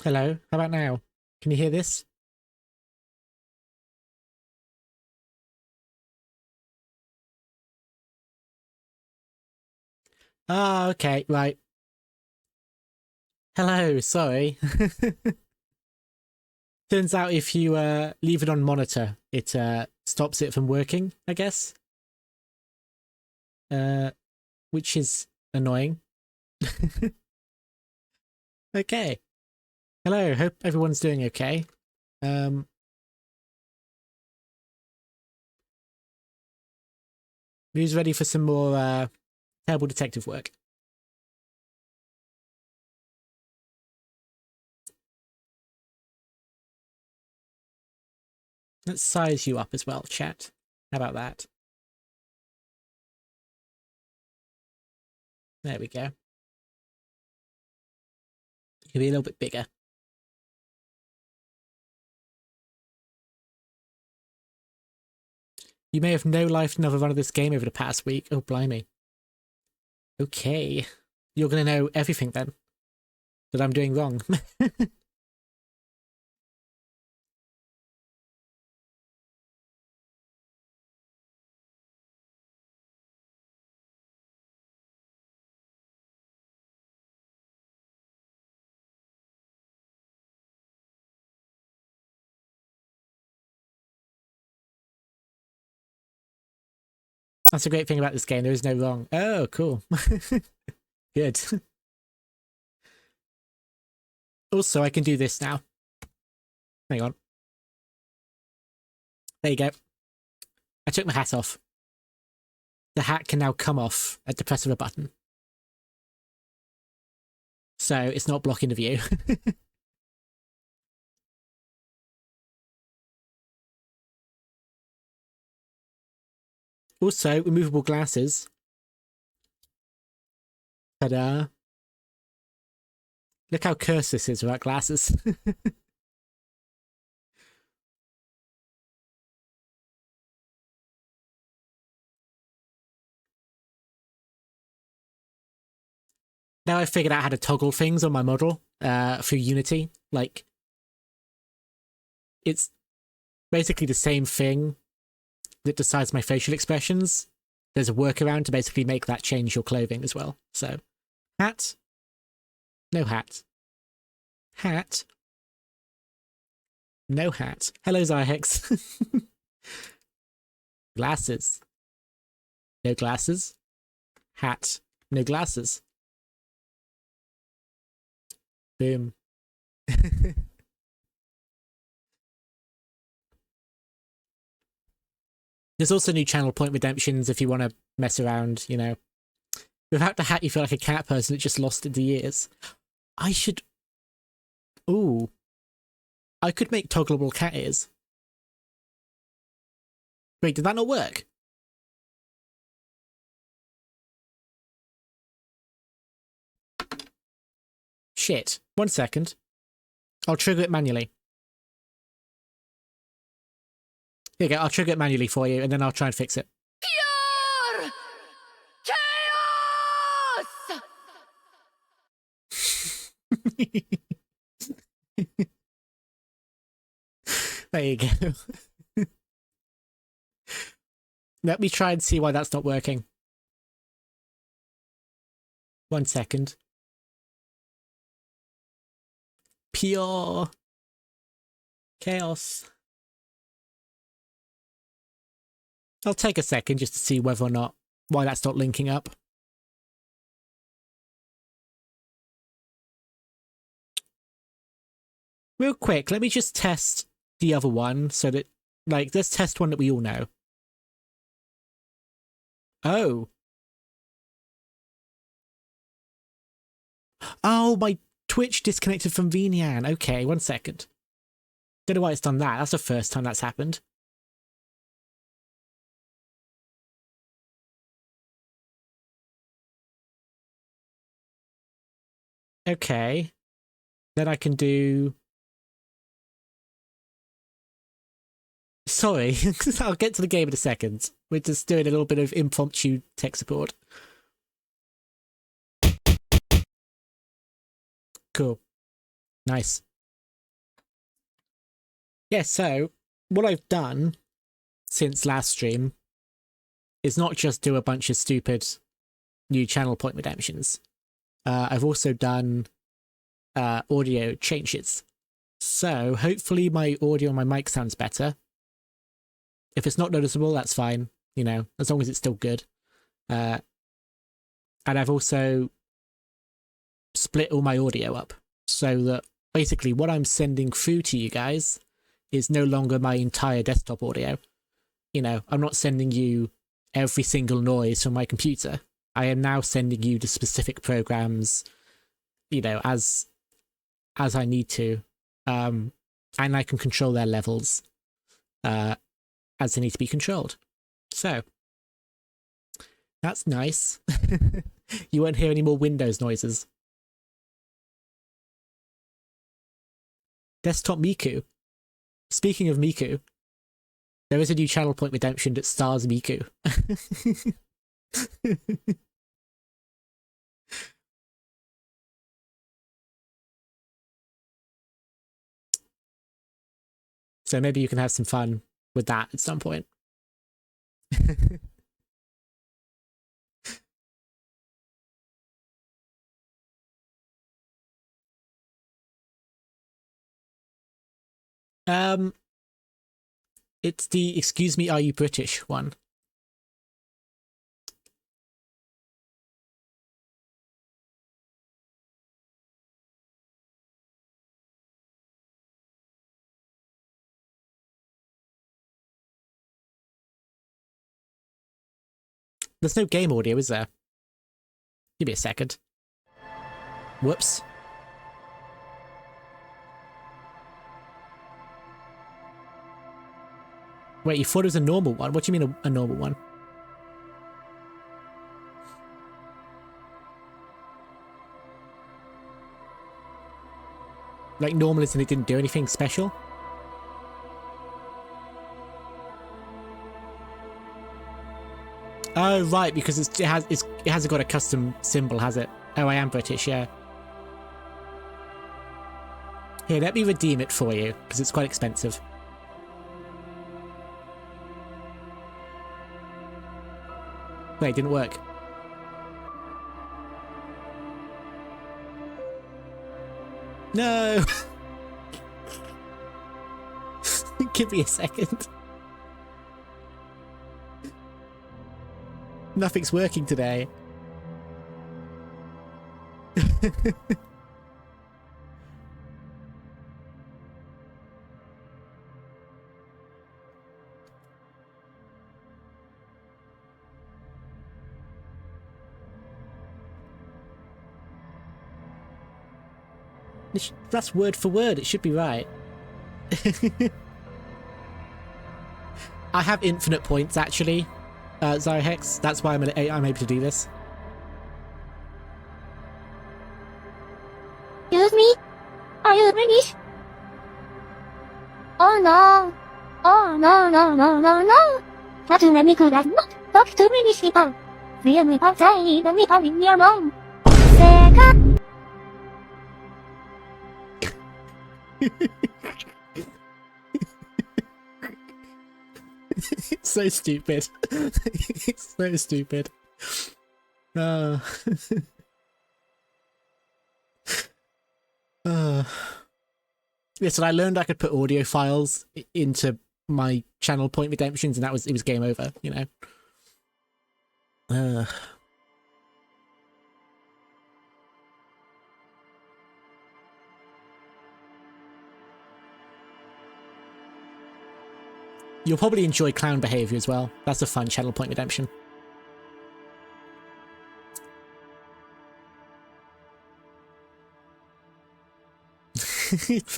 Hello, how about now? Can you hear this? Ah, okay, right. Hello, sorry. Turns out if you leave it on monitor, it stops it from working, I guess. Uh, which is annoying. Okay. Hello, hope everyone's doing okay. Um, who's ready for some more terrible detective work? Let's size you up as well, chat. How about that? There we go. You'll be a little bit bigger. You may have no-lifed another run of this game over the past week. Oh, blimey. Okay. You're going to know everything then that I'm doing wrong. That's a great thing about this game. There is no wrong. Oh, cool. Good. Also, I can do this now. Hang on. There you go. I took my hat off. The hat can now come off at the press of a button. So it's not blocking the view. Also, removable glasses. Ta-da. Look how cursed this is without glasses. Now I figured out how to toggle things on my model through Unity. Like, it's basically the same thing that decides my facial expressions. There's a workaround to basically make that change your clothing as well. So, hat. No hat. Hat. No hat. Hello, Zyhex. Glasses. No glasses. Hat. No glasses. Boom. There's also new channel point redemptions if you want to mess around, you know. Without the hat, you feel like a cat person that just lost it to years. I should... Ooh. I could make toggleable cat ears. Wait, did that not work? Shit. 1 second. I'll trigger it manually. Here you go, I'll trigger it manually for you, and then I'll try and fix it. Pure chaos! There you go. Let me try and see why that's not working. 1 second. Pure chaos. I'll take a second just to see whether or not why that's not linking up. Real quick, let me just test the other one so that, like, let's test one that we all know. Oh. Oh, my Twitch disconnected from VNyan. Okay, 1 second. Don't know why it's done that. That's the first time that's happened. Okay. Then I can do... Sorry, I'll get to the game in a second. We're just doing a little bit of impromptu tech support. Cool. Nice. Yeah, so what I've done since last stream is not just do a bunch of stupid new channel point redemptions. I've also done audio changes. So hopefully my audio on my mic sounds better. If it's not noticeable, that's fine, you know, as long as it's still good. And I've also split all my audio up so that basically what I'm sending through to you guys is no longer my entire desktop audio. You know, I'm not sending you every single noise from my computer. I am now sending you the specific programs, you know, as I need to. And I can control their levels as they need to be controlled. So that's nice. You won't hear any more Windows noises. Desktop Miku. Speaking of Miku, there is a new channel point redemption that stars Miku. So maybe you can have some fun with that at some point. It's the "Excuse me, are you British" one. There's no game audio, is there? Give me a second. Whoops. Wait, you thought it was a normal one? What do you mean a normal one? Like normal as in it didn't do anything special? Oh, right, because it hasn't got a custom symbol, has it? Oh, I am British, yeah. Here, let me redeem it for you, because it's quite expensive. Wait, it didn't work. No! Give me a second. Nothing's working today. That's word for word. It should be right. I have infinite points, actually, Zyhex. That's why I'm able to do this. Excuse me? Are you British? Oh no. Oh no no no no no. Naturally could have not talk to British people. The only outside the people in your mom. Second. It's so stupid. It's so stupid. Listen, I learned I could put audio files into my channel point redemptions, and it was game over, you know. You'll probably enjoy clown behavior as well. That's a fun channel point redemption.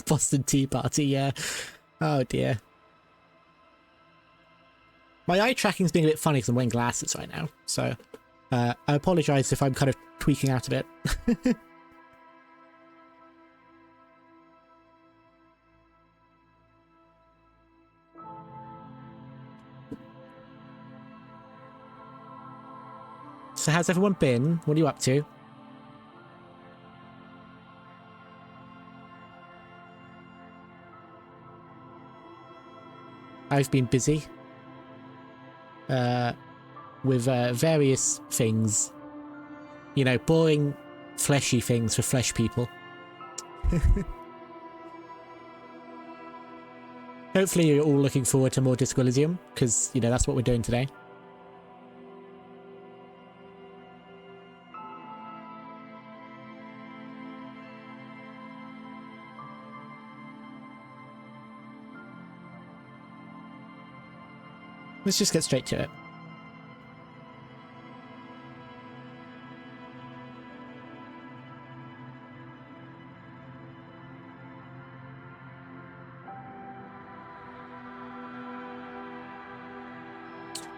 Boston Tea Party, yeah. Oh dear. My eye tracking's being a bit funny because I'm wearing glasses right now, so I apologise if I'm kind of tweaking out a bit. So how's everyone been? What are you up to? I've been busy with various things. You know, boring, fleshy things for flesh people. Hopefully you're all looking forward to more Disco Elysium, because, you know, that's what we're doing today. Let's just get straight to it.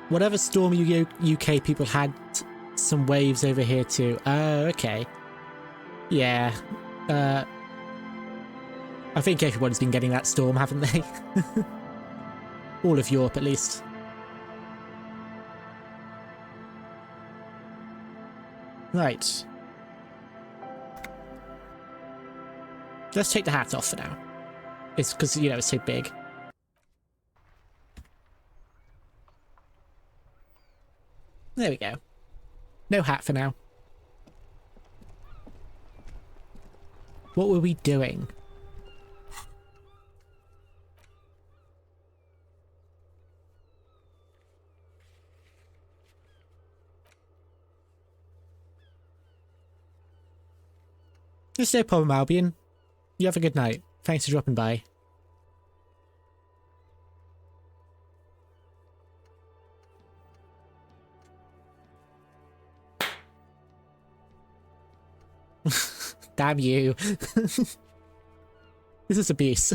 Whatever storm UK people had some waves over here too. Oh, okay. Yeah. I think everyone's been getting that storm, haven't they? All of Europe, at least. Right. Let's take the hat off for now. It's because, you know, it's so big. There we go. No hat for now. What were we doing? It's no problem, Albion. You have a good night. Thanks for dropping by. Damn you. This is abuse.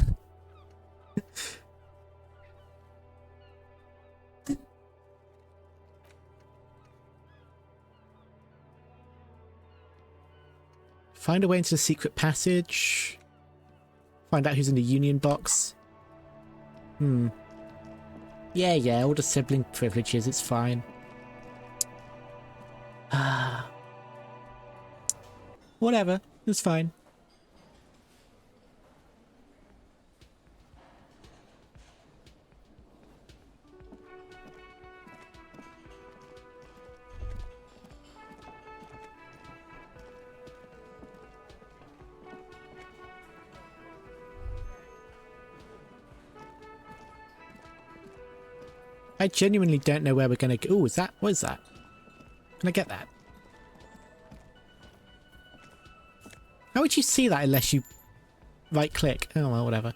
Find a way into the secret passage. Find out who's in the union box. Yeah, all the sibling privileges, it's fine. Whatever, it's fine. I genuinely don't know where we're gonna go. Ooh, is that? What is that? Can I get that? How would you see that unless you right click? Oh well, whatever.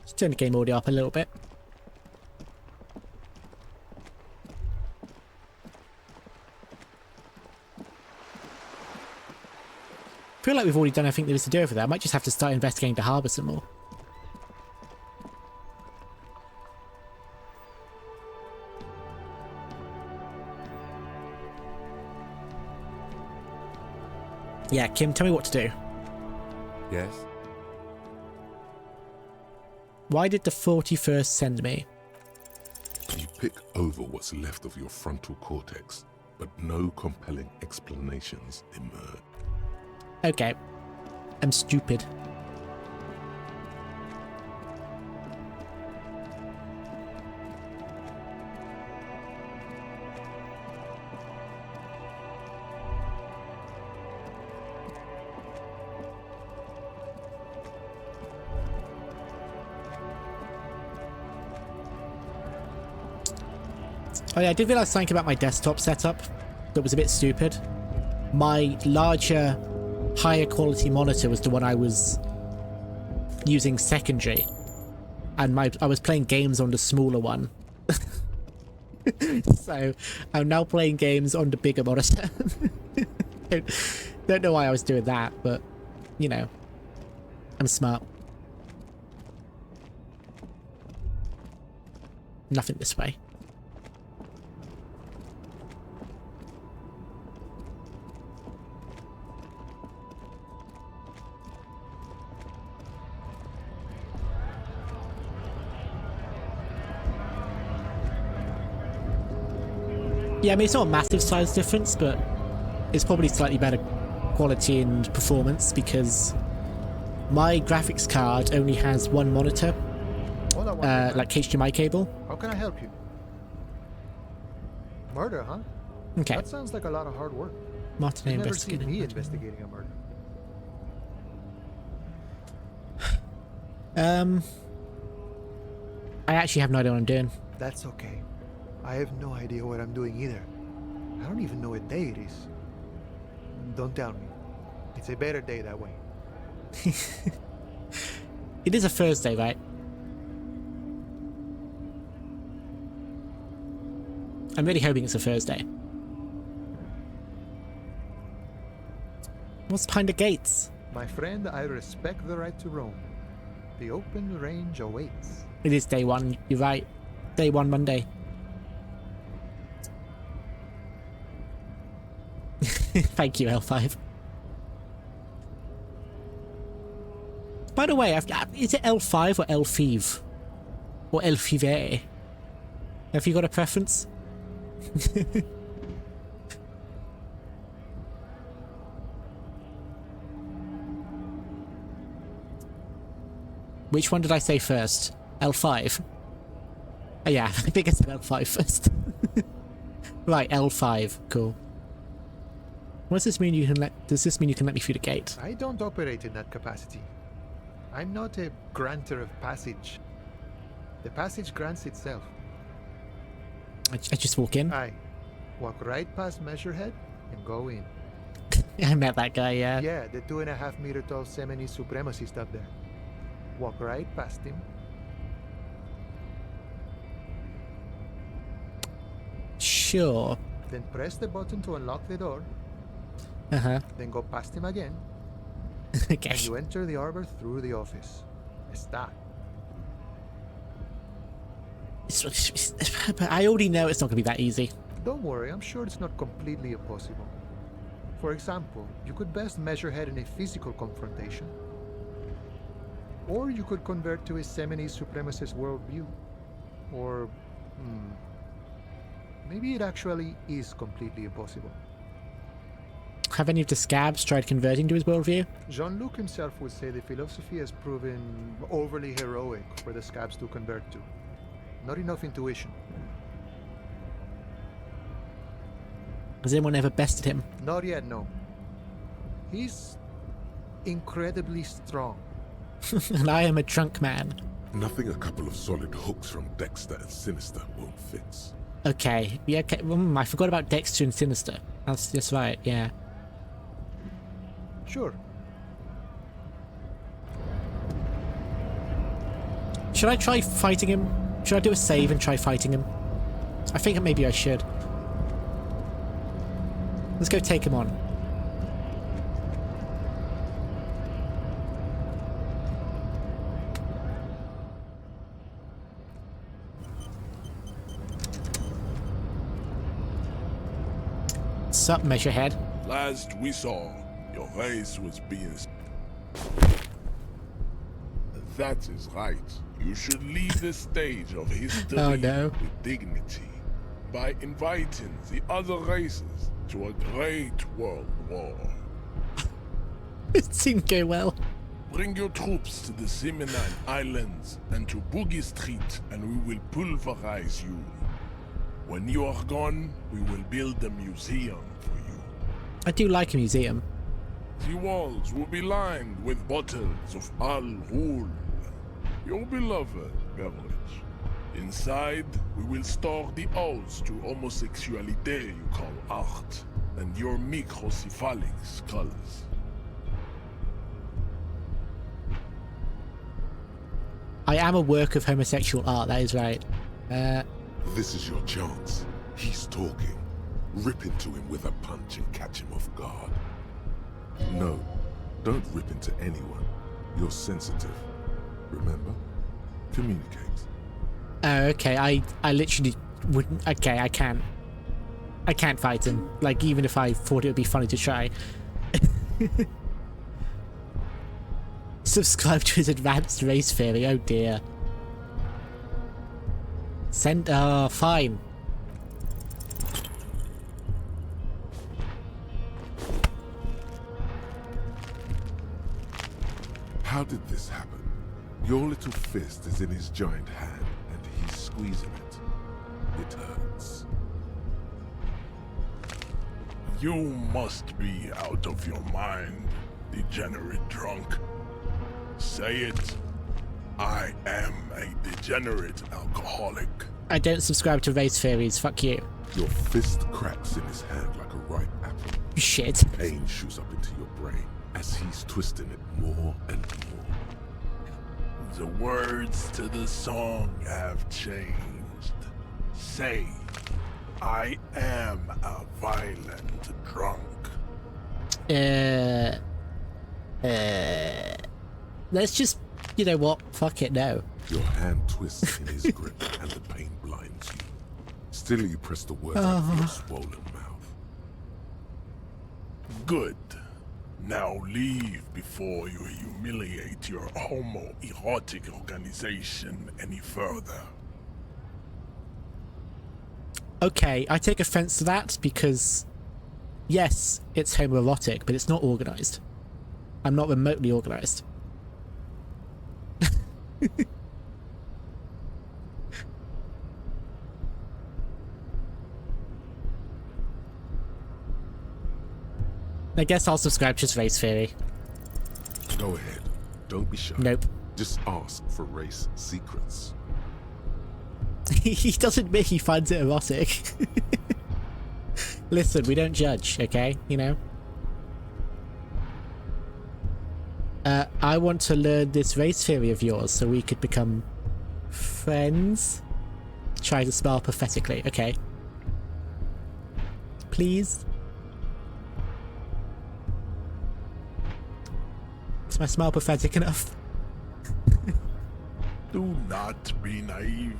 Let's turn the game audio up a little bit. I feel like we've already done everything there is to do over there. I might just have to start investigating the harbour some more. Yeah, Kim, tell me what to do. Yes? Why did the 41st send me? You pick over what's left of your frontal cortex, but no compelling explanations emerge. Okay. I'm stupid. Oh yeah, I did realise something about my desktop setup that was a bit stupid. My larger, higher quality monitor was the one I was using secondary, and I was playing games on the smaller one. So I'm now playing games on the bigger monitor. Don't know why I was doing that, but you know, I'm smart. Nothing this way. Yeah, I mean, it's not a massive size difference, but it's probably slightly better quality and performance because my graphics card only has one monitor, Hold on one minute. like HDMI cable. How can I help you? Murder, huh? Okay. That sounds like a lot of hard work. Martin You've never seen investigating. me investigating a murder. I actually have no idea what I'm doing. That's okay. I have no idea what I'm doing either. I don't even know what day it is. Don't tell me. It's a better day that way. It is a Thursday, right? I'm really hoping it's a Thursday. What's behind the gates? My friend, I respect the right to roam. The open range awaits. It is day one, you're right. Day one, Monday. Thank you, L5. By the way, is it L5 or L5? Or L5? Have you got a preference? Which one did I say first? L5? Oh, yeah, I think I said L5 first. Right, L5. Cool. What does this mean you can let... Does this mean you can let me through the gate? I don't operate in that capacity. I'm not a granter of passage. The passage grants itself. I just walk in? I walk right past Measurehead and go in. I met that guy, yeah. Yeah, the 2.5 meter tall Semini supremacist up there. Walk right past him. Sure. Then press the button to unlock the door. Uh-huh. Then go past him again. Okay. And you enter the arbor through the office. Está. But I already know it's not going to be that easy. Don't worry, I'm sure it's not completely impossible. For example, you could best Measurehead in a physical confrontation. Or you could convert to a Semini supremacist worldview. Or, maybe it actually is completely impossible. Have any of the scabs tried converting to his worldview? Jean-Luc himself would say the philosophy has proven overly heroic for the scabs to convert to. Not enough intuition. Has anyone ever bested him? Not yet, no. He's incredibly strong. And I am a drunk man. Nothing a couple of solid hooks from Dexter and Sinister won't fix. Okay. Yeah, okay. I forgot about Dexter and Sinister. That's right, yeah. Sure. Should I try fighting him? Should I do a save and try fighting him? I think maybe I should. Let's go take him on. Sup, Measurehead? Last we saw, your race was being... That is right. You should leave the stage of history Oh, no. with dignity by inviting the other races to a great world war. It didn't go well. Bring your troops to the Seminine Islands and to Boogie Street, and we will pulverize you. When you are gone, we will build a museum for you. I do like a museum. The walls will be lined with bottles of Al Ghul, your beloved beverage. Inside, we will store the odes to homosexuality you call art, and your microcephalic skulls. I am a work of homosexual art, that is right. This is your chance. He's talking. Rip into him with a punch and catch him off guard. No, don't rip into anyone. You're sensitive. Remember? Communicate. Oh, okay, I literally wouldn't... Okay, I can't. I can't fight him. Like, even if I thought it would be funny to try. Subscribe to his advanced race theory, oh dear. Send... fine. How did this happen? Your little fist is in his giant hand, and he's squeezing it. It hurts. You must be out of your mind, degenerate drunk. Say it. I am a degenerate alcoholic. I don't subscribe to race theories, fuck you. Your fist cracks in his hand like a ripe apple. Shit. Pain shoots up into your brain as he's twisting it more and more. The words to the song have changed. Say, I am a violent drunk. Let's just, you know what? Fuck it, no. Your hand twists in his grip and the pain blinds you. Still you press the words out of your swollen mouth. Good. Now leave before you humiliate your homoerotic organization any further. Okay, I take offense to that because, yes, it's homoerotic, but it's not organized. I'm not remotely organized. I guess I'll subscribe to his race theory. Go ahead. Don't be shy. Nope. Just ask for race secrets. He doesn't admit he finds it erotic. Listen, we don't judge, okay? You know? I want to learn this race theory of yours so we could become friends. Try to spell pathetically. Okay. Please? Is my smile pathetic enough? Do not be naive.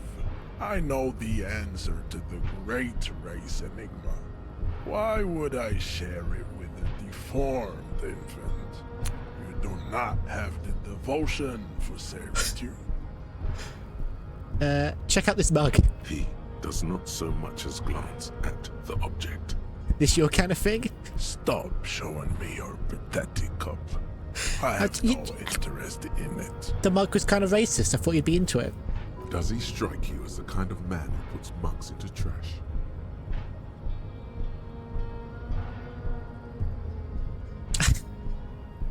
I know the answer to the great race enigma. Why would I share it with a deformed infant? You do not have the devotion for servitude. Check out this mug. He does not so much as glance at the object. This your kind of thing? Stop showing me your pathetic cup. I have no interest in it. The mug was kind of racist. I thought you'd be into it. Does he strike you as the kind of man who puts mugs into trash?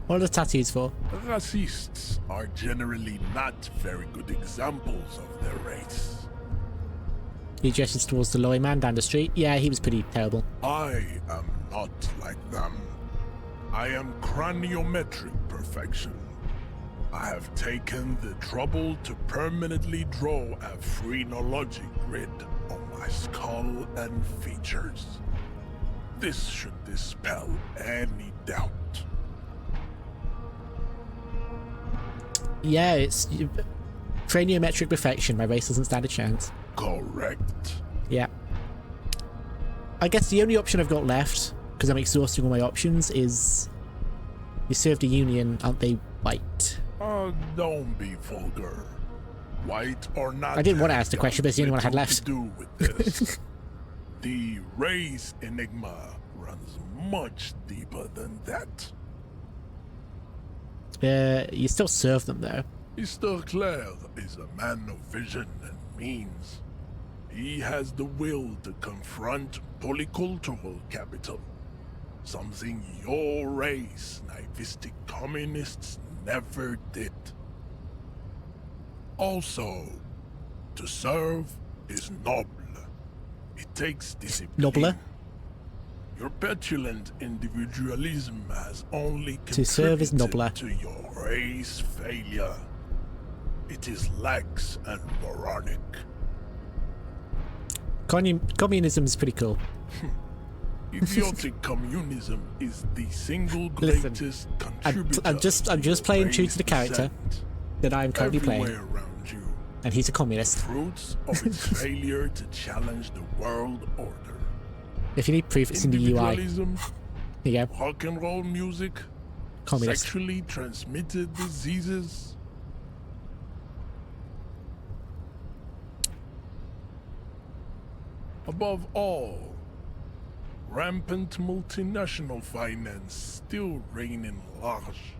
What are the tattoos for? Racists are generally not very good examples of their race. He gestures towards the lorry man down the street. Yeah, he was pretty terrible. I am not like them. I am craniometric perfection. I have taken the trouble to permanently draw a phrenologic grid on my skull and features. This should dispel any doubt. Yeah, it's craniometric perfection. My race doesn't stand a chance. Correct. Yeah. I guess the only option I've got left, because I'm exhausting all my options, is you serve the Union, aren't they white? Don't be vulgar. White or not. I didn't want to ask the question, but it's the only one I had left. To do with this. The race enigma runs much deeper than that. You still serve them though. Mr. Clare is a man of vision and means. He has the will to confront polycultural capital. Something your race, naivistic communists, never did. Also, to serve is noble. It takes discipline. Nobler? Your petulant individualism has only To serve is nobler. contributed to your race failure. It is lax and moronic. Communism is pretty cool. Idiotic communism is the single Listen, greatest I'm contributor. just playing true to the character that I'm currently playing, Everywhere around you, and he's a communist. fruits of its failure to challenge the world order. If you need proof, it's in the UI. Individualism, Here you go. rock and roll music, Communist. sexually transmitted diseases. Above all, rampant multinational finance still reigning large.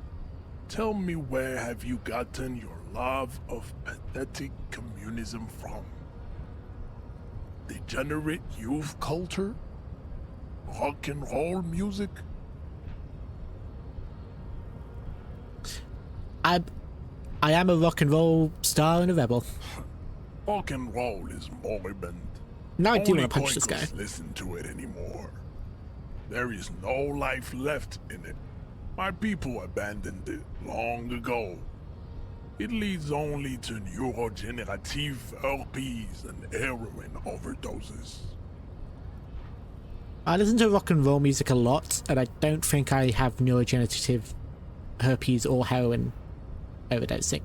Tell me, where have you gotten your love of pathetic communism from? Degenerate youth culture? Rock and roll music? I am a rock and roll star and a rebel. Rock and roll is moribund. Now I do Only want to punch this guy. Koikos listen to it anymore. There is no life left in it. My people abandoned it long ago. It leads only to neurodegenerative herpes and heroin overdoses. I listen to rock and roll music a lot, and I don't think I have neurodegenerative herpes or heroin overdosing.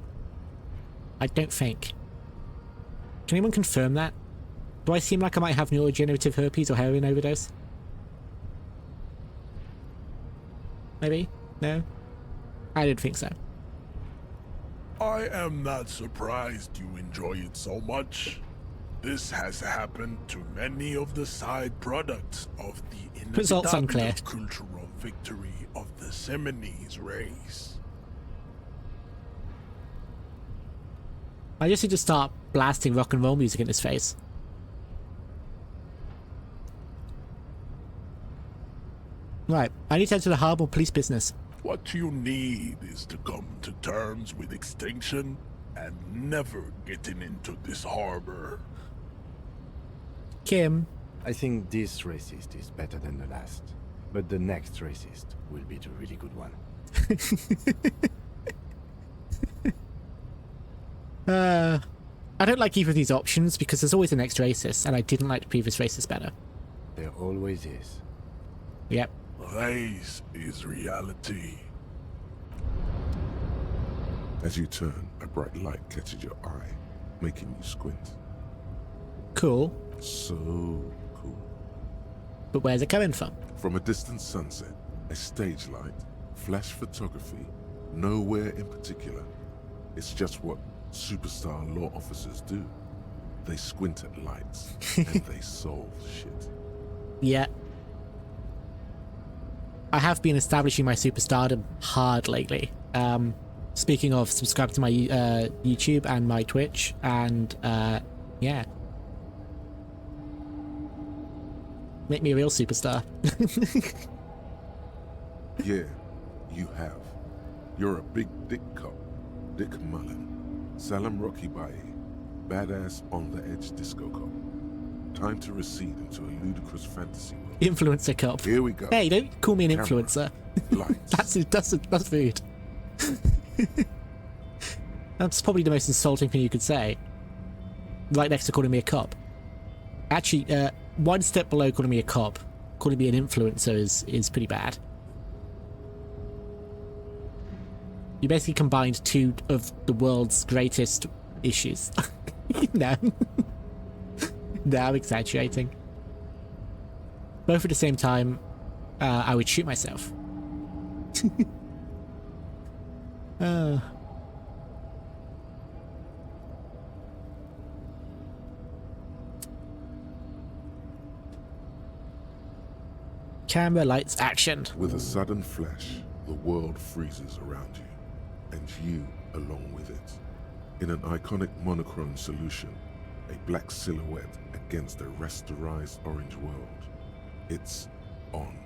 I don't think. Can anyone confirm that? Do I seem like I might have neurodegenerative herpes or heroin overdose? Maybe? No? I didn't think so. I am not surprised you enjoy it so much. This has happened to many of the side products of the Results unclear. inevitable cultural victory of the Seminoles race. I just need to start blasting rock and roll music in his face. Right, I need to enter the harbor police business. What you need is to come to terms with extinction and never getting into this harbor. Kim. I think this racist is better than the last. But the next racist will be the really good one. I don't like either of these options because there's always the next racist, and I didn't like the previous racist better. There always is. Yep. Race is reality. As you turn, a bright light catches your eye, making you squint. Cool. So cool. But where's it coming from? From a distant sunset, a stage light, flash photography, nowhere in particular. It's just what superstar law officers do. They squint at lights and they solve shit. Yeah. I have been establishing my superstardom hard lately. Speaking of, subscribe to my YouTube and my Twitch, and yeah. Make me a real superstar. Yeah, you have. You're a big dick cop. Dick Mullen. Salam Rocky Baye. Badass on the edge disco cop. Time to recede into a ludicrous fantasy world. Influencer cop. Here we go. Hey, don't call me an Camera, influencer. Lights. That's rude. That's probably the most insulting thing you could say. Right next to calling me a cop. Actually, one step below calling me a cop, calling me an influencer is pretty bad. You basically combined two of the world's greatest issues. No. No, I'm exaggerating. Both at the same time, I would shoot myself. Camera, lights, action. With a sudden flash, the world freezes around you, and you along with it. In an iconic monochrome solution, a black silhouette against a rasterized orange world. It's on.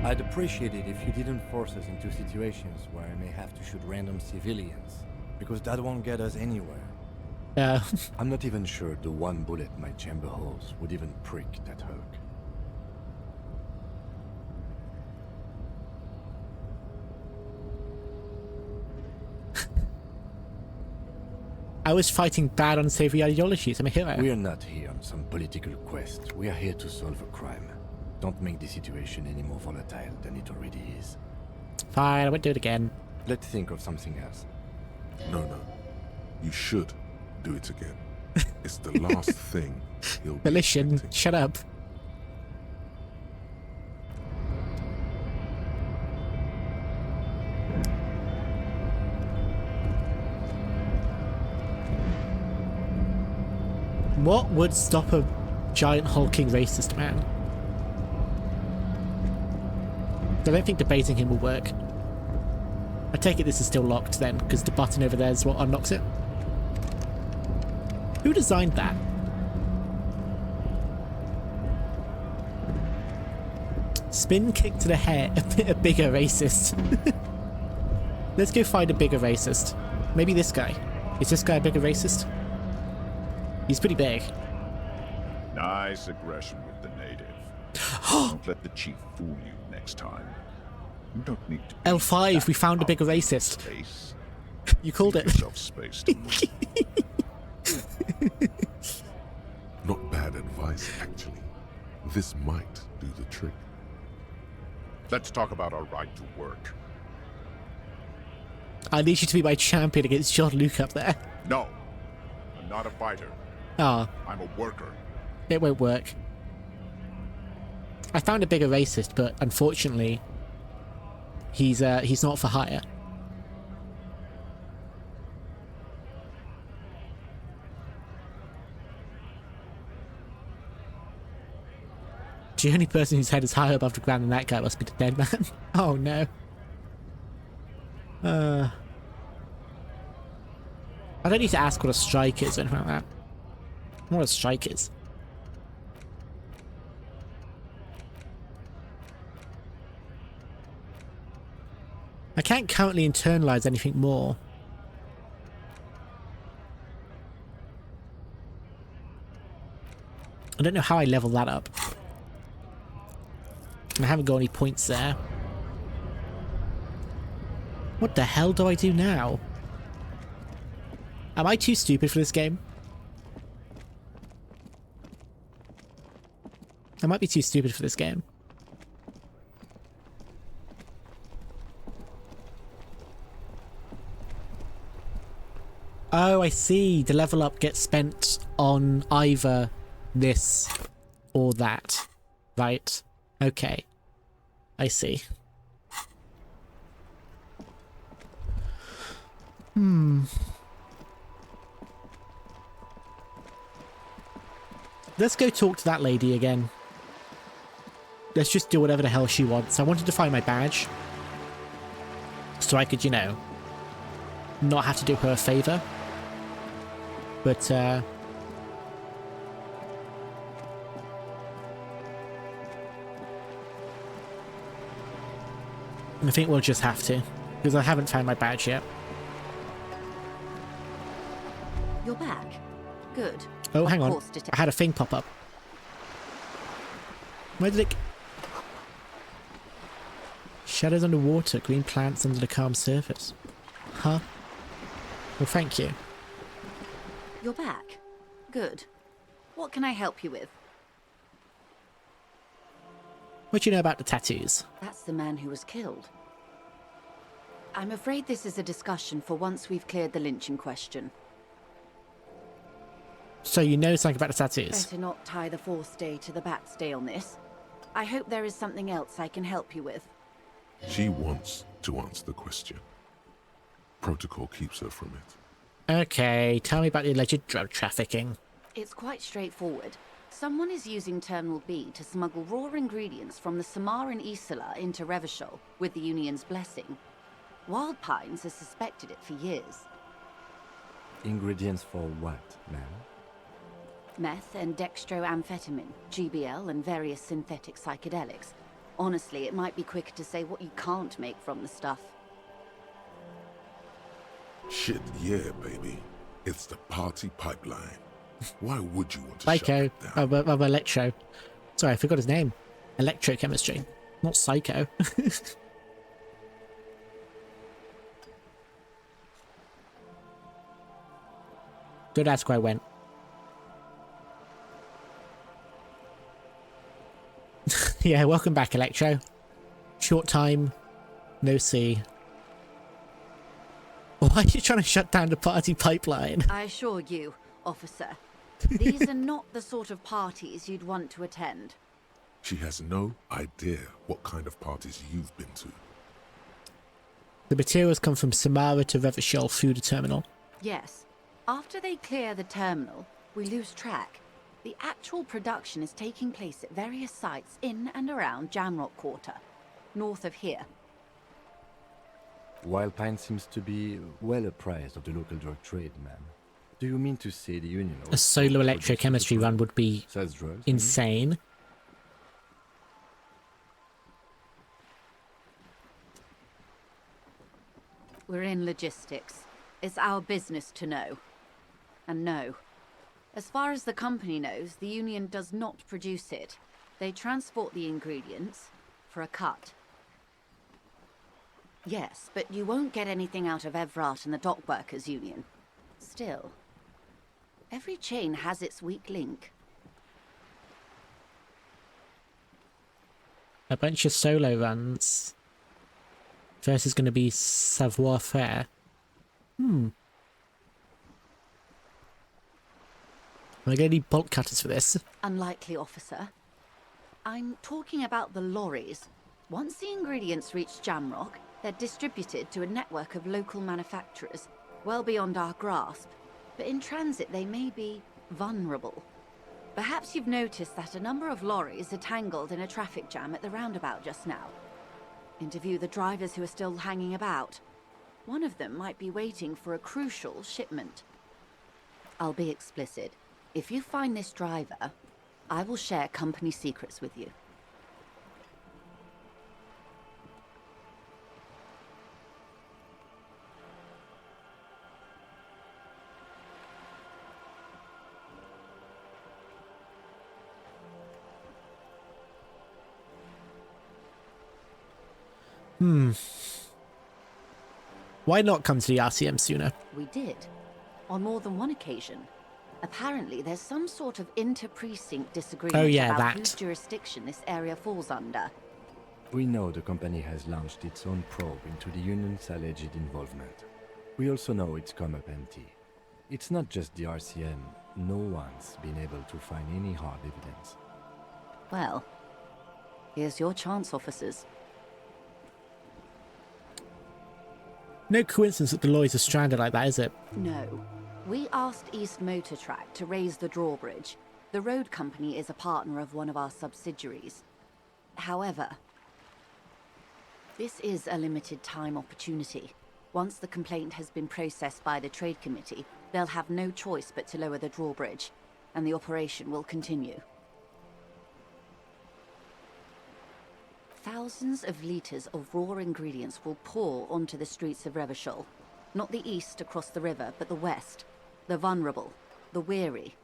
I'd appreciate it if you didn't force us into situations where I may have to shoot random civilians, because that won't get us anywhere. I'm not even sure the one bullet my chamber holds would even prick that Hulk. I was fighting bad unsavory ideologies. I'm a hero. We are not here on some political quest. We are here to solve a crime. Don't make the situation any more volatile than it already is. Fine, I won't do it again. Let's think of something else. No. You should do it again. It's the last thing he'll be Elysium, expecting. shut up. What would stop a giant hulking racist man? I don't think debating him will work. I take it this is still locked then, because the button over there is what unlocks it. Who designed that? Spin kick to the head. A bigger racist. Let's go find a bigger racist. Maybe this guy. Is this guy a bigger racist? He's pretty big. Nice aggression with the native. Don't let the chief fool you next time. You don't need to L5, we found a bigger racist. Space. You called Give it. yourself space to move. Not bad advice, actually. This might do the trick. Let's talk about our right to work. I need you to be my champion against John Luke up there. No, I'm not a fighter. Ah, I'm a worker. it won't work. I found a bigger racist, but unfortunately, he's not for hire. The only person whose head is higher above the ground than that guy must be the dead man. Oh no. I don't need to ask what a strike is or anything like that. What a strike is. I can't currently internalize anything more. I don't know how I level that up. I haven't got any points there. What the hell do I do now? Am I too stupid for this game? I might be too stupid for this game. Oh, I see. The level up gets spent on either this or that. Right. Okay. I see. Let's go talk to that lady again. Let's just do whatever the hell she wants. I wanted to find my badge. So I could, you know, not have to do her a favor. But, I think we'll just have to, because I haven't found my badge yet. You're back. Good. Oh, hang on. Of course, I had a thing pop up. Where did it... Shadows underwater, green plants under the calm surface. Huh? Well, thank you. You're back. Good. What can I help you with? What do you know about the tattoos? That's the man who was killed. I'm afraid this is a discussion for once we've cleared the lynching question. So you know something about the tattoos? Better not tie the fourth day to the bat's day on this. I hope there is something else I can help you with. She wants to answer the question. Protocol keeps her from it. Okay, tell me about the alleged drug trafficking. It's quite straightforward. Someone is using Terminal B to smuggle raw ingredients from the Samar and Isola into Revachol with the Union's blessing. Wild Pines has suspected it for years. Ingredients for what, ma'am? Meth and dextroamphetamine, GBL and various synthetic psychedelics. Honestly, it might be quicker to say what you can't make from the stuff. Shit, yeah, baby. It's the party pipeline. Why would you want to Psycho. shut it down? Of Electro. Sorry, I forgot his name. Electrochemistry. Not Psycho. Don't ask where I went. Yeah, welcome back, Electro. Short time. No see. Why are you trying to shut down the party pipeline? I assure you, officer, these are not the sort of parties you'd want to attend. She has no idea what kind of parties you've been to. The materials come from Samara to Revachol food terminal. Yes. After they clear the terminal, we lose track. The actual production is taking place at various sites in and around Jamrock Quarter. north of here. Wildpine seems to be well apprised of the local drug trade, ma'am. Do you mean to say the Union... A solar electrochemistry run would be sells drugs, insane. We're in logistics. It's our business to know. And no. As far as the company knows, the Union does not produce it. They transport the ingredients for a cut. Yes, but you won't get anything out of Evrat and the Dock Workers Union. Still, every chain has its weak link. A bunch of solo runs. First is going to be savoir-faire. Am I going to need bolt cutters for this? Unlikely, officer. I'm talking about the lorries. Once the ingredients reach Jamrock, they're distributed to a network of local manufacturers, well beyond our grasp. But in transit, they may be vulnerable. Perhaps you've noticed that a number of lorries are tangled in a traffic jam at the roundabout just now. Interview the drivers who are still hanging about. One of them might be waiting for a crucial shipment. I'll be explicit. If you find this driver, I will share company secrets with you. Why not come to the RCM sooner? We did. On more than one occasion. Apparently, there's some sort of inter-precinct disagreement about whose jurisdiction this area falls under. We know the company has launched its own probe into the Union's alleged involvement. We also know it's come up empty. It's not just the RCM. No one's been able to find any hard evidence. Well, here's your chance, officers. No coincidence that the lorries are stranded like that, is it? No. We asked East Motor Track to raise the drawbridge. The road company is a partner of one of our subsidiaries. However, this is a limited time opportunity. Once the complaint has been processed by the Trade Committee, they'll have no choice but to lower the drawbridge, and the operation will continue. Thousands of litres of raw ingredients will pour onto the streets of Revachol. Not the east across the river, but the west. The vulnerable, the weary.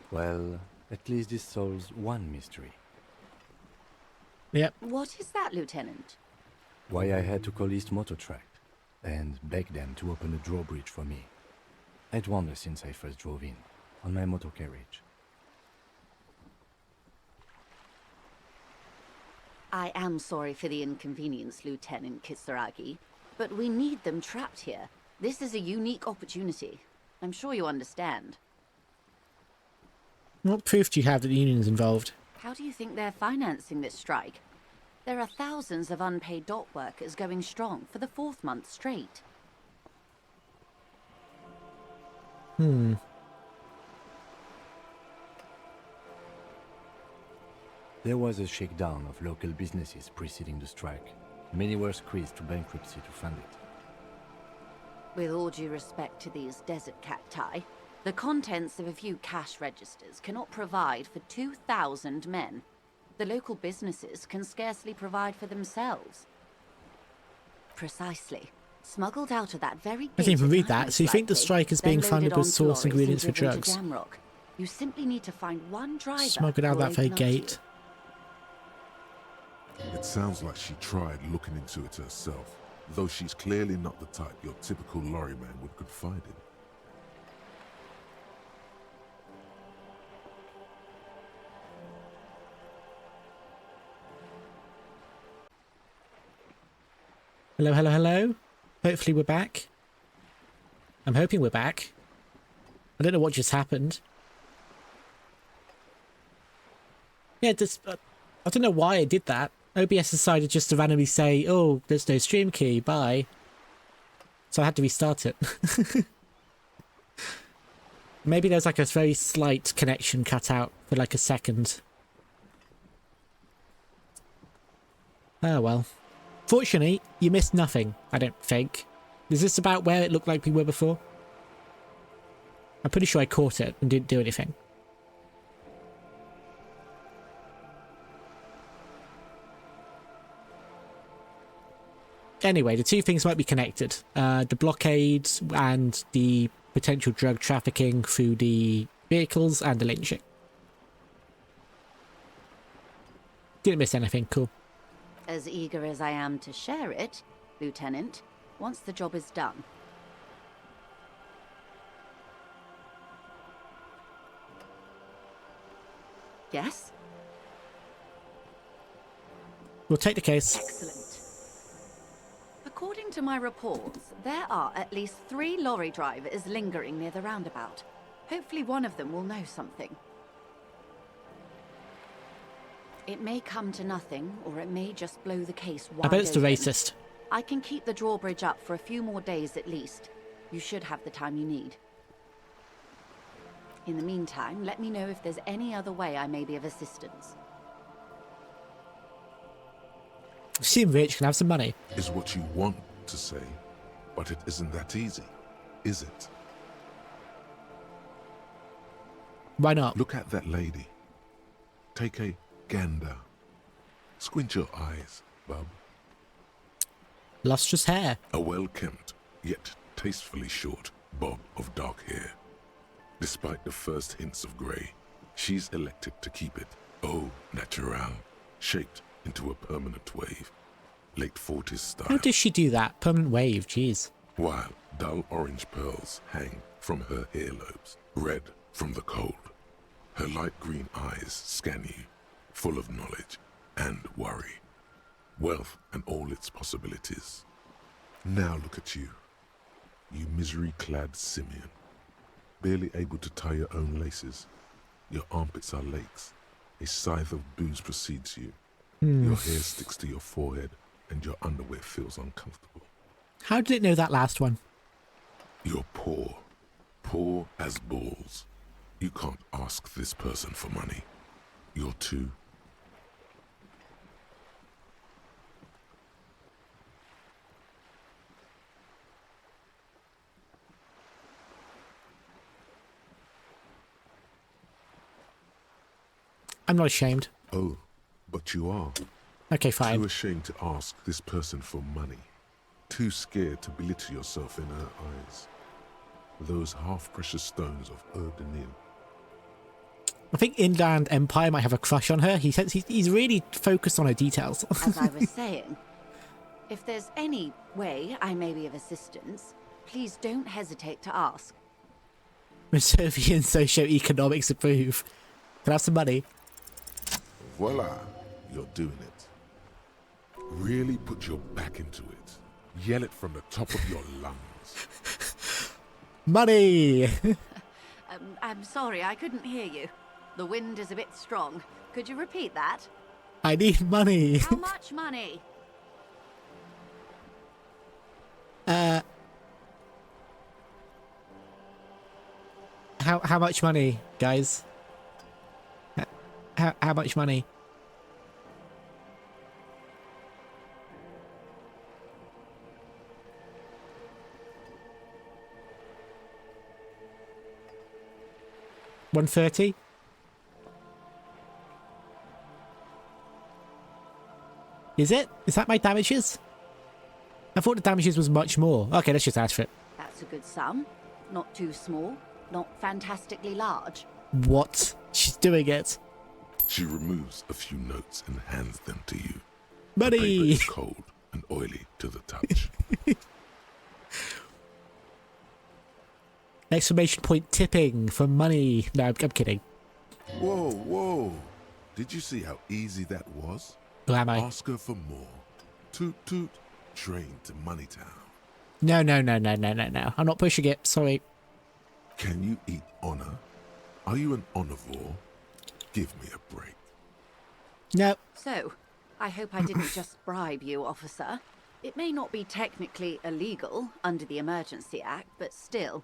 Well, at least this solves one mystery. Yep. What is that, Lieutenant? Why I had to call East Motor Track and beg them to open a drawbridge for me. I'd wondered since I first drove in, on my motor carriage. I am sorry for the inconvenience, Lieutenant Kisaragi, but we need them trapped here. This is a unique opportunity. I'm sure you understand. What proof do you have that the Union's involved? How do you think they're financing this strike? There are thousands of unpaid dock workers going strong for the 4th month straight. There was a shakedown of local businesses preceding the strike. Many were squeezed to bankruptcy to fund it. With all due respect to these desert cacti, the contents of a few cash registers cannot provide for 2,000 men. The local businesses can scarcely provide for themselves. Precisely. Smuggled out of that very I didn't even read that. So you think the strike is being funded with source ingredients for drugs? You simply need to find one driver. Smuggled out that very gate. It sounds like she tried looking into it herself, though she's clearly not the type your typical lorryman would confide in. Hello, hello, hello. Hopefully we're back. I'm hoping we're back. I don't know what just happened. Yeah, I don't know why I did that. OBS decided just to randomly say, oh, there's no stream key, bye. so I had to restart it. Maybe there's like a very slight connection cut out for like a second. Oh well. Fortunately, you missed nothing, I don't think. Is this about where it looked like we were before? I'm pretty sure I caught it and didn't do anything. Anyway, the two things might be connected. The blockades and the potential drug trafficking through the vehicles and the lynching. Didn't miss anything, cool. As eager as I am to share it, Lieutenant, once the job is done. Yes? We'll take the case. Excellent. According to my reports, there are at least 3 lorry drivers lingering near the roundabout. Hopefully one of them will know something. It may come to nothing, or it may just blow the case wide I bet it's the open. racist. I can keep the drawbridge up for a few more days at least. You should have the time you need. In the meantime, let me know if there's any other way I may be of assistance. You seem rich, can have some money. Is what you want to say, but it isn't that easy, is it? Why not? Look at that lady. Take a gander. Squint your eyes, bub. Lustrous hair. A well-kempt, yet tastefully short bob of dark hair. Despite the first hints of grey, she's elected to keep it au naturel, shaped into a permanent wave. Late 40s style. How does she do that? Permanent wave, jeez. While dull orange pearls hang from her earlobes, red from the cold. Her light green eyes scan you, full of knowledge and worry. Wealth and all its possibilities. Now look at you, you misery-clad simian. Barely able to tie your own laces. Your armpits are lakes. A scythe of booze precedes you. Your hair sticks to your forehead and your underwear feels uncomfortable. How did it know that last one? You're poor. Poor as balls. You can't ask this person for money. You're too... I'm not ashamed. Oh, but you are. Okay, fine. Too ashamed to ask this person for money. Too scared to belittle yourself in her eyes. Those half-precious stones of Erdenium. I think Inland Empire might have a crush on her. He says he's really focused on her details. As I was saying, if there's any way I may be of assistance, please don't hesitate to ask. Reservian socio-economics approve. Can I have some money? Voila, you're doing it. Really put your back into it. Yell it from the top of your lungs. Money! I'm sorry, I couldn't hear you. The wind is a bit strong. Could you repeat that? I need money. How much money? How much money, guys? How much money? $130? Is it? Is that my damages? I thought the damages was much more. Okay, let's just ask for it. That's a good sum. Not too small, not fantastically large. What? She's doing it. She removes a few notes and hands them to you. Money! The paper is cold and oily to the touch. Exclamation point tipping for money. No, I'm kidding. Whoa, whoa. Did you see how easy that was? Who am I? Ask her for more. Toot toot. Train to Moneytown. No. I'm not pushing it. Sorry. Can you eat honor? Are you an omnivore? Give me a break. No. So, I hope I didn't just bribe you, officer. It may not be technically illegal under the Emergency Act, but still.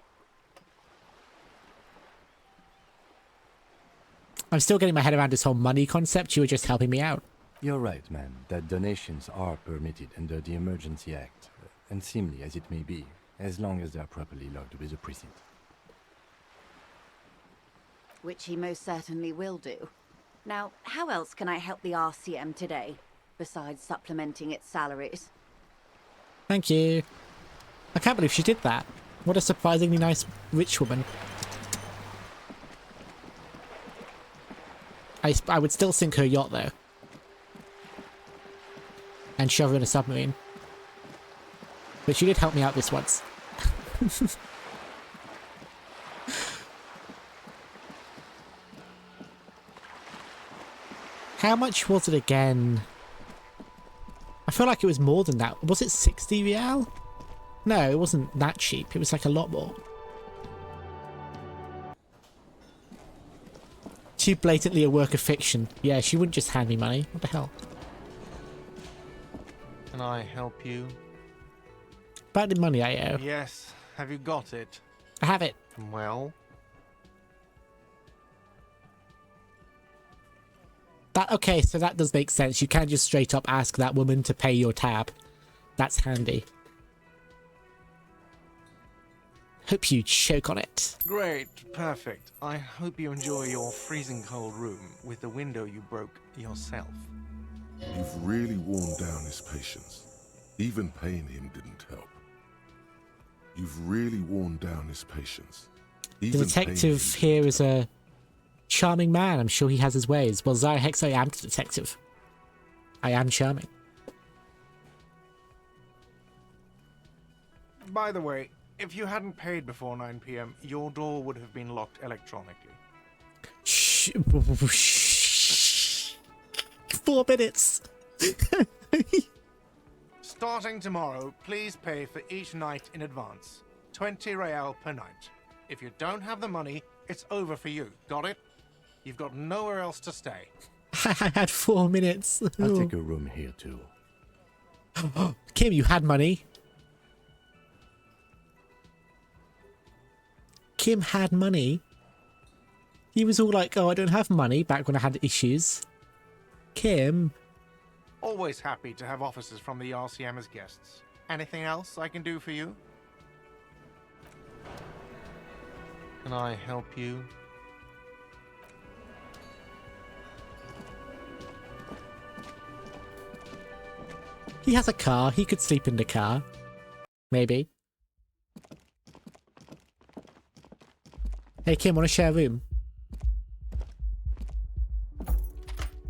I'm still getting my head around this whole money concept. You were just helping me out. You're right, man, that donations are permitted under the Emergency Act, unseemly as it may be, as long as they're properly logged with a precinct. Which he most certainly will do. Now, how else can I help the RCM today, besides supplementing its salaries? Thank you. I can't believe she did that. What a surprisingly nice rich woman. I would still sink her yacht, though. And shove her in a submarine. But she did help me out this once. How much was it again? I feel like it was more than that. Was it 60 real? No, it wasn't that cheap. It was like a lot more. Too blatantly a work of fiction. Yeah, she wouldn't just hand me money. What the hell? Can I help you? About the money I owe. Yes. Have you got it? I have it. Well? Okay, so that does make sense. You can't just straight up ask that woman to pay your tab. That's handy. Hope you choke on it. Great. Perfect. I hope you enjoy your freezing cold room with the window you broke yourself. You've really worn down his patience. Even paying him didn't help. You've really worn down his patience. The detective here is a charming man. I'm sure he has his ways. Well, Zyhex, I am the detective. I am charming. By the way, if you hadn't paid before 9 p.m., your door would have been locked electronically. Shh. 4 minutes. Starting tomorrow, please pay for each night in advance. 20 real per night. If you don't have the money, it's over for you. Got it? You've got nowhere else to stay. I had 4 minutes. I'll take a room here too. Kim, you had money. Kim had money. He was all like, oh, I don't have money, back when I had issues. Kim. Always happy to have officers from the RCM as guests. Anything else I can do for you? Can I help you? He has a car. He could sleep in the car. Maybe. Hey, Kim, want to share a room?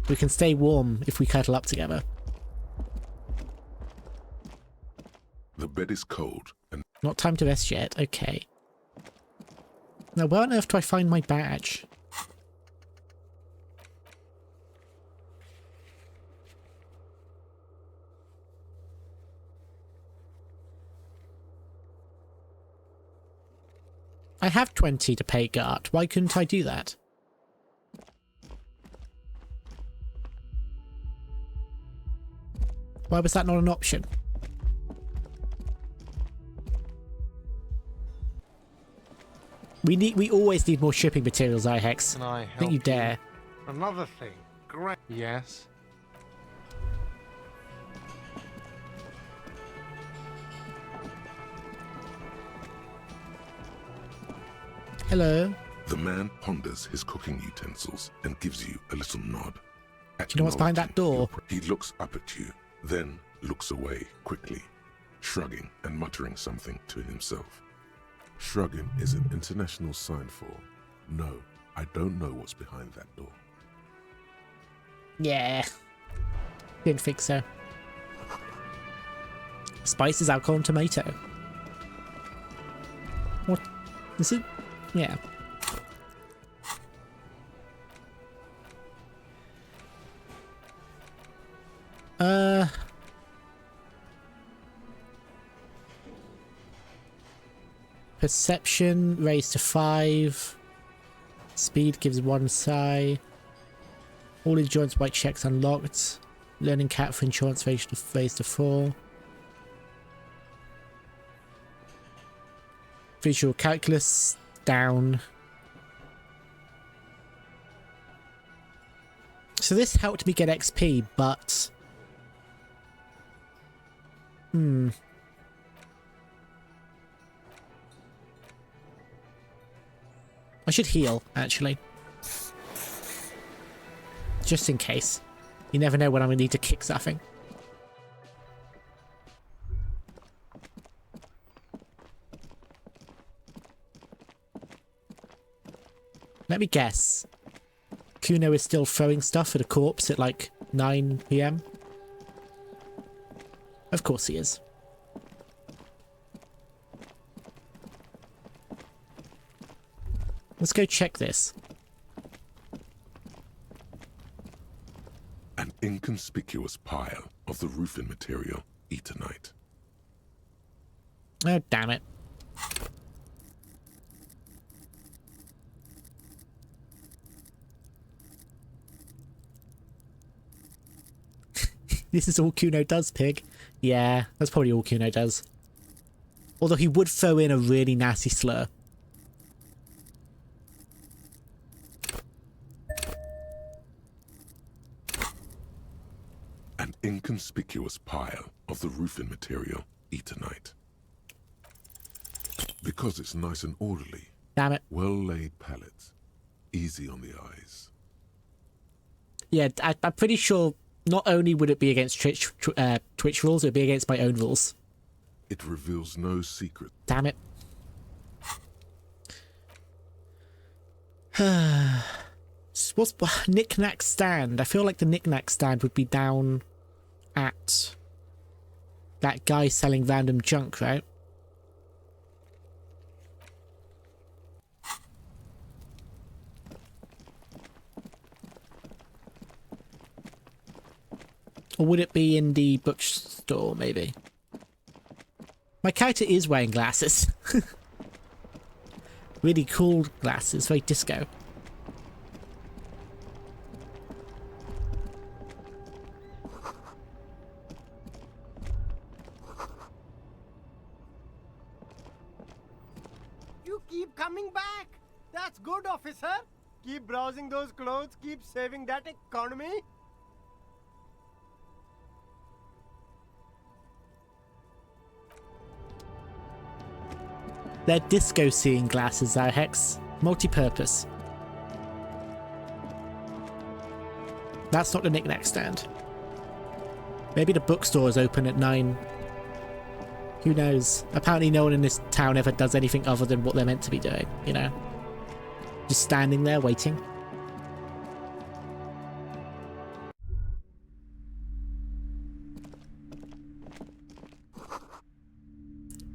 We can stay warm if we cuddle up together. The bed is cold and Not time to rest yet. Okay. Now, where on earth do I find my badge? I have 20 to pay Gart. Why couldn't I do that? Why was that not an option? We always need more shipping materials, Ihex. Can I help Don't you dare. Another thing. Great. Yes. Hello. the man ponders his cooking utensils and gives you a little nod. Do you know what's behind that door? He looks up at you, then looks away quickly, shrugging and muttering something to himself. Shrugging is an international sign for, no, I don't know what's behind that door. Yeah. Didn't think so. Spices, alcohol, and tomato. What? Is it? Yeah. Perception raised to 5. Speed gives 1 psi. All endurance white checks unlocked. Learning cat for insurance raised to 4. Visual calculus down. So this helped me get XP, but... I should heal, actually. Just in case. You never know when I'm going to need to kick something. Let me guess. Kuno is still throwing stuff at a corpse at like 9 PM? Of course he is. Let's go check this. An inconspicuous pile of the roofing material, Eternite. Oh, damn it. This is all Kuno does, pig. Yeah, that's probably all Kuno does. Although he would throw in a really nasty slur. An inconspicuous pile of the roofing material, Eternite. Because it's nice and orderly. Damn it. Well-laid pallets. Easy on the eyes. Yeah, I'm pretty sure not only would it be against Twitch rules, it would be against my own rules. It reveals no secret. Damn it. What's knick-knack stand? I feel like the knick-knack stand would be down at that guy selling random junk, right? Or would it be in the bookstore, maybe? My character is wearing glasses. Really cool glasses, very disco. You keep coming back. That's good, officer. Keep browsing those clothes, keep saving that economy. They're disco seeing glasses, though, Hex. Multi-purpose. That's not the knick-knack stand. Maybe the bookstore is open at 9. Who knows? Apparently no one in this town ever does anything other than what they're meant to be doing, you know? Just standing there waiting.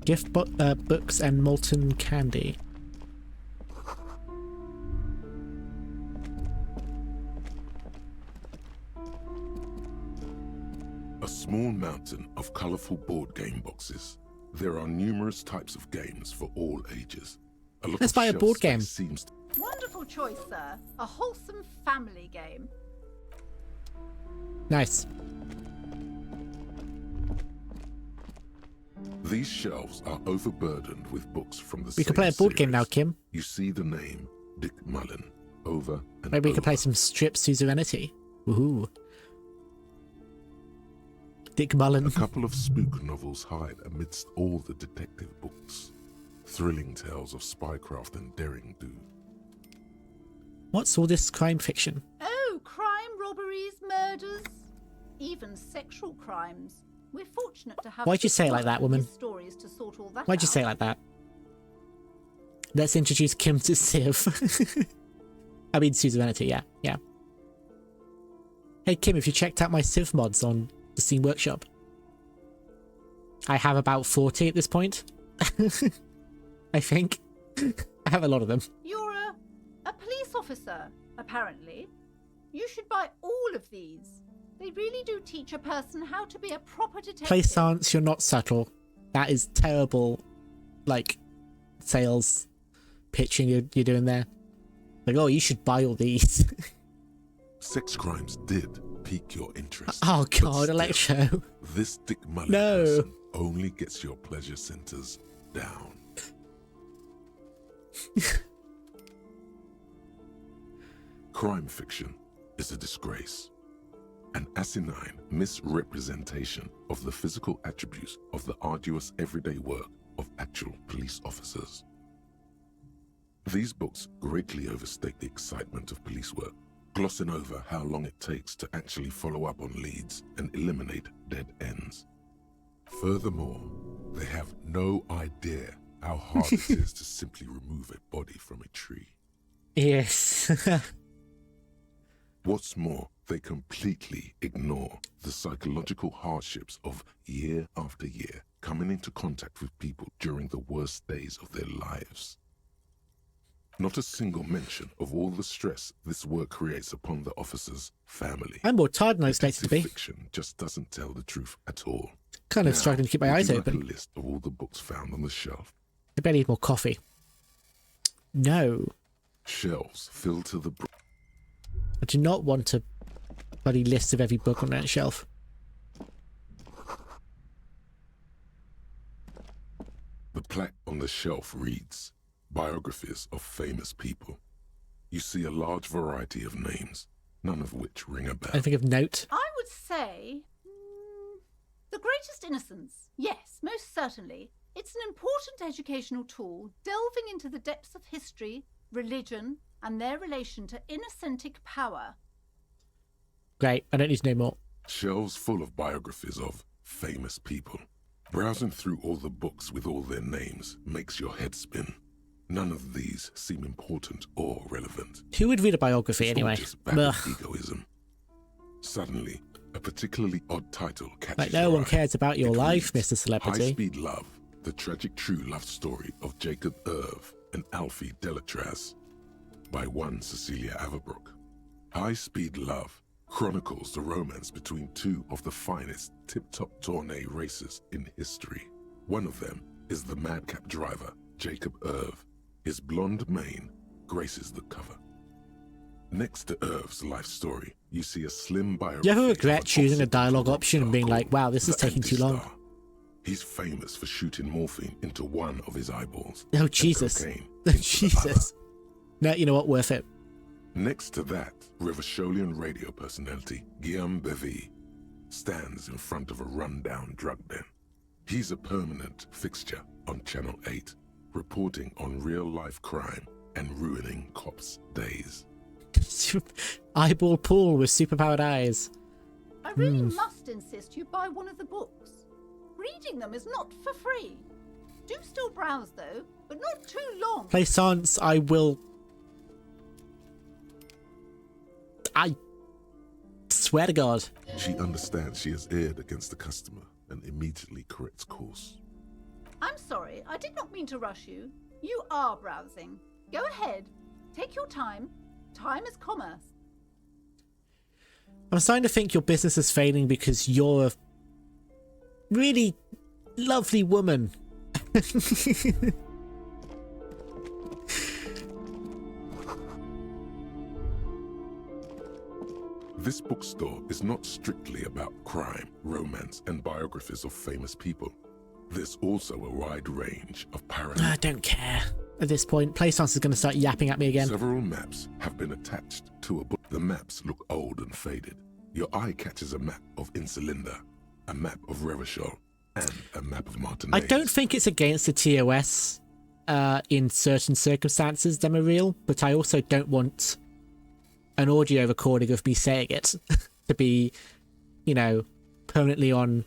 Gift books and molten candy. A small mountain of colorful board game boxes. There are numerous types of games for all ages. Let's buy a board game. Seems Wonderful choice, sir. A wholesome family game. Nice. These shelves are overburdened with books from the We can play a board game now, Kim. You see the name, Dick Mullen, over and Maybe we can over. play some strips to Serenity. Woohoo. Dick Mullen. A couple of spook novels hide amidst all the detective books. Thrilling tales of spycraft and daring do. What's all this crime fiction? Oh, crime, robberies, murders, even sexual crimes. We're fortunate to have... Why'd you say it like that, woman? ...stories to sort all that Why'd you say it like that? Let's introduce Kim to Civ. I mean, Suzerainty, yeah, yeah. Hey, Kim, have you checked out my Civ mods on the Steam Workshop? I have about 40 at this point. I think. I have a lot of them. You're a police officer, apparently. You should buy all of these. They really do teach a person how to be a proper detective. Plaisance, you're not subtle. That is terrible, like, sales pitching you're doing there. Like, oh, you should buy all these. Sex crimes did pique your interest. Oh but god, still, Electro. This Dick Mullen No. person only gets your pleasure centers down. Crime fiction is a disgrace, an asinine misrepresentation of the physical attributes of the arduous everyday work of actual police officers. These books greatly overstate the excitement of police work, glossing over how long it takes to actually follow up on leads and eliminate dead ends. Furthermore, they have no idea how hard it is to simply remove a body from a tree. Yes. What's more, they completely ignore the psychological hardships of year after year coming into contact with people during the worst days of their lives. Not a single mention of all the stress this work creates upon the officer's family. I'm more tired than I expected to be. Fiction just doesn't tell the truth at all. Kind of struggling to keep my eyes open. A list of all the books found on the shelf. I bet I need more coffee. No. Shelves filled to the brim. I do not want a bloody list of every book on that shelf. The plaque on the shelf reads, "Biographies of famous people." You see a large variety of names, none of which ring a bell. Anything of note? I would say... The Greatest Innocence. Yes, most certainly. It's an important educational tool, delving into the depths of history, religion, and their relation to innocentic power. Great, I don't need to know more. Shelves full of biographies of famous people. Browsing through all the books with all their names makes your head spin. None of these seem important or relevant. Who would read a biography it's anyway? Just vapid egoism. Suddenly, a particularly odd title catches like no your one eye. cares about your It life, reads, Mr. Celebrity. High-Speed Love, the tragic true love story of Jacob Irv and Alfie Delatraz, by one Cecilia Averbrook. High-Speed Love chronicles the romance between two of the finest tip-top tourney racers in history. One of them is the madcap driver, Jacob Irv. His blonde mane graces the cover. Next to Irv's life story, you see a slim biography. Do you ever regret choosing a dialogue option and being like, wow, this is taking too long? He's famous for shooting morphine into one of his eyeballs. Oh, Jesus. Oh, Jesus. No, you know what? Worth it. Next to that, Revacholian radio personality Guillaume Bevy stands in front of a rundown drug den. He's a permanent fixture on Channel 8, reporting on real-life crime and ruining cops' days. Eyeball Paul with superpowered eyes. I really must insist you buy one of the books. Reading them is not for free. Do still browse though, but not too long. Plaisance, I will... I swear to God. She understands she has erred against the customer and immediately corrects course. I'm sorry, I did not mean to rush you. You are browsing. Go ahead. Take your time. Time is commerce. I'm starting to think your business is failing because you're a really lovely woman. This bookstore is not strictly about crime, romance, and biographies of famous people. There's also a wide range of paranormal. I don't care. At this point, Plaisance is going to start yapping at me again. Several maps have been attached to a book. The maps look old and faded. Your eye catches a map of Insulinda, a map of Revachol, and a map of Martinaise. I don't think it's against the TOS in certain circumstances, demo reel, but I also don't want an audio recording of me saying it to be, you know, permanently on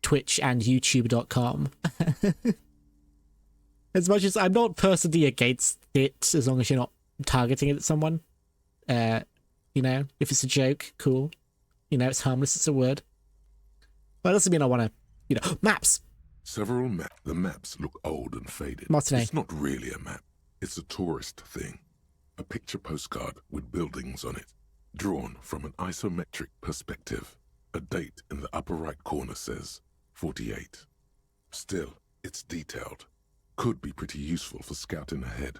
Twitch and YouTube.com. As much as I'm not personally against it, as long as you're not targeting it at someone. You know, if it's a joke, cool. You know, it's harmless, it's a word. But it doesn't mean I want to, you know, maps. Several maps. The maps look old and faded. Martinet. It's not really a map. It's a tourist thing. A picture postcard with buildings on it, drawn from an isometric perspective. A date in the upper right corner says 48. Still, it's detailed. Could be pretty useful for scouting ahead.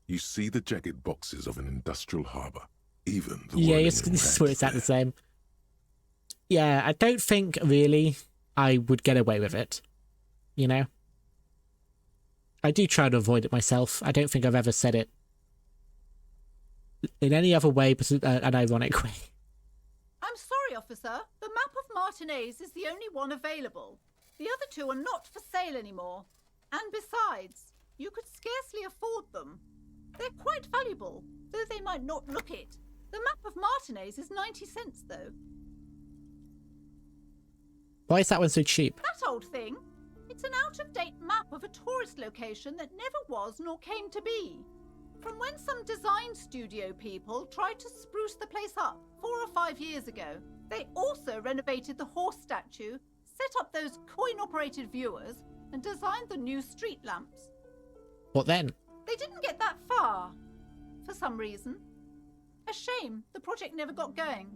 You see the jagged boxes of an industrial harbour. Even the yeah, wording this in is red where it's at the same. Yeah, I don't think really I would get away with it. You know? I do try to avoid it myself. I don't think I've ever said it in any other way but an ironic way. I'm sorry, officer. The map of Martinez is the only one available. The other two are not for sale anymore. And besides, you could scarcely afford them. They're quite valuable, though they might not look it. The map of Martinez is 90 cents, though. Why is that one so cheap? That old thing? It's an out-of-date map of a tourist location that never was nor came to be. From when some design studio people tried to spruce the place up 4 or 5 years ago. They also renovated the horse statue, set up those coin-operated viewers, and designed the new street lamps. What then? They didn't get that far, for some reason. A shame the project never got going.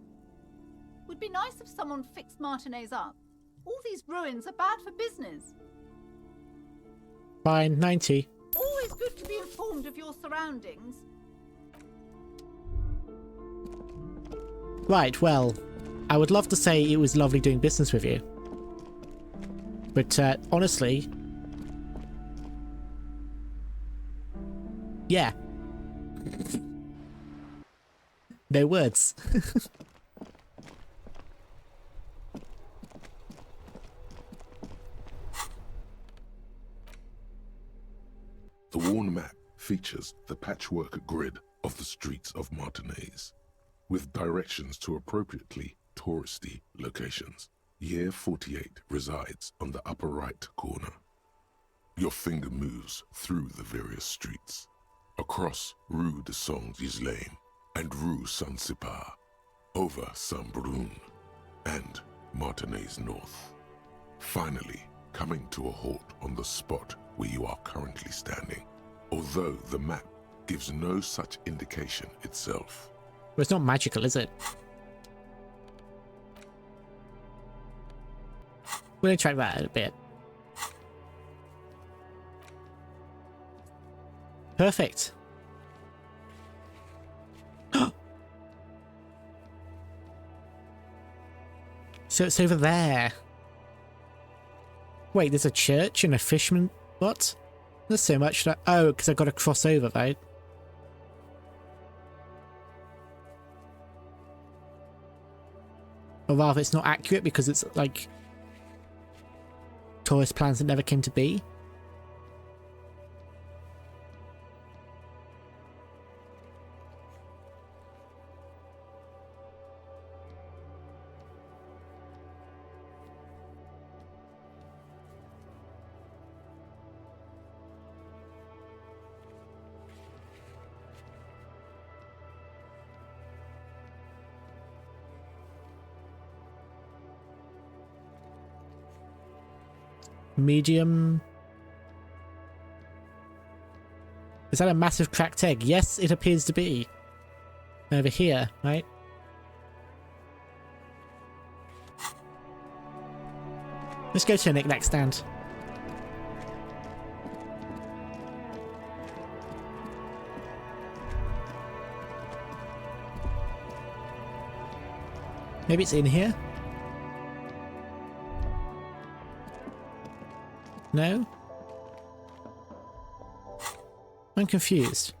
Would be nice if someone fixed Martinez up. All these ruins are bad for business. Fine, 90. Always good to be informed of your surroundings. Right, well, I would love to say it was lovely doing business with you. But honestly, yeah. No words. The worn map features the patchwork grid of the streets of Martinez, with directions to appropriately touristy locations. Year 48 resides on the upper right corner. Your finger moves through the various streets, across Rue de Saint-Ghislain and Rue Saint-Sipar, over Saint-Brun and Martinez North, finally coming to a halt on the spot where you are currently standing, although the map gives no such indication itself. Well, it's not magical, is it? We're going to track that a bit. Perfect. So it's over there. Wait, there's a church and a fisherman. What? There's so much that. Oh, because I've got to cross over, right? Or rather, it's not accurate because it's like tourist plans that never came to be. Medium. Is that a massive cracked egg? Yes, it appears to be. Over here, right? Let's go to a knick-knack stand. Maybe it's in here? No? I'm confused.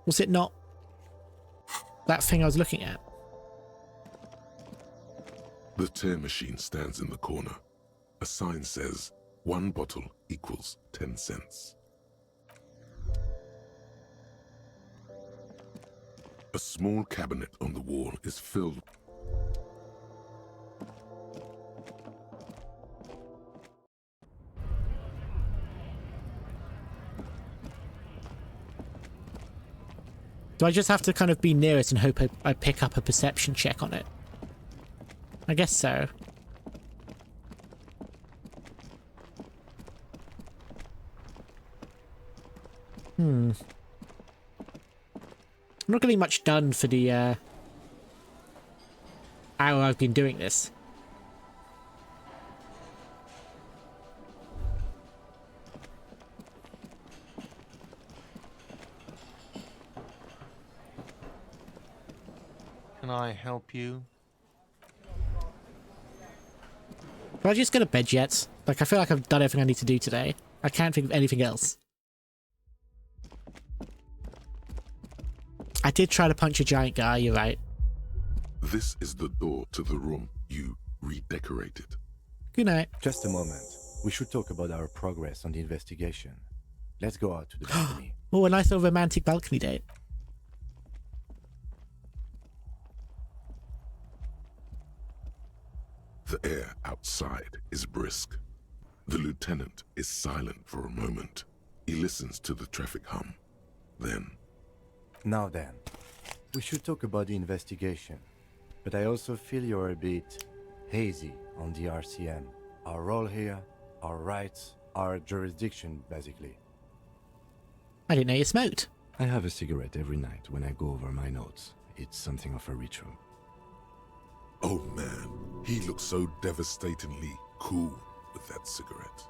Was it not that thing I was looking at? The tear machine stands in the corner. A sign says, 1 bottle equals 10 cents. A small cabinet on the wall is filled. Do I just have to kind of be near it and hope I pick up a perception check on it? I guess so. I'm not getting much done for the hour I've been doing this. Can I help you? But I just go to bed yet. Like, I feel like I've done everything I need to do today. I can't think of anything else. I did try to punch a giant guy, you're right. This is the door to the room you redecorated. Good night. Just a moment. We should talk about our progress on the investigation. Let's go out to the balcony. Oh, a nice little romantic balcony date. The air outside is brisk. The lieutenant is silent for a moment. He listens to the traffic hum. Then... Now then, we should talk about the investigation. But I also feel you're a bit hazy on the RCM. Our role here, our rights, our jurisdiction, basically. I didn't know you smoked. I have a cigarette every night when I go over my notes. It's something of a ritual. Oh man, he looks so devastatingly cool with that cigarette.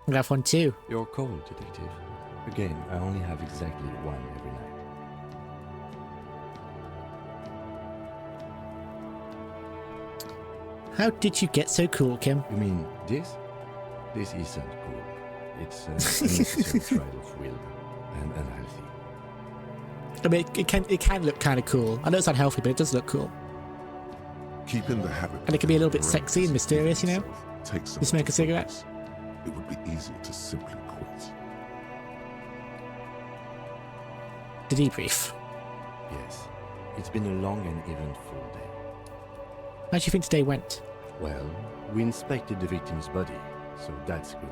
I'll have one too. You're cold, detective. Again, I only have exactly one every night. How did you get so cool, Kim? You mean this? This isn't cool. It's an unnecessary trial of will and unhealthy. I mean, it can look kind of cool. I know it's unhealthy, but it does look cool. Keeping the habit, and it can be a little bit sexy and mysterious, you know. You smoke a cigarette. It would be easy to simply quit. The debrief. Yes, it's been a long and eventful day. How do you think today went? Well, we inspected the victim's body, so that's good.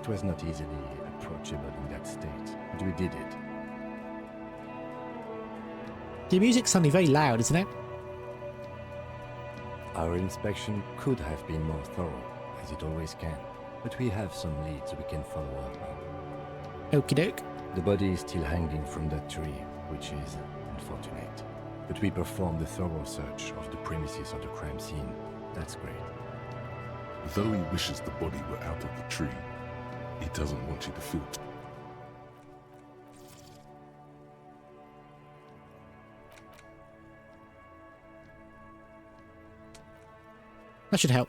It was not easily approachable in that state, but we did it. The music's suddenly very loud, isn't it? Our inspection could have been more thorough, as it always can, but we have some leads we can follow up on. Okie doke. The body is still hanging from that tree, which is unfortunate. But we performed a thorough search of the premises of the crime scene. That's great. Though he wishes the body were out of the tree, he doesn't want you to feel... That should help.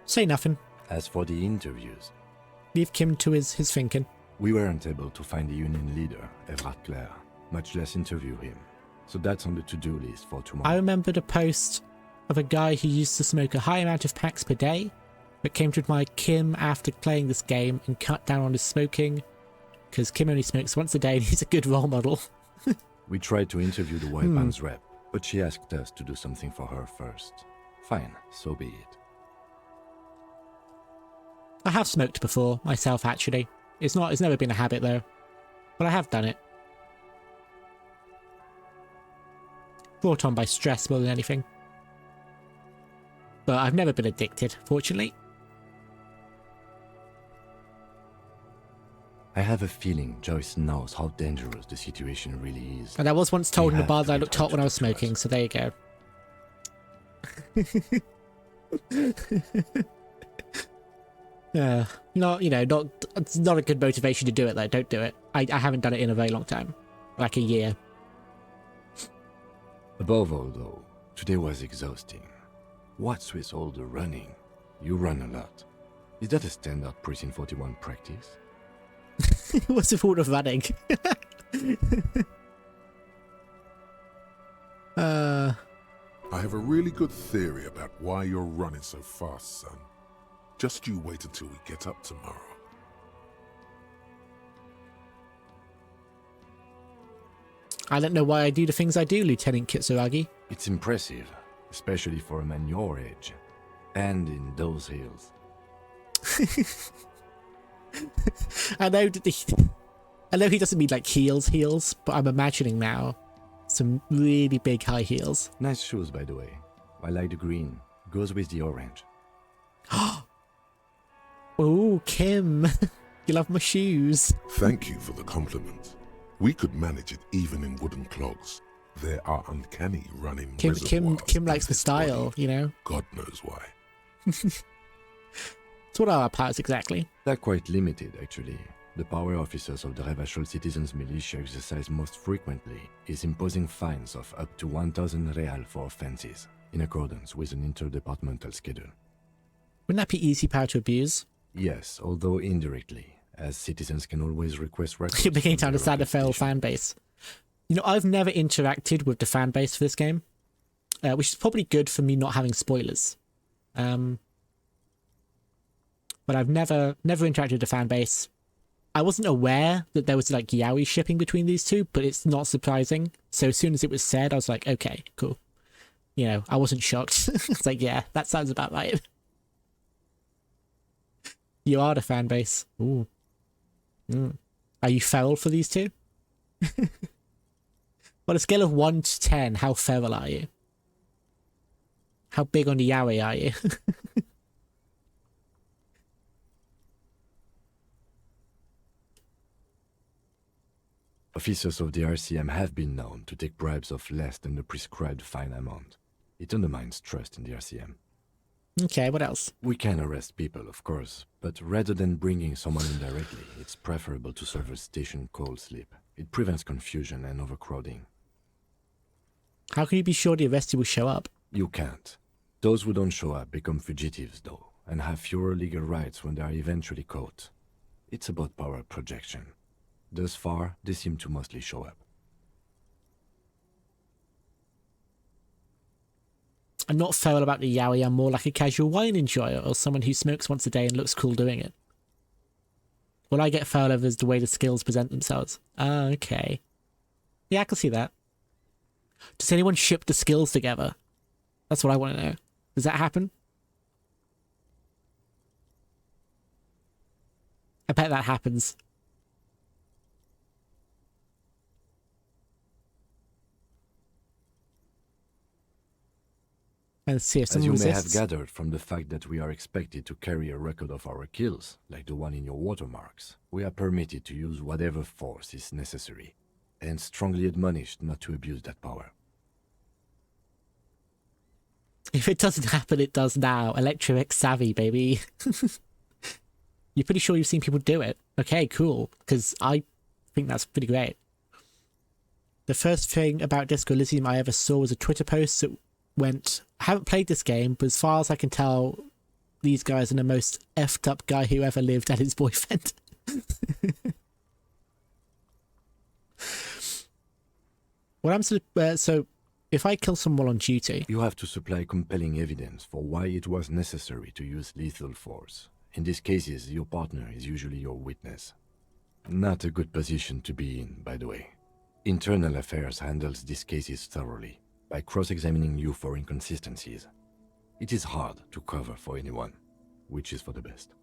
Say nothing. As for the interviews, leave Kim to his thinking. We weren't able to find the union leader, Everard Clare, much less interview him. So that's on the to-do list for tomorrow. I remembered a post of a guy who used to smoke a high amount of packs per day, but came to admire Kim after playing this game and cut down on his smoking, because Kim only smokes once a day and he's a good role model. We tried to interview the White Band's rep, but she asked us to do something for her first. Fine, so be it. I have smoked before, myself actually. It's never been a habit though, but I have done it. Brought on by stress more than anything. But I've never been addicted, fortunately. I have a feeling Joyce knows how dangerous the situation really is. And I was once told in the bar that I looked hot when I was smoking, so there you go. Yeah, it's not a good motivation to do it though. Don't do it. I haven't done it in a very long time, like a year. Above all though, today was exhausting. What's with all the running? You run a lot. Is that a standard Precinct 41 practice? What's the fault of running? I have a really good theory about why you're running so fast, son. Just you wait until we get up tomorrow. I don't know why I do the things I do, Lieutenant Kitsuragi. It's impressive, especially for a man your age. And in those hills. I know he doesn't mean like heels, but I'm imagining now some really big high heels. Nice shoes, by the way. I like the green. Goes with the orange. Oh, Kim. You love my shoes. Thank you for the compliment. We could manage it even in wooden clogs. There are uncanny running Kim likes the style, body. you know? God knows why. So what are our powers exactly? They're quite limited, actually. The power officers of the Revachol Citizens Militia exercise most frequently is imposing fines of up to 1,000 real for offenses, in accordance with an interdepartmental schedule. Wouldn't that be easy power to abuse? Yes, although indirectly, as citizens can always request records. You're beginning to understand the feral fan base. You know, I've never interacted with the fan base for this game, which is probably good for me not having spoilers. But I've never interacted with the fan base. I wasn't aware that there was like yaoi shipping between these two, but it's not surprising. So as soon as it was said, I was like, okay, cool. You know, I wasn't shocked. It's like, yeah, that sounds about right. You are the fan base. Ooh. Are you feral for these two? On a scale of 1 to 10, how feral are you? How big on the yaoi are you? Officers of the RCM have been known to take bribes of less than the prescribed fine amount. It undermines trust in the RCM. Okay, what else? We can arrest people, of course, but rather than bringing someone in directly, it's preferable to serve a station cold sleep. It prevents confusion and overcrowding. How can you be sure the arrested will show up? You can't. Those who don't show up become fugitives, though, and have fewer legal rights when they are eventually caught. It's about power projection. Thus far, they seem to mostly show up. I'm not feral about the yaoi, I'm more like a casual wine enjoyer or someone who smokes once a day and looks cool doing it. What I get feral over is the way the skills present themselves. Ah, okay. Yeah, I can see that. Does anyone ship the skills together? That's what I want to know. Does that happen? I bet that happens. Let's see if As you someone may have resists. gathered from the fact that we are expected to carry a record of our kills, like the one in your watermarks, we are permitted to use whatever force is necessary, and strongly admonished not to abuse that power. If it doesn't happen, it does now. Electric savvy, baby. You're pretty sure you've seen people do it? Okay, cool. Because I think that's pretty great. The first thing about Disco Elysium I ever saw was a Twitter post that went, I haven't played this game, but as far as I can tell, these guys are the most effed up guy who ever lived and his boyfriend. What I'm so if I kill someone on duty, You have to supply compelling evidence for why it was necessary to use lethal force. In these cases, your partner is usually your witness. Not a good position to be in, by the way. Internal Affairs handles these cases thoroughly, by cross-examining you for inconsistencies. It is hard to cover for anyone, which is for the best.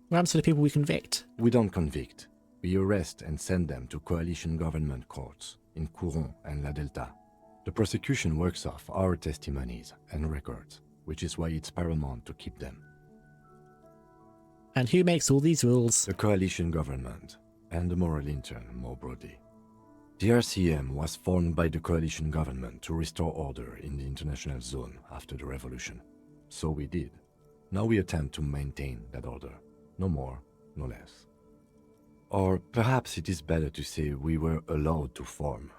what happens to the people we convict? We don't convict. We arrest and send them to coalition government courts in Couron and La Delta. The prosecution works off our testimonies and records, which is why it's paramount to keep them. And who makes all these rules? The coalition government, and the moral intern more broadly. The RCM was formed by the coalition government to restore order in the international zone after the revolution. So we did. Now we attempt to maintain that order. No more, no less. Or perhaps it is better to say we were allowed to form.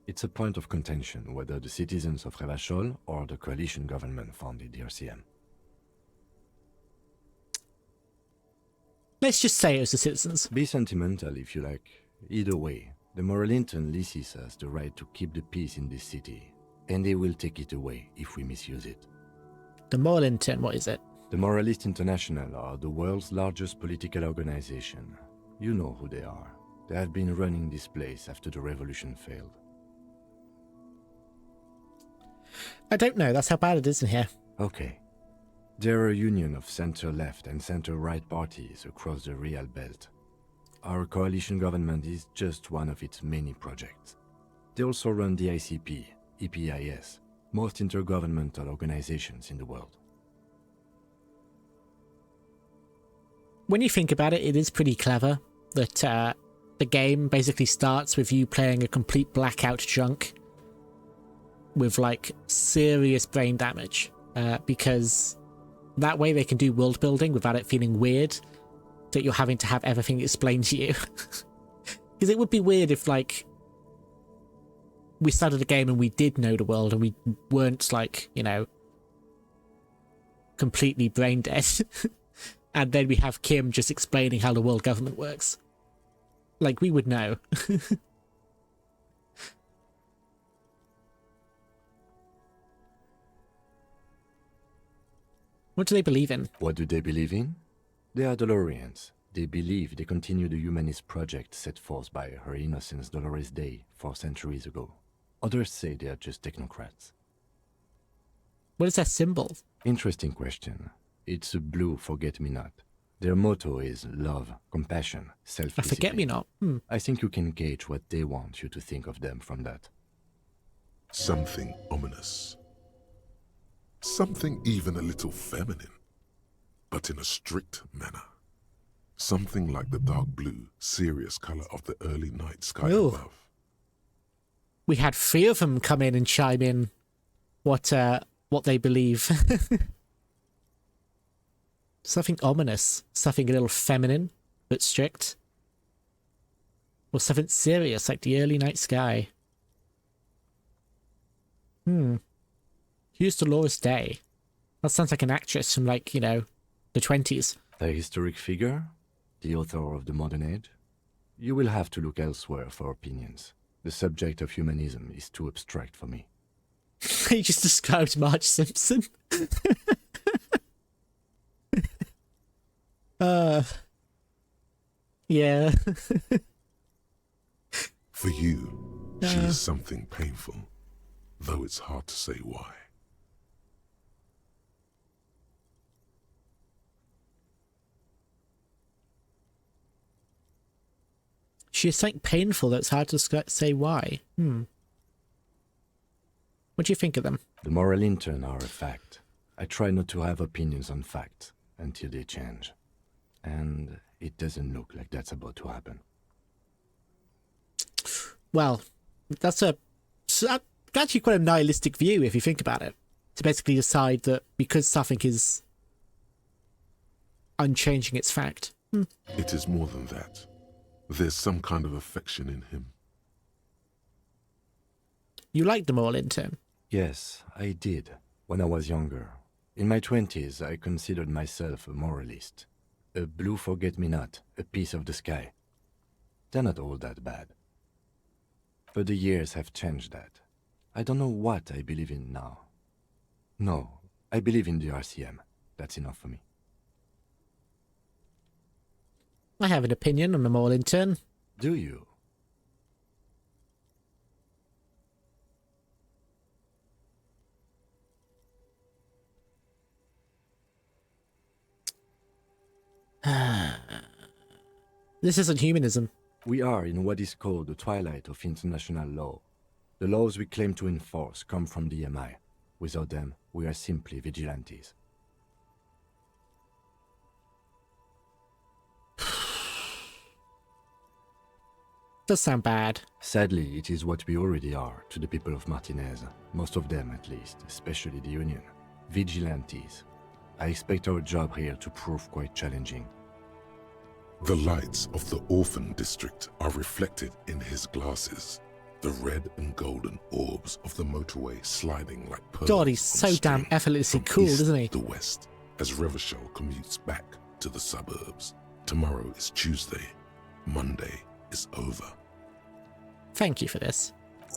It's a point of contention whether the citizens of Revachol or the coalition government founded the RCM. Let's just say it was the citizens. Be sentimental if you like. Either way, the moral intern leases us the right to keep the peace in this city, and they will take it away if we misuse it. The moral intern, what is it? The Moralist International are the world's largest political organization. You know who they are. They have been running this place after the revolution failed. I don't know, that's how bad it is in here. Okay. They're a union of center-left and center-right parties across the Real Belt. Our coalition government is just one of its many projects. They also run the ICP, EPIS, most intergovernmental organizations in the world. When you think about it, it is pretty clever that the game basically starts with you playing a complete blackout drunk with like serious brain damage because that way they can do world building without it feeling weird that you're having to have everything explained to you. Because it would be weird if, like, we started a game and we did know the world and we weren't, like, you know, completely brain dead. And then we have Kim just explaining how the world government works. Like, we would know. What do they believe in? What do they believe in? They are Dolorians. They believe they continue the humanist project set forth by Her Innocence Dolores Day 4 centuries ago. Others say they are just technocrats. What is their symbol? Interesting question. It's a blue forget-me-not. Their motto is love, compassion, self-discipline. A forget-me-not? I think you can gauge what they want you to think of them from that. Something ominous. Something even a little feminine, but in a strict manner. Something like the dark blue, serious color of the early night sky above. We had 3 of them come in and chime in what they believe. Something ominous, something a little feminine, but strict. Or something serious, like the early night sky. Who's Dolores Day? That sounds like an actress from, like, you know, the 20s. A historic figure? The author of the modern age? You will have to look elsewhere for opinions. The subject of humanism is too abstract for me. He just described Marge Simpson. Yeah. For you, she is something painful, though it's hard to say why. She is something painful that's hard to say why. What do you think of them? The moral intern are a fact. I try not to have opinions on facts until they change. And it doesn't look like that's about to happen. Well, that's actually quite a nihilistic view if you think about it. To basically decide that because something is unchanging its fact. It is more than that. There's some kind of affection in him. You liked the moral intern? Yes, I did, when I was younger. In my 20s, I considered myself a moralist. A blue forget-me-not, a piece of the sky. They're not all that bad. But the years have changed that. I don't know what I believe in now. No, I believe in the RCM. That's enough for me. I have an opinion on the moral intern. Do you? This isn't humanism. We are in what is called the twilight of international law. The laws we claim to enforce come from the MI. Without them, we are simply vigilantes. Does sound bad. Sadly, it is what we already are to the people of Martinez. Most of them, at least, especially the Union. Vigilantes. I expect our job here to prove quite challenging. The lights of the orphan district are reflected in his glasses. The red and golden orbs of the motorway sliding like pearls. God, he's so damn effortlessly cool, isn't he? The west, as Revachol commutes back to the suburbs. Tomorrow is Tuesday. Monday is over. Thank you for this.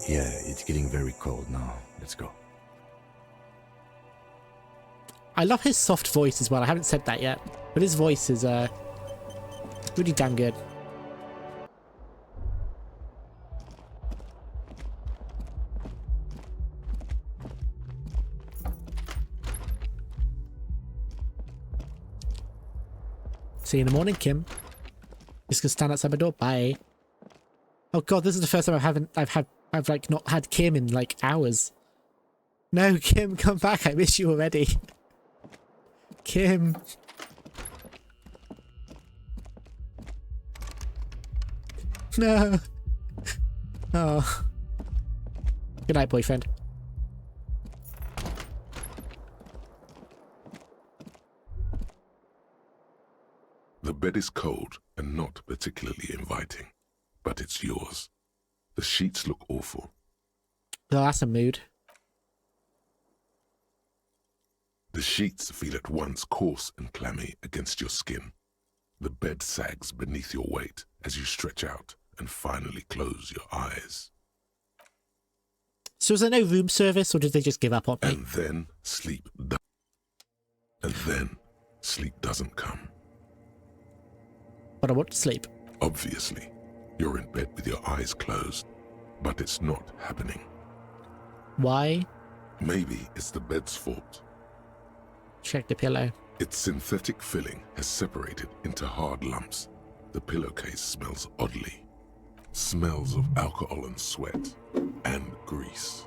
Yeah, it's getting very cold now. Let's go. I love his soft voice as well. I haven't said that yet, but his voice is really damn good. See you in the morning, Kim. Just gonna stand outside my door. Bye. Oh god, this is the first time I've like not had Kim in like hours. No, Kim, come back. I miss you already. Kim. No. Oh. Good night, boyfriend. The bed is cold and not particularly inviting, but it's yours. The sheets look awful. Oh, that's a mood. The sheets feel at once coarse and clammy against your skin. The bed sags beneath your weight as you stretch out and finally close your eyes. So is there no room service, or did they just give up on me? And then sleep doesn't come. But I want to sleep. Obviously, you're in bed with your eyes closed, but it's not happening. Why? Maybe it's the bed's fault. Check the pillow. Its synthetic filling has separated into hard lumps. The pillowcase smells oddly. Smells of alcohol and sweat and grease.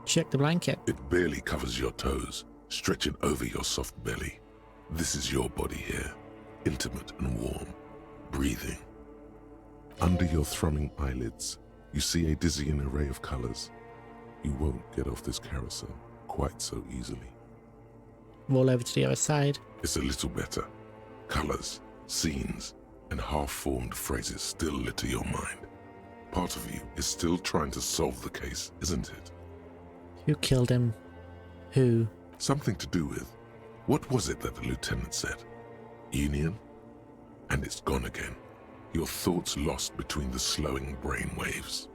Check the blanket. It barely covers your toes, stretching over your soft belly. This is your body here, intimate and warm, breathing. Under your thrumming eyelids, you see a dizzying array of colors. You won't get off this carousel quite so easily. Roll over to the other side. It's a little better. Colors, scenes, and half-formed phrases still litter your mind. Part of you is still trying to solve the case, isn't it? Who killed him? Who? Something to do with... What was it that the lieutenant said? Union? And it's gone again. Your thoughts lost between the slowing brain waves.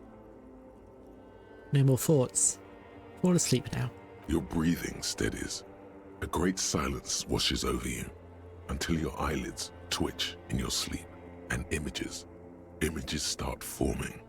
No more thoughts. Fall asleep now. Your breathing steadies. A great silence washes over you until your eyelids twitch in your sleep and images start forming.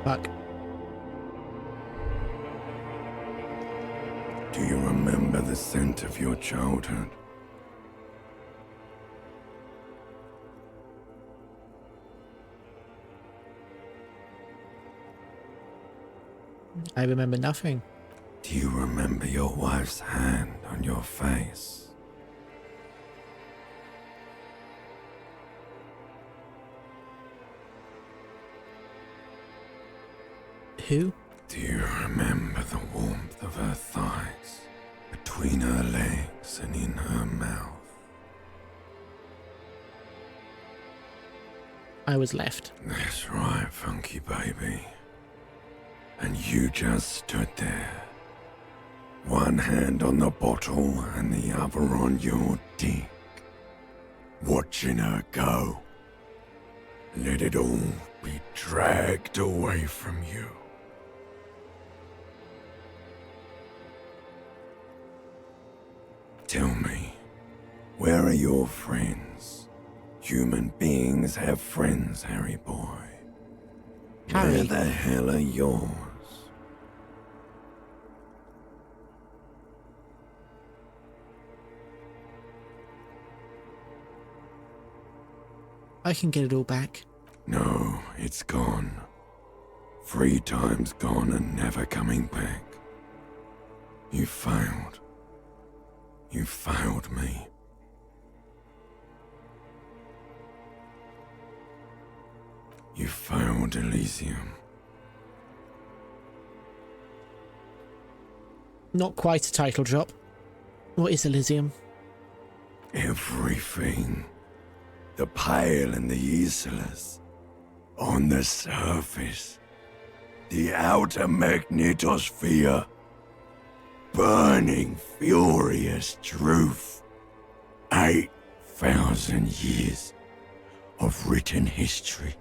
Fuck. Do you remember the scent of your childhood? I remember nothing. Do you remember your wife's hand on your face? Who? Do you remember the warmth of her thighs, between her legs and in her mouth? I was left. That's right, funky baby. And you just stood there, one hand on the bottle and the other on your dick, watching her go. Let it all be dragged away from you. Tell me, where are your friends? Human beings have friends, Harry boy. Harry. Where the hell are yours? I can get it all back. No, it's gone. 3 times gone and never coming back. You failed. You failed me. You failed Elysium. Not quite a title drop. What is Elysium? Everything. The Pale and the Islas. On the surface. The outer magnetosphere. Burning, furious truth. 8,000 years of written history.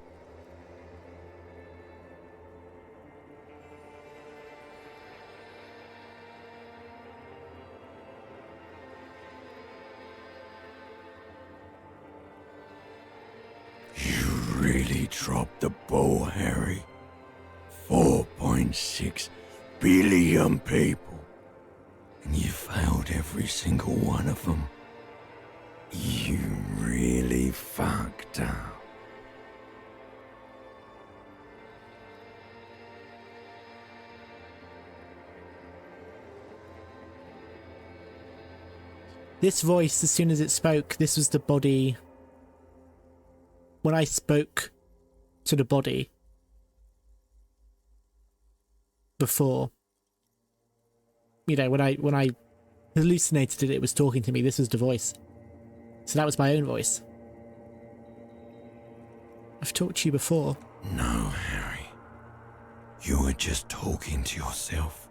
You really dropped the ball, Harry. 1.6 billion people, and you failed every single one of them. You really fucked up. This voice, as soon as it spoke, this was the body. When I spoke to the body before, you know, when I hallucinated it, it was talking to me. This was the voice. So that was my own voice. I've talked to you before. No, Harry. You were just talking to yourself.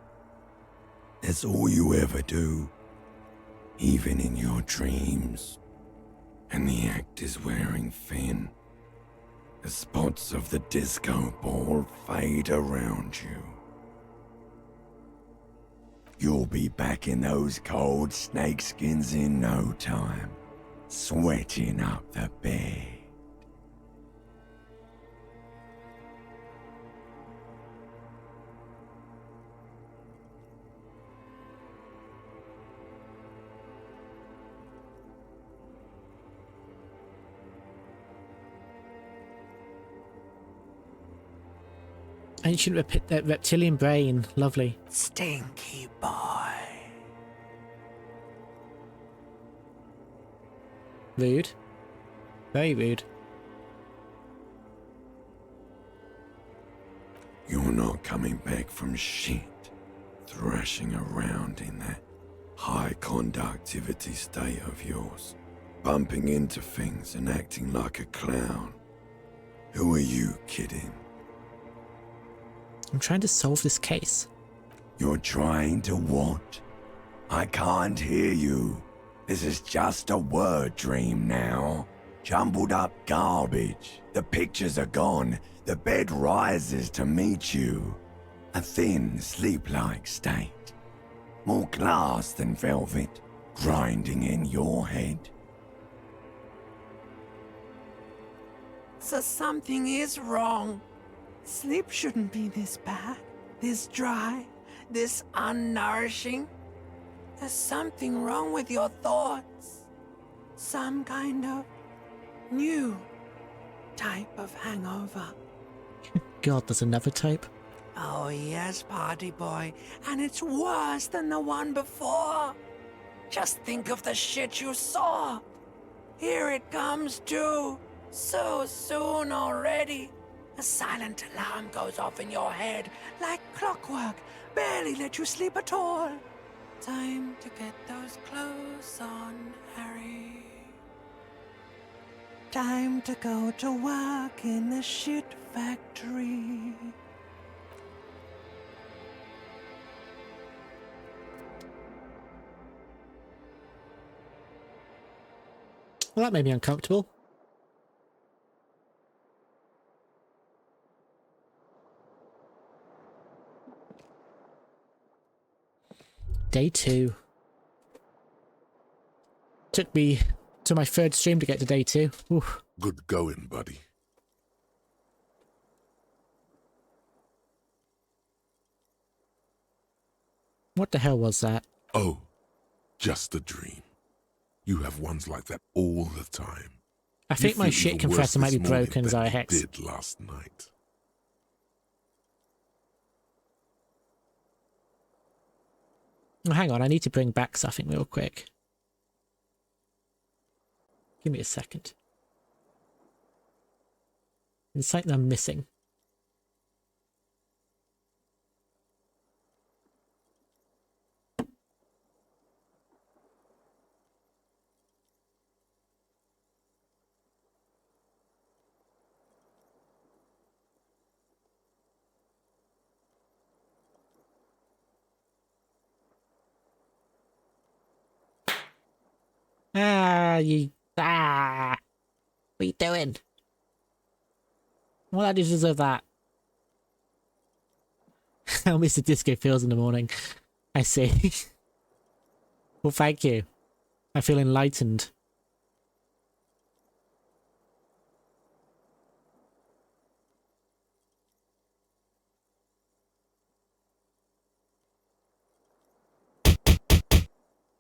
That's all you ever do. Even in your dreams. And the act is wearing thin. The spots of the disco ball fade around you. You'll be back in those cold snakeskins in no time, sweating up the bed. Ancient reptilian brain, lovely. Stinky boy. Rude. Very rude. You're not coming back from shit, thrashing around in that high conductivity state of yours, bumping into things and acting like a clown. Who are you kidding? I'm trying to solve this case. You're trying to what? I can't hear you. This is just a word dream now. Jumbled up garbage. The pictures are gone. The bed rises to meet you. A thin, sleep-like state. More glass than velvet, grinding in your head. So something is wrong. Sleep shouldn't be this bad, this dry, this unnourishing. There's something wrong with your thoughts. Some kind of new type of hangover. God, there's another type. Oh yes, party boy, and it's worse than the one before. Just think of the shit you saw. Here it comes too, so soon already. A silent alarm goes off in your head like clockwork, barely let you sleep at all. Time to get those clothes on, Harry. Time to go to work in the shit factory. Well, that made me uncomfortable. Day 2. Took me to my third stream to get to day 2. Oof. Good going, buddy. What the hell was that? Oh, just a dream. You have ones like that all the time. I think my shit compressor might be broken, as I hex. Did last night. Oh, hang on, I need to bring back something real quick. Give me a second. There's something I'm missing. What are you doing? Well, I just deserve that. How Mr. Disco feels in the morning. I see. Well, thank you. I feel enlightened.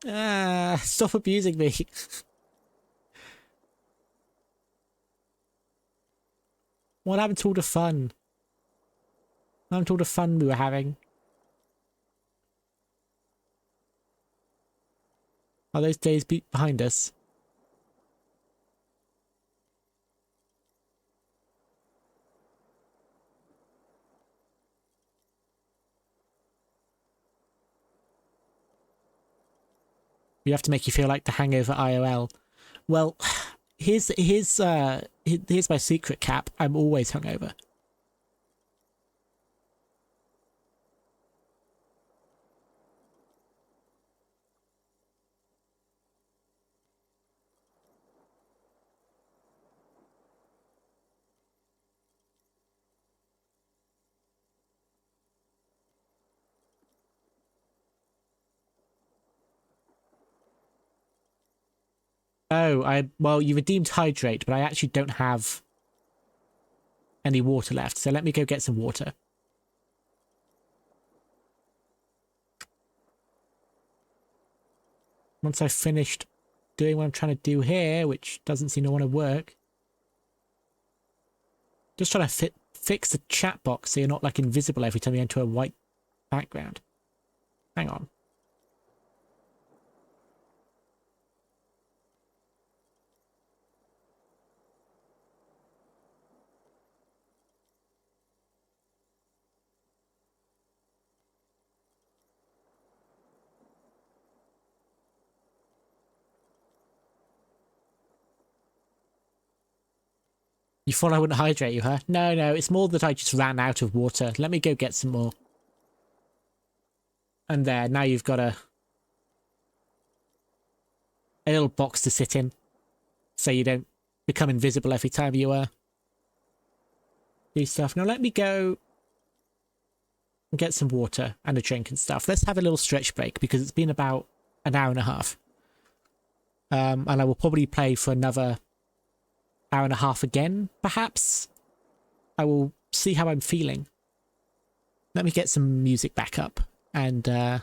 Stop abusing me. What happened to all the fun? What happened to all the fun we were having? Are those days behind us? You have to make you feel like the Hangover IOL. Well, here's my secret, Cap. I'm always hungover. Oh, well, you redeemed hydrate, but I actually don't have any water left, so let me go get some water. Once I've finished doing what I'm trying to do here, which doesn't seem to want to work. Just trying to fix the chat box so you're not like invisible every time you enter a white background. Hang on. You thought I wouldn't hydrate you, huh? No, it's more that I just ran out of water. Let me go get some more. And there, now you've got a little box to sit in. So you don't become invisible every time you do stuff. Now let me go and get some water and a drink and stuff. Let's have a little stretch break because it's been about an hour and a half. And I will probably play for another hour and a half again, perhaps. I will see how I'm feeling. Let me get some music back up and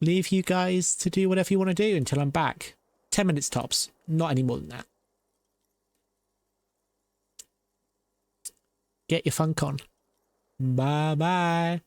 leave you guys to do whatever you want to do until I'm back. 10 minutes tops, not any more than that. Get your funk on. Bye bye.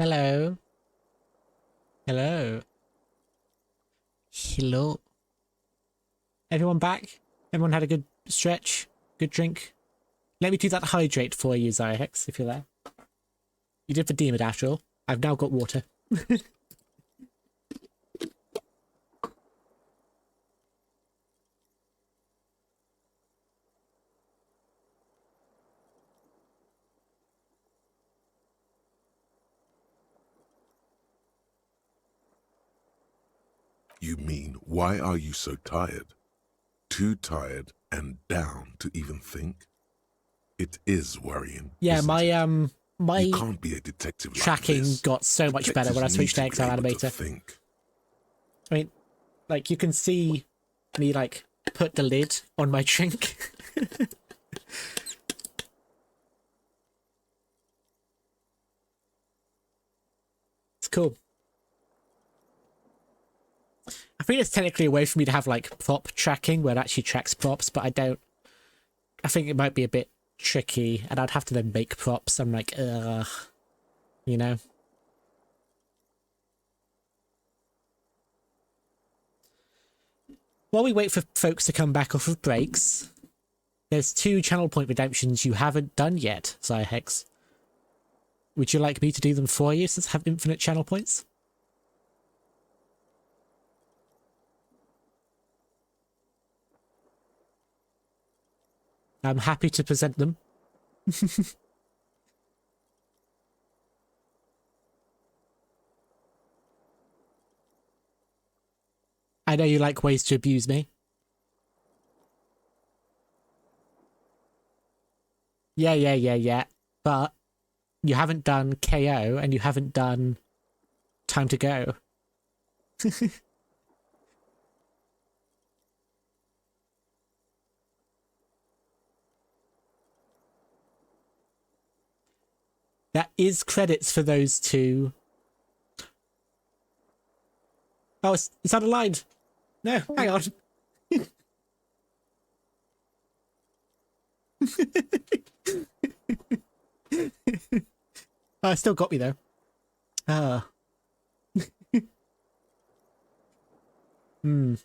Hello. Hello. Hello. Everyone back? Everyone had a good stretch? Good drink? Let me do that hydrate for you, Zyhex, if you're there. You did for Demon after all. I've now got water. You mean, why are you so tired? Too tired and down to even think? It is worrying. Yeah, my you can't be a detective tracking like this. got so much better when I switched to XR Animator. I mean, like, you can see me, like, put the lid on my drink. It's cool. I think it's technically a way for me to have, like, prop tracking where it actually tracks props, but I don't. I think it might be a bit tricky, and I'd have to then make props. I'm like, ugh. You know? While we wait for folks to come back off of breaks, there's 2 channel point redemptions you haven't done yet, Zyhex. Would you like me to do them for you since I have infinite channel points? I'm happy to present them. I know you like ways to abuse me. Yeah. But you haven't done KO and you haven't done Time to Go. That is credits for those 2. Oh, it's underlined. No, hang on. Oh, it still got me though. Ah. The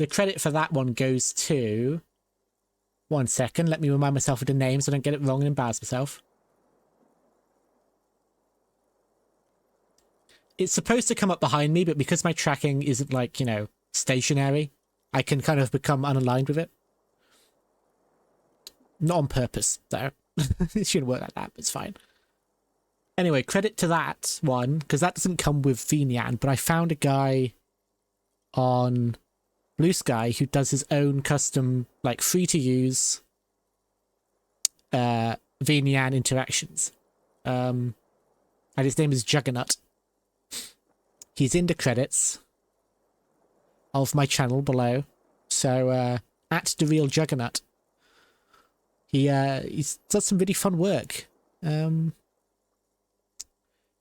credit for that one goes to... One second, let me remind myself of the name so I don't get it wrong and embarrass myself. It's supposed to come up behind me, but because my tracking isn't, like, you know, stationary, I can kind of become unaligned with it. Not on purpose, though. It shouldn't work like that, but it's fine. Anyway, credit to that one, because that doesn't come with Vinian, but I found a guy on Blue Sky who does his own custom, like, free-to-use Vinian interactions. And his name is Juggernaut. He's in the credits of my channel below. So, at The Real Juggernaut. He's does some really fun work. When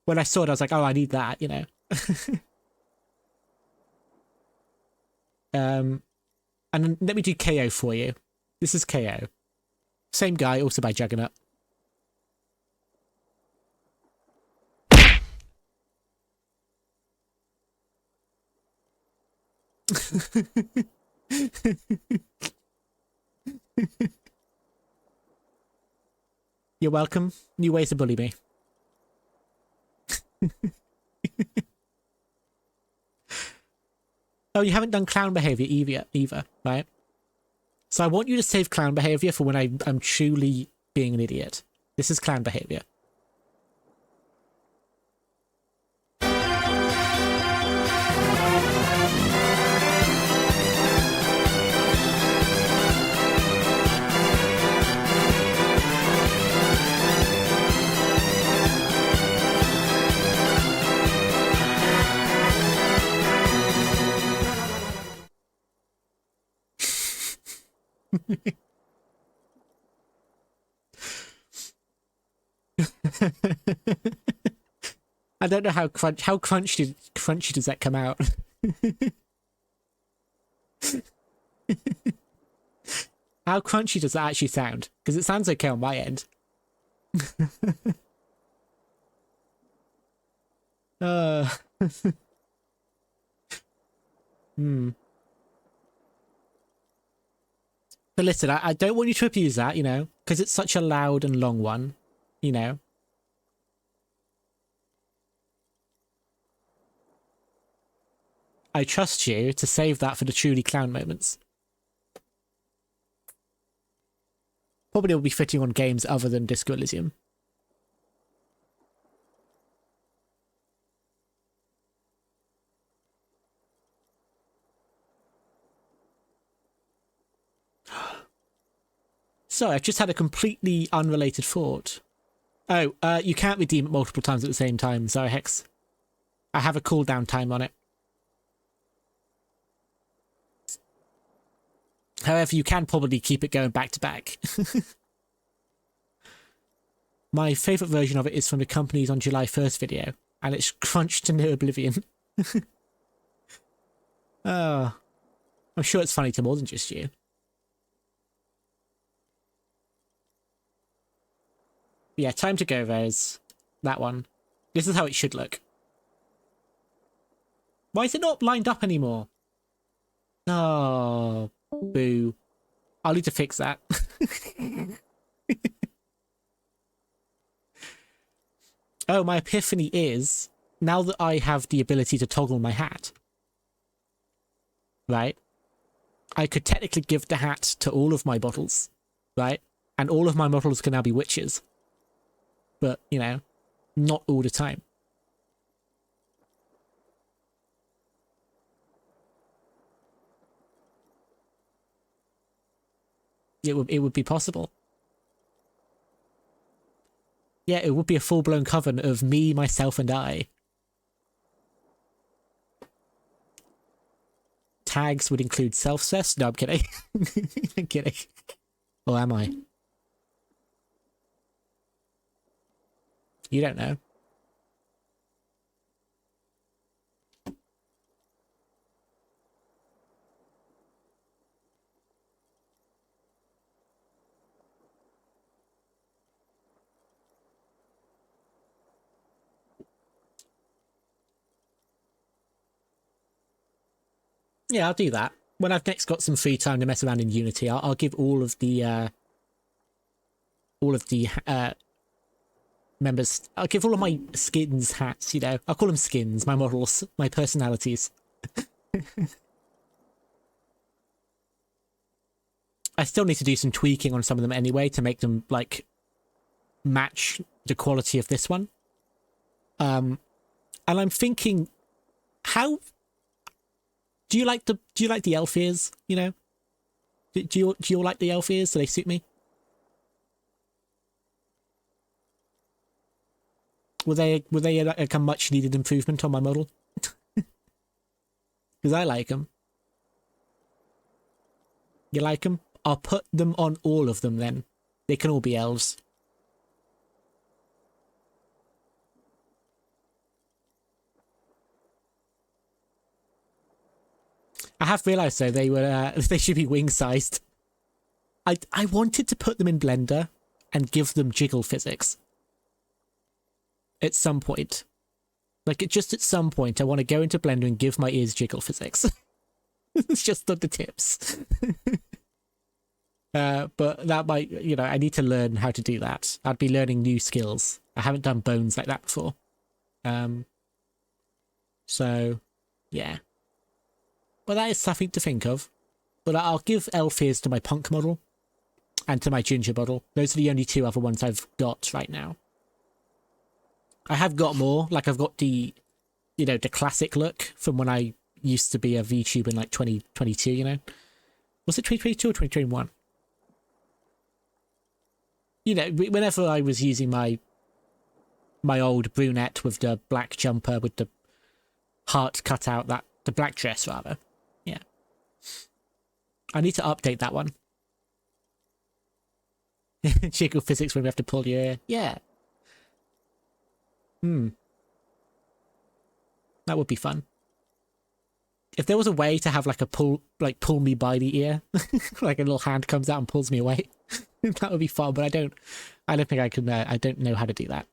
I saw it, I was like, oh, I need that, you know. And then let me do KO for you. This is KO. Same guy, also by Juggernaut. You're welcome. New ways to bully me. Oh, you haven't done clown behavior either, right? So I want you to save clown behavior for when I'm truly being an idiot. This is clown behavior. I don't know how crunchy does that come out? How crunchy does that actually sound? Because it sounds okay on my end. Hmm. But listen, I don't want you to abuse that, you know, because it's such a loud and long one, you know. I trust you to save that for the truly clown moments. Probably will be fitting on games other than Disco Elysium. So I've just had a completely unrelated thought. Oh, you can't redeem it multiple times at the same time, sorry Hex. I have a cooldown time on it. However, you can probably keep it going back to back. My favourite version of it is from the company's on July 1st video, and it's crunched to near oblivion. Oh, I'm sure it's funny to more than just you. Yeah, time to go, Rose. That one. This is how it should look. Why is it not lined up anymore? Oh, boo. I'll need to fix that. Oh, my epiphany is, now that I have the ability to toggle my hat, right, I could technically give the hat to all of my bottles, right, and all of my bottles can now be witches. But, you know, not all the time. It would be possible. Yeah, it would be a full-blown coven of me, myself, and I. Tags would include self-cess? No, I'm kidding. I'm kidding. Or am I? You don't know. Yeah, I'll do that. When I've next got some free time to mess around in Unity, I'll give all of the members, I'll give all of my skins hats, you know. I'll call them skins, my models, my personalities. I still need to do some tweaking on some of them anyway to make them, like, match the quality of this one. And I'm thinking, how... Do you like the elf ears, you know? Do you all like the elf ears? Do they suit me? Were they like a much needed improvement on my model? Because I like them. You like them? I'll put them on all of them then. They can all be elves. I have realised though they were they should be wing sized. I wanted to put them in Blender and give them jiggle physics. At some point. Like, just at some point, I want to go into Blender and give my ears jiggle physics. It's just the tips. But that might, you know, I need to learn how to do that. I'd be learning new skills. I haven't done bones like that before. So, yeah. But that is something to think of. But I'll give elf ears to my punk model and to my ginger model. Those are the only two other ones I've got right now. I have got more. Like, I've got the, you know, the classic look from when I used to be a VTuber in, like, 2022, you know? Was it 2022 or 2021? You know, whenever I was using my old brunette with the black jumper with the heart cut out, the black dress, rather. Yeah. I need to update that one. Jiggle physics when we have to pull your ear. Yeah. That would be fun. if there was a way to have like a pull me by the ear, like a little hand comes out and pulls me away, that would be fun. But I don't think I can. I don't know how to do that.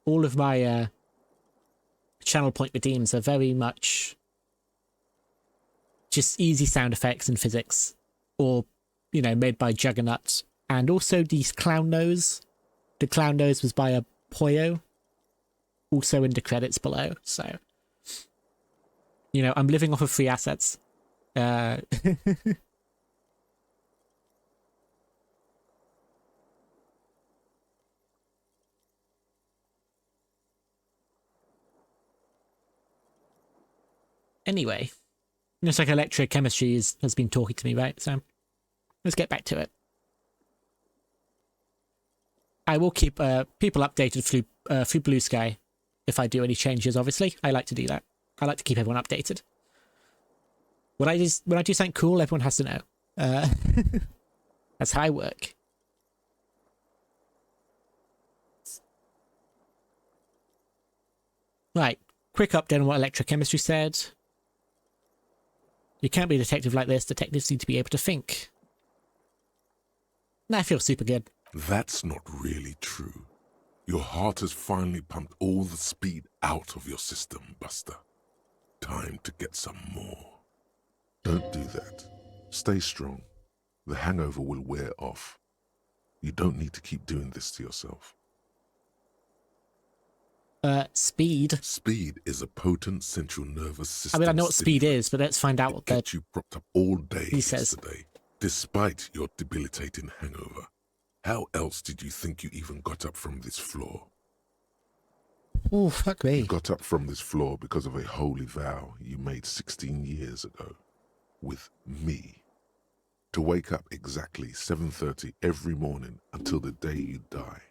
All of my channel point redeems are very much just easy sound effects and physics, or made by Juggernaut. And also these clown nose. The clown nose was by a Poyo, also in the credits below. So, I'm living off of free assets. Anyway, it's like electrochemistry has been talking to me, right? So let's get back to it. I will keep people updated through Blue Sky if I do any changes. Obviously, I like to do that. I like to keep everyone updated. When I do something cool, everyone has to know. That's how I work. Right, quick update on what electrochemistry said. You can't be a detective like this. Detectives need to be able to think. I feel super good. That's not really true. Your heart has finally pumped all the speed out of your system, Buster. Time to get some more. Don't do that. Stay strong. The hangover will wear off. You don't need to keep doing this to yourself. Speed? Speed is a potent central nervous system. I mean, I know what speed is, but let's find out what that... you propped up all day he says. Yesterday, despite your debilitating hangover. How else did you think you even got up from this floor? Oh, fuck me. You got up from this floor because of a holy vow you made 16 years ago. With me. To wake up exactly 7:30 every morning until the day you die.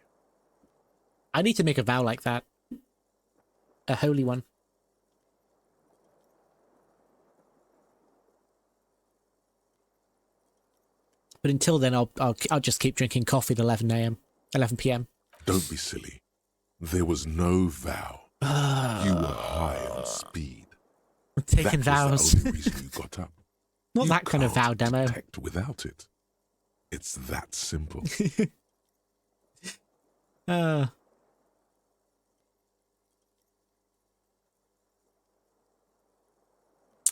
I need to make a vow like that. A holy one. But until then, I'll just keep drinking coffee at 11 p.m. Don't be silly. There was no vow. You were high on speed. I'm taking vows. That was the only reason you got up. Not that kind of vow demo. Detect without it. It's that simple.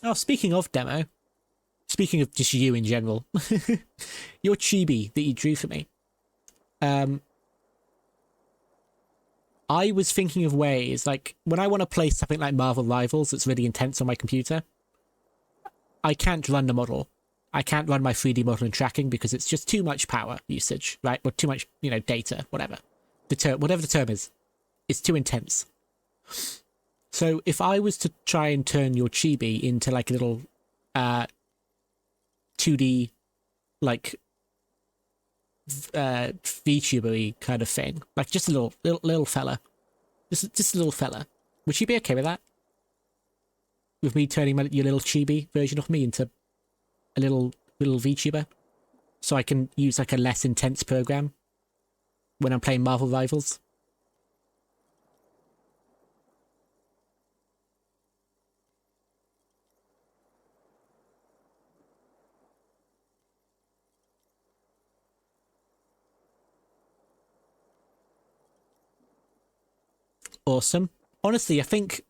Oh, speaking of demo, speaking of just you in general, your chibi that you drew for me. I was thinking of ways, like, when I want to play something like Marvel Rivals that's really intense on my computer, I can't run the model. I can't run my 3D model and tracking because it's just too much power usage, right? Or too much, data, whatever. Whatever the term is. It's too intense. So if I was to try and turn your chibi into like a little 2D, like VTuber-y kind of thing, like just a little fella, just a little fella, would you be okay with that? With me turning your little chibi version of me into a little VTuber, so I can use like a less intense program when I'm playing Marvel Rivals? Awesome. Honestly, I think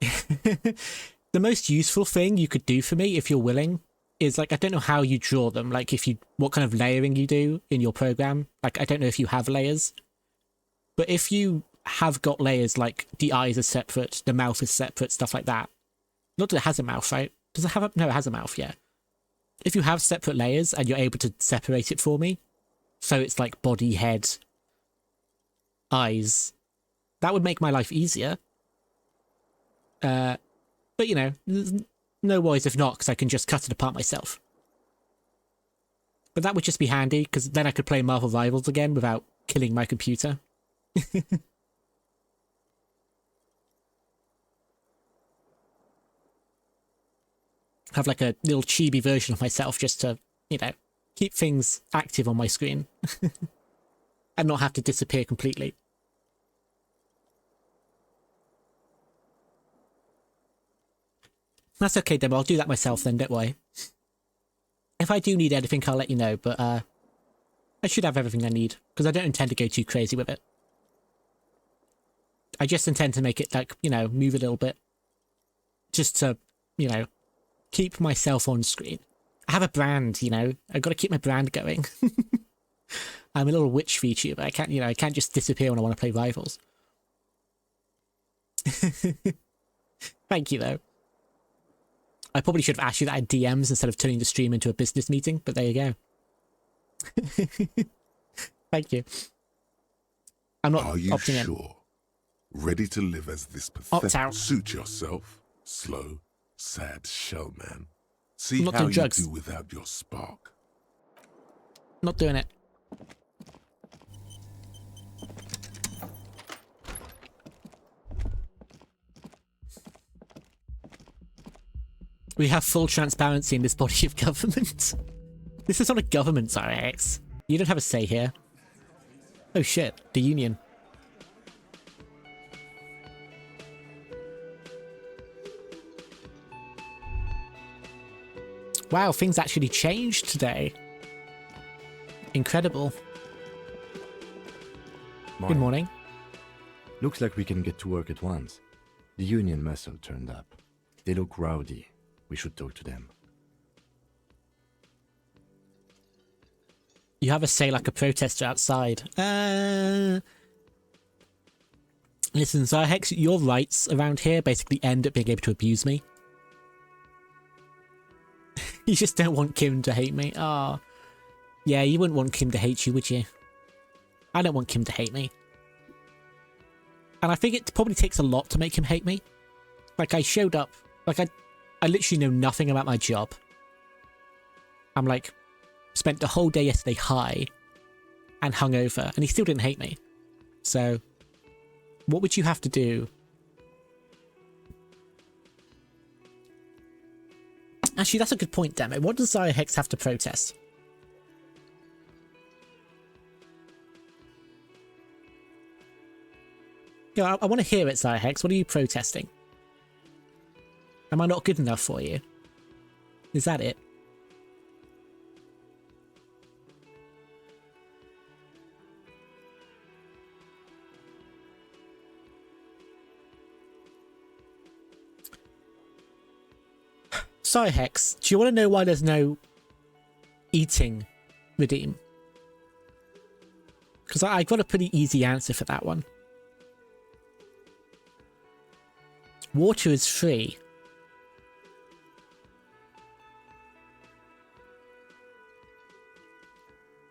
the most useful thing you could do for me, if you're willing, is like, I don't know how you draw them, like what kind of layering you do in your program. Like, I don't know if you have layers, but if you have got layers, like the eyes are separate, the mouth is separate, stuff like that. Not that it has a mouth, right? Does it have no, it has a mouth, yeah. If you have separate layers and you're able to separate it for me, so it's like body, head, eyes, that would make my life easier. But there's no worries if not, because I can just cut it apart myself. But that would just be handy, because then I could play Marvel Rivals again without killing my computer. Have like a little chibi version of myself just to, keep things active on my screen. And not have to disappear completely. That's okay, Demo. I'll do that myself then, don't worry. If I do need anything, I'll let you know, but I should have everything I need, because I don't intend to go too crazy with it. I just intend to make it, like, you know, move a little bit. Just to, you know, keep myself on screen. I have a brand, you know. I've got to keep my brand going. I'm a little witch VTuber. I can't, you know, I can't just disappear when I want to play Rivals. Thank you, though. I probably should have asked you that in DMs instead of turning the stream into a business meeting, but there you go. Thank you. I'm not Are you opting sure? Ready to live as this pathetic... Suit yourself, slow, sad shell man. See how you do without your spark. Not doing it. We have full transparency in this body of government. This is not a government, Zyrex. You don't have a say here. Oh shit, the Union. Wow, things actually changed today. Incredible. Good morning. Looks like we can get to work at once. The Union muscle turned up. They look rowdy. We should talk to them. You have a say like a protester outside. Listen, Zyrex, your rights around here basically end up being able to abuse me. You just don't want Kim to hate me. Ah, oh. Yeah, you wouldn't want Kim to hate you, would you? I don't want Kim to hate me. And I think it probably takes a lot to make him hate me. Like, I showed up, like, I literally know nothing about my job. I'm like, spent the whole day yesterday high and hungover, and he still didn't hate me. So, what would you have to do? Actually, that's a good point, damn it. What does Zyrex have to protest? Yeah, I want to hear it, Zyrex. What are you protesting? Am I not good enough for you? Is that it? Sorry, Hex. Do you want to know why there's no eating redeem? Because I got a pretty easy answer for that one. Water is free.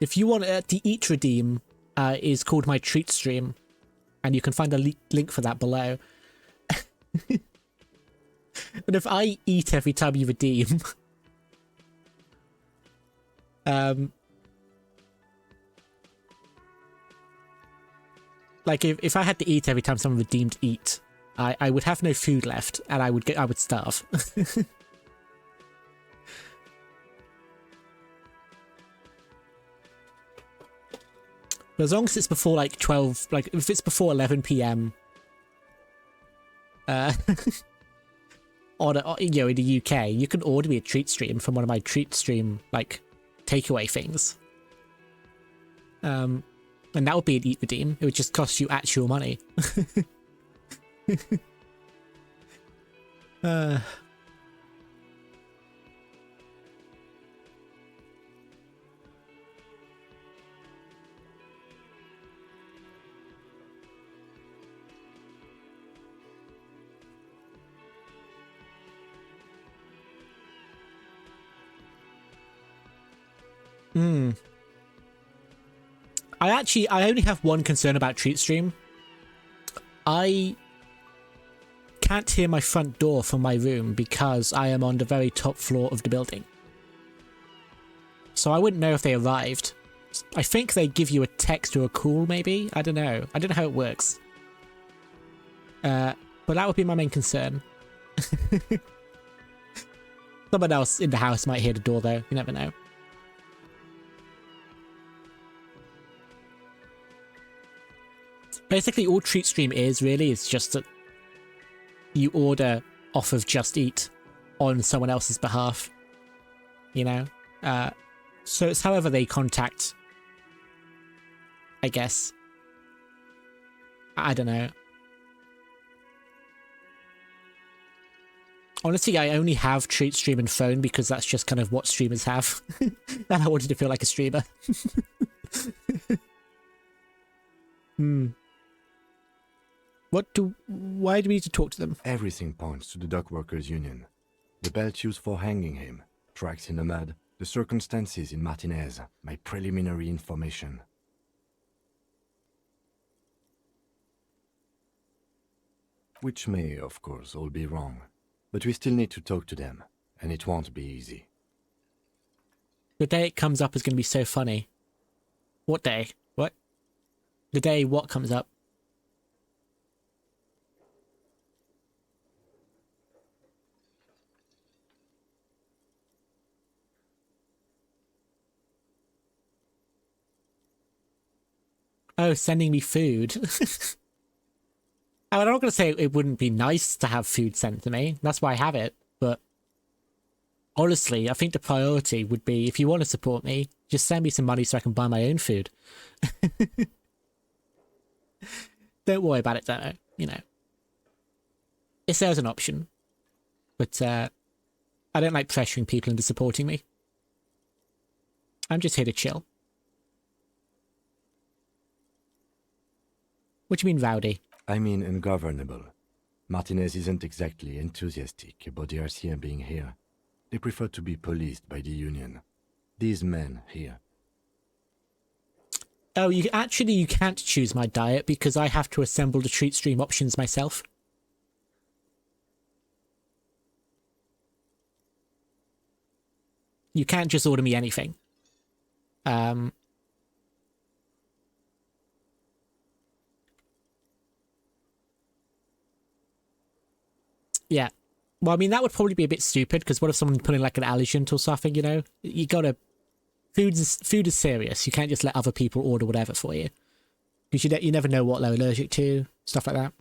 If you want the eat redeem, is called my treat stream, and you can find a link for that below. But if I eat every time you redeem, like if I had to eat every time someone redeemed eat, I would have no food left, and I would starve. But as long as it's before like 12, like if it's before 11 PM, or you know, in the UK, you can order me a treat stream from one of my treat stream like takeaway things. And that would be an eat redeem. It would just cost you actual money. I only have one concern about treat stream. I can't hear my front door from my room because I am on the very top floor of the building. So I wouldn't know if they arrived. I think they give you a text or a call, maybe? I don't know. I don't know how it works. But that would be my main concern. Someone else in the house might hear the door, though. You never know. Basically, all treat stream is, really, is just that you order off of Just Eat. on someone else's behalf, you know? So it's however they contact, I guess. I don't know. Honestly, I only have Treat Stream and phone because that's just kind of what streamers have. And I wanted to feel like a streamer. Why do we need to talk to them? Everything points to the dock workers' union. The belt used for hanging him, tracks in the mud, the circumstances in Martinez, my preliminary information. Which may, of course, all be wrong. But we still need to talk to them, and it won't be easy. The day it comes up is going to be so funny. What day? What? The day what comes up? Oh, sending me food. I mean, I'm not going to say it wouldn't be nice to have food sent to me. That's why I have it. But honestly, I think the priority would be, if you want to support me, just send me some money so I can buy my own food. Don't worry about it, though. You know, it's there as an option. But I don't like pressuring people into supporting me. I'm just here to chill. What do you mean, rowdy? I mean ungovernable. Martinez isn't exactly enthusiastic about the RCM being here. They prefer to be policed by the Union. These men here. Oh, you can't choose my diet because I have to assemble the treat stream options myself. You can't just order me anything. Yeah. Well, I mean, that would probably be a bit stupid, because what if someone put in like an allergen or something, you know? You gotta... Food is serious. You can't just let other people order whatever for you. Because you never know what they're allergic to, stuff like that.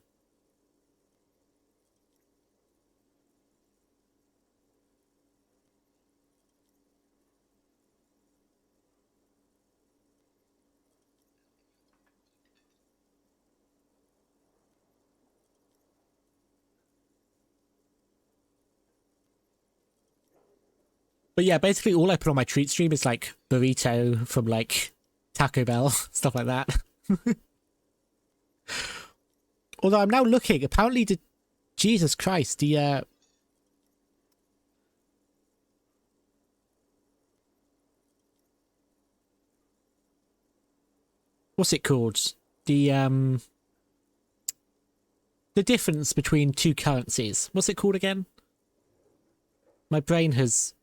But yeah, basically all I put on my treat stream is like burrito from like Taco Bell, stuff like that. Although I'm now looking, apparently Jesus Christ, the what's it called? The difference between two currencies. What's it called again? My brain has...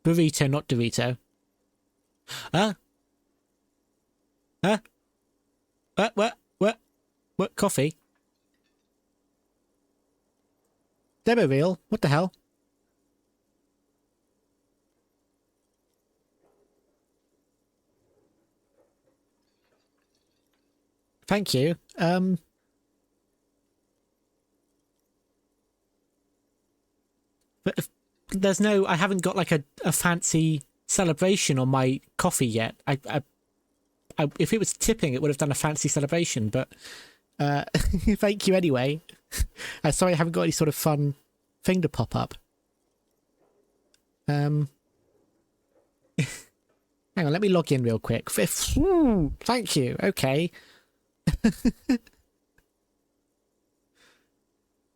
Burrito, not Dorito. Huh? Huh? What? Coffee? Demo reel? What the hell? Thank you. But if there's no, I haven't got like a fancy celebration on my coffee yet. If it was tipping, it would have done a fancy celebration, but thank you anyway. I'm sorry I haven't got any sort of fun thing to pop up. Hang on, let me log in real quick. Thank you. Okay.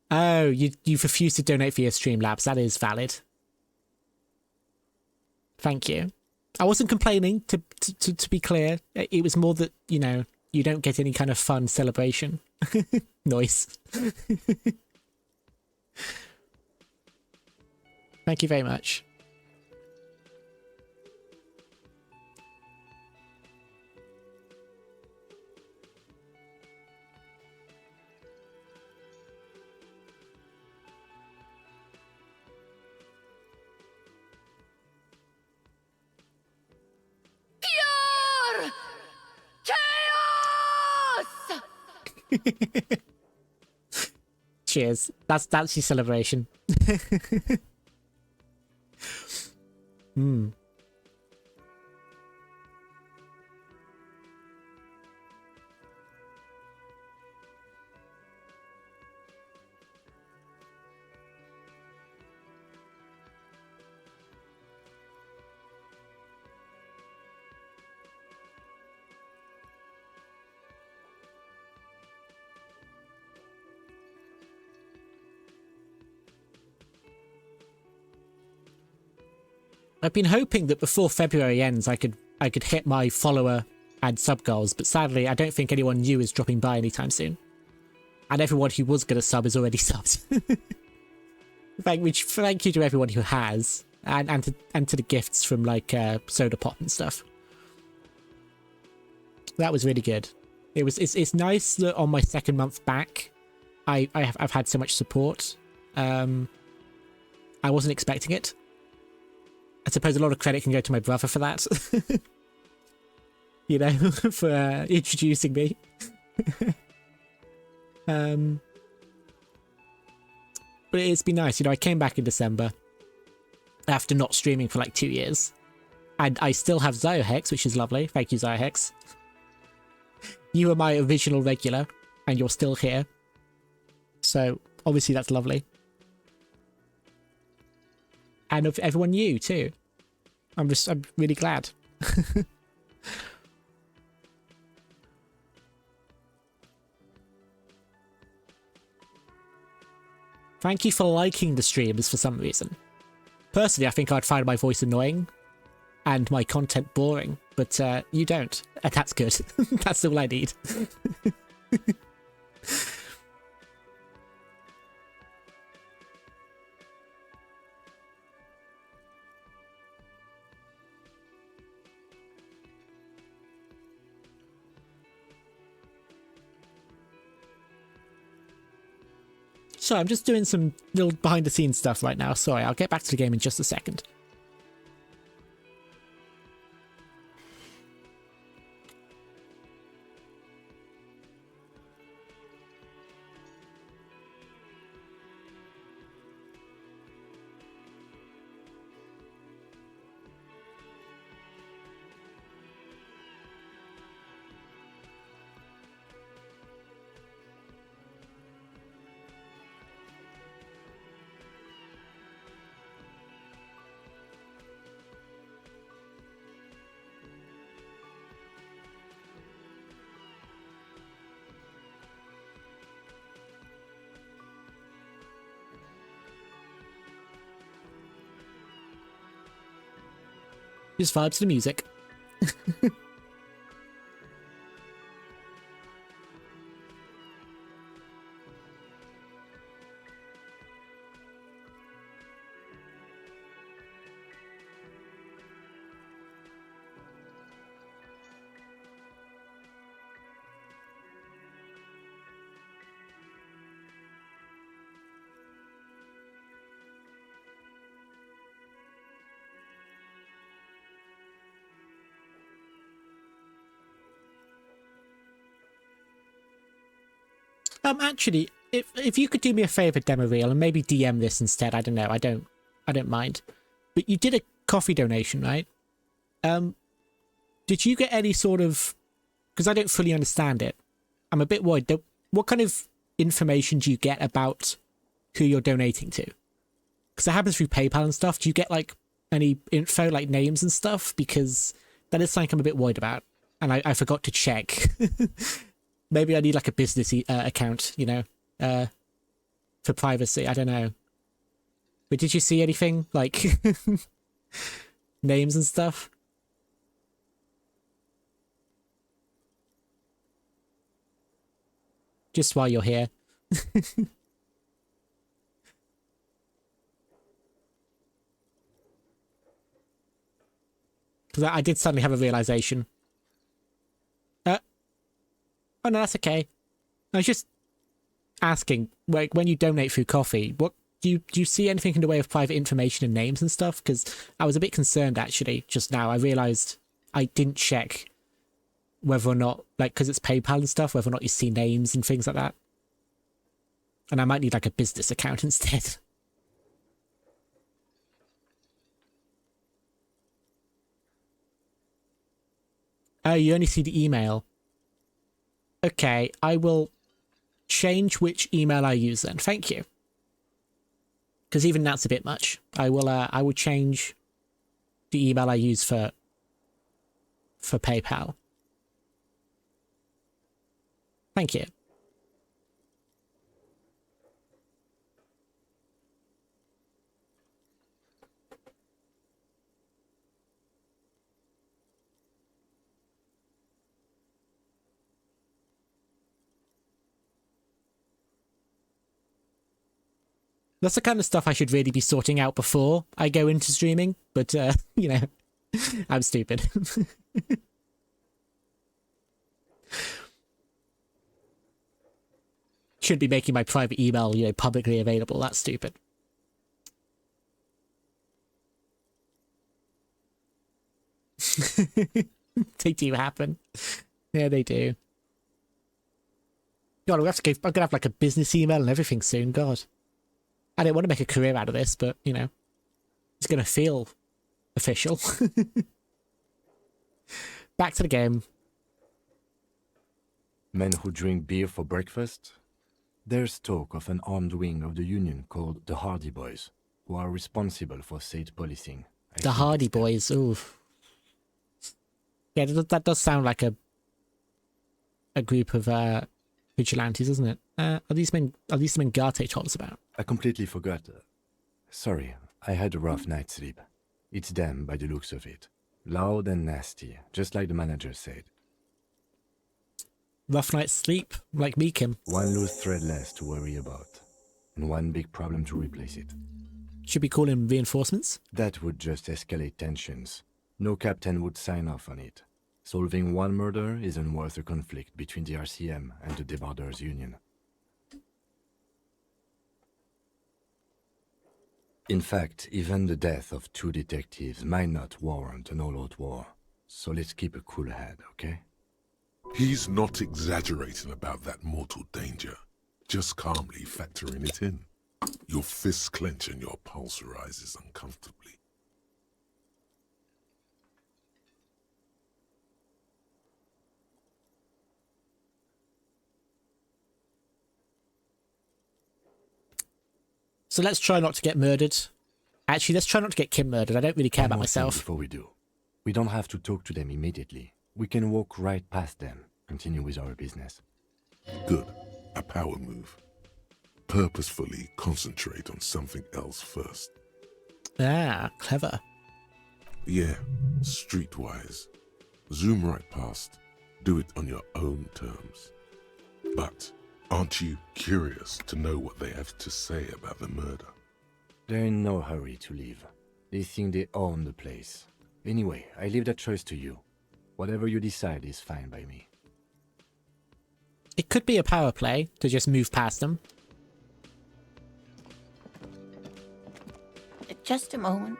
Oh, you've refused to donate for your Streamlabs. That is valid. Thank you. I wasn't complaining, to be clear. It was more that, you know, you don't get any kind of fun celebration. Nice. Thank you very much. Cheers. That's your celebration. Hmm. I've been hoping that before February ends, I could hit my follower and sub goals, but sadly, I don't think anyone new is dropping by anytime soon. And everyone who was going to sub is already subbed. Thank you to everyone who has, and to the gifts from like Soda Pop and stuff. That was really good. It's nice that on my second month back, I've had so much support. I wasn't expecting it. I suppose a lot of credit can go to my brother for that. You know, for introducing me. But it's been nice. You know, I came back in December after not streaming for like 2 years. And I still have Ziohex, which is lovely. Thank you, Ziohex. You were my original regular, and you're still here. So, obviously that's lovely. And of everyone new too. I'm really glad. Thank you for liking the streams for some reason. Personally, I think I'd find my voice annoying and my content boring, but you don't. And that's good. That's all I need. So I'm just doing some little behind the scenes stuff right now. Sorry, I'll get back to the game in just a second. Just vibe to the music. Actually, if you could do me a favor, Demo Reel, and maybe DM this instead, I don't know, I don't mind. But you did a coffee donation, right? Did you get any sort of, because I don't fully understand it. I'm a bit worried. What kind of information do you get about who you're donating to? Because that happens through PayPal and stuff. Do you get like any info, like names and stuff? Because that is something I'm a bit worried about, and I forgot to check. Maybe I need like a business account, you know, for privacy. I don't know. But did you see anything like names and stuff? Just while you're here. Because I did suddenly have a realization. Oh no, that's okay. I was just asking, like, when you donate through coffee, what do you see anything in the way of private information and names and stuff? Because I was a bit concerned actually just now. I realised I didn't check whether or not, like, because it's PayPal and stuff, whether or not you see names and things like that. And I might need like a business account instead. Oh, you only see the email. Okay, I will change which email I use then. Thank you. Because even that's a bit much. I will change the email I use for PayPal. Thank you. That's the kind of stuff I should really be sorting out before I go into streaming, but, you know, I'm stupid. Shouldn't be making my private email, you know, publicly available. That's stupid. They do happen. Yeah, they do. God, I'm gonna have like a business email and everything soon. God. I don't want to make a career out of this, but, you know, it's going to feel official. Back to the game. Men who drink beer for breakfast? There's talk of an armed wing of the Union called the Hardy Boys, who are responsible for state policing. The Hardy Boys, ooh. Yeah, that does sound like a group of vigilantes, doesn't it? Are these men Garte told us about? I completely forgot. Sorry, I had a rough night's sleep. It's them by the looks of it. Loud and nasty, just like the manager said. Rough night's sleep, like me, Kim. One loose thread less to worry about, and one big problem to replace it. Should we call in reinforcements? That would just escalate tensions. No captain would sign off on it. Solving one murder isn't worth a conflict between the RCM and the Debarders Union. In fact, even the death of 2 detectives might not warrant an all-out war. So let's keep a cool head, okay? He's not exaggerating about that mortal danger, just calmly factoring it in. Your fists clench and your pulse rises uncomfortably. So let's try not to get murdered. Actually, let's try not to get Kim murdered. I don't really care about myself. Before we do, we don't have to talk to them immediately. We can walk right past them, continue with our business. Good. A power move. Purposefully concentrate on something else first. Ah, clever. Yeah, streetwise. Zoom right past. Do it on your own terms. But aren't you curious to know what they have to say about the murder? They're in no hurry to leave. They think they own the place. Anyway, I leave that choice to you. Whatever you decide is fine by me. It could be a power play to just move past them. Just a moment.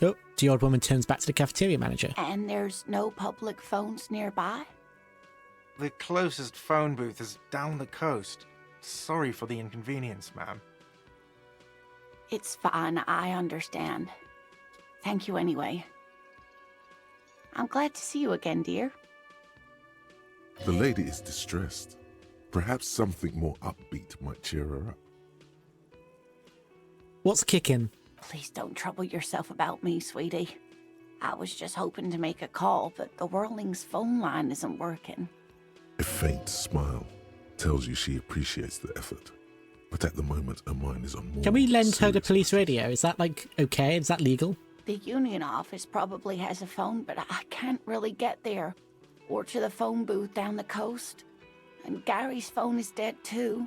Oh, the old woman turns back to the cafeteria manager. And there's no public phones nearby? The closest phone booth is down the coast. Sorry for the inconvenience, ma'am. It's fine, I understand. Thank you anyway. I'm glad to see you again, dear. The lady is distressed. Perhaps something more upbeat might cheer her up. What's kicking? Please don't trouble yourself about me, sweetie. I was just hoping to make a call, but the Whirling's phone line isn't working. A faint smile tells you she appreciates the effort. But at the moment, her mind is on more. Can we lend her the serious police radio? Is that, like, okay? Is that legal? The union office probably has a phone, but I can't really get there. Or to the phone booth down the coast. And Gary's phone is dead too.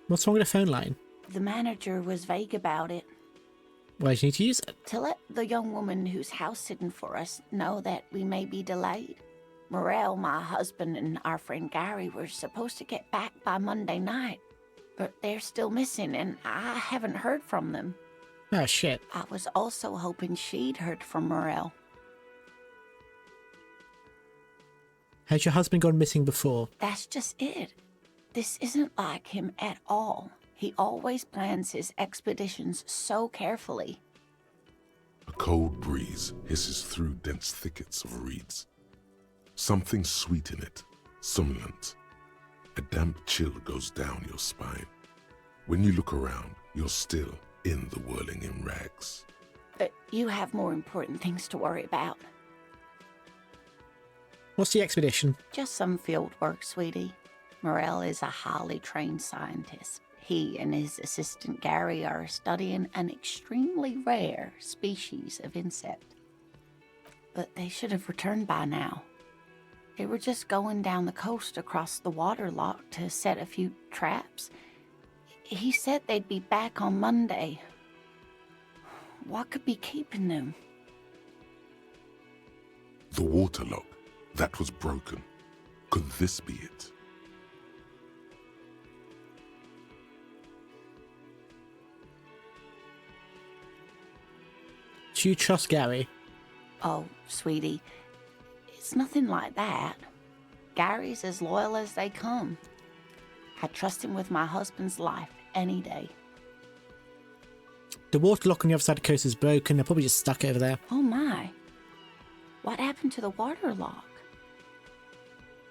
What's wrong with the phone line? The manager was vague about it. Why do you need to use it? To let the young woman who's house-sitting for us know that we may be delayed. Morel, my husband, and our friend Gary were supposed to get back by Monday night. But they're still missing, and I haven't heard from them. Oh, shit. I was also hoping she'd heard from Morel. Has your husband gone missing before? That's just it. This isn't like him at all. He always plans his expeditions so carefully. A cold breeze hisses through dense thickets of reeds. Something sweet in it, somnolent. A damp chill goes down your spine. When you look around, you're still in the whirling in rags. But you have more important things to worry about. What's the expedition? Just some field work, sweetie. Morel is a highly trained scientist. He and his assistant Gary are studying an extremely rare species of insect. But they should have returned by now. They were just going down the coast across the waterlock to set a few traps. He said they'd be back on Monday. What could be keeping them? The waterlock, that was broken. Could this be it? Do you trust Gary? Oh, sweetie, it's nothing like that. Gary's as loyal as they come. I trust him with my husband's life any day. The waterlock on the other side of the coast is broken. They're probably just stuck over there. Oh my. What happened to the waterlock?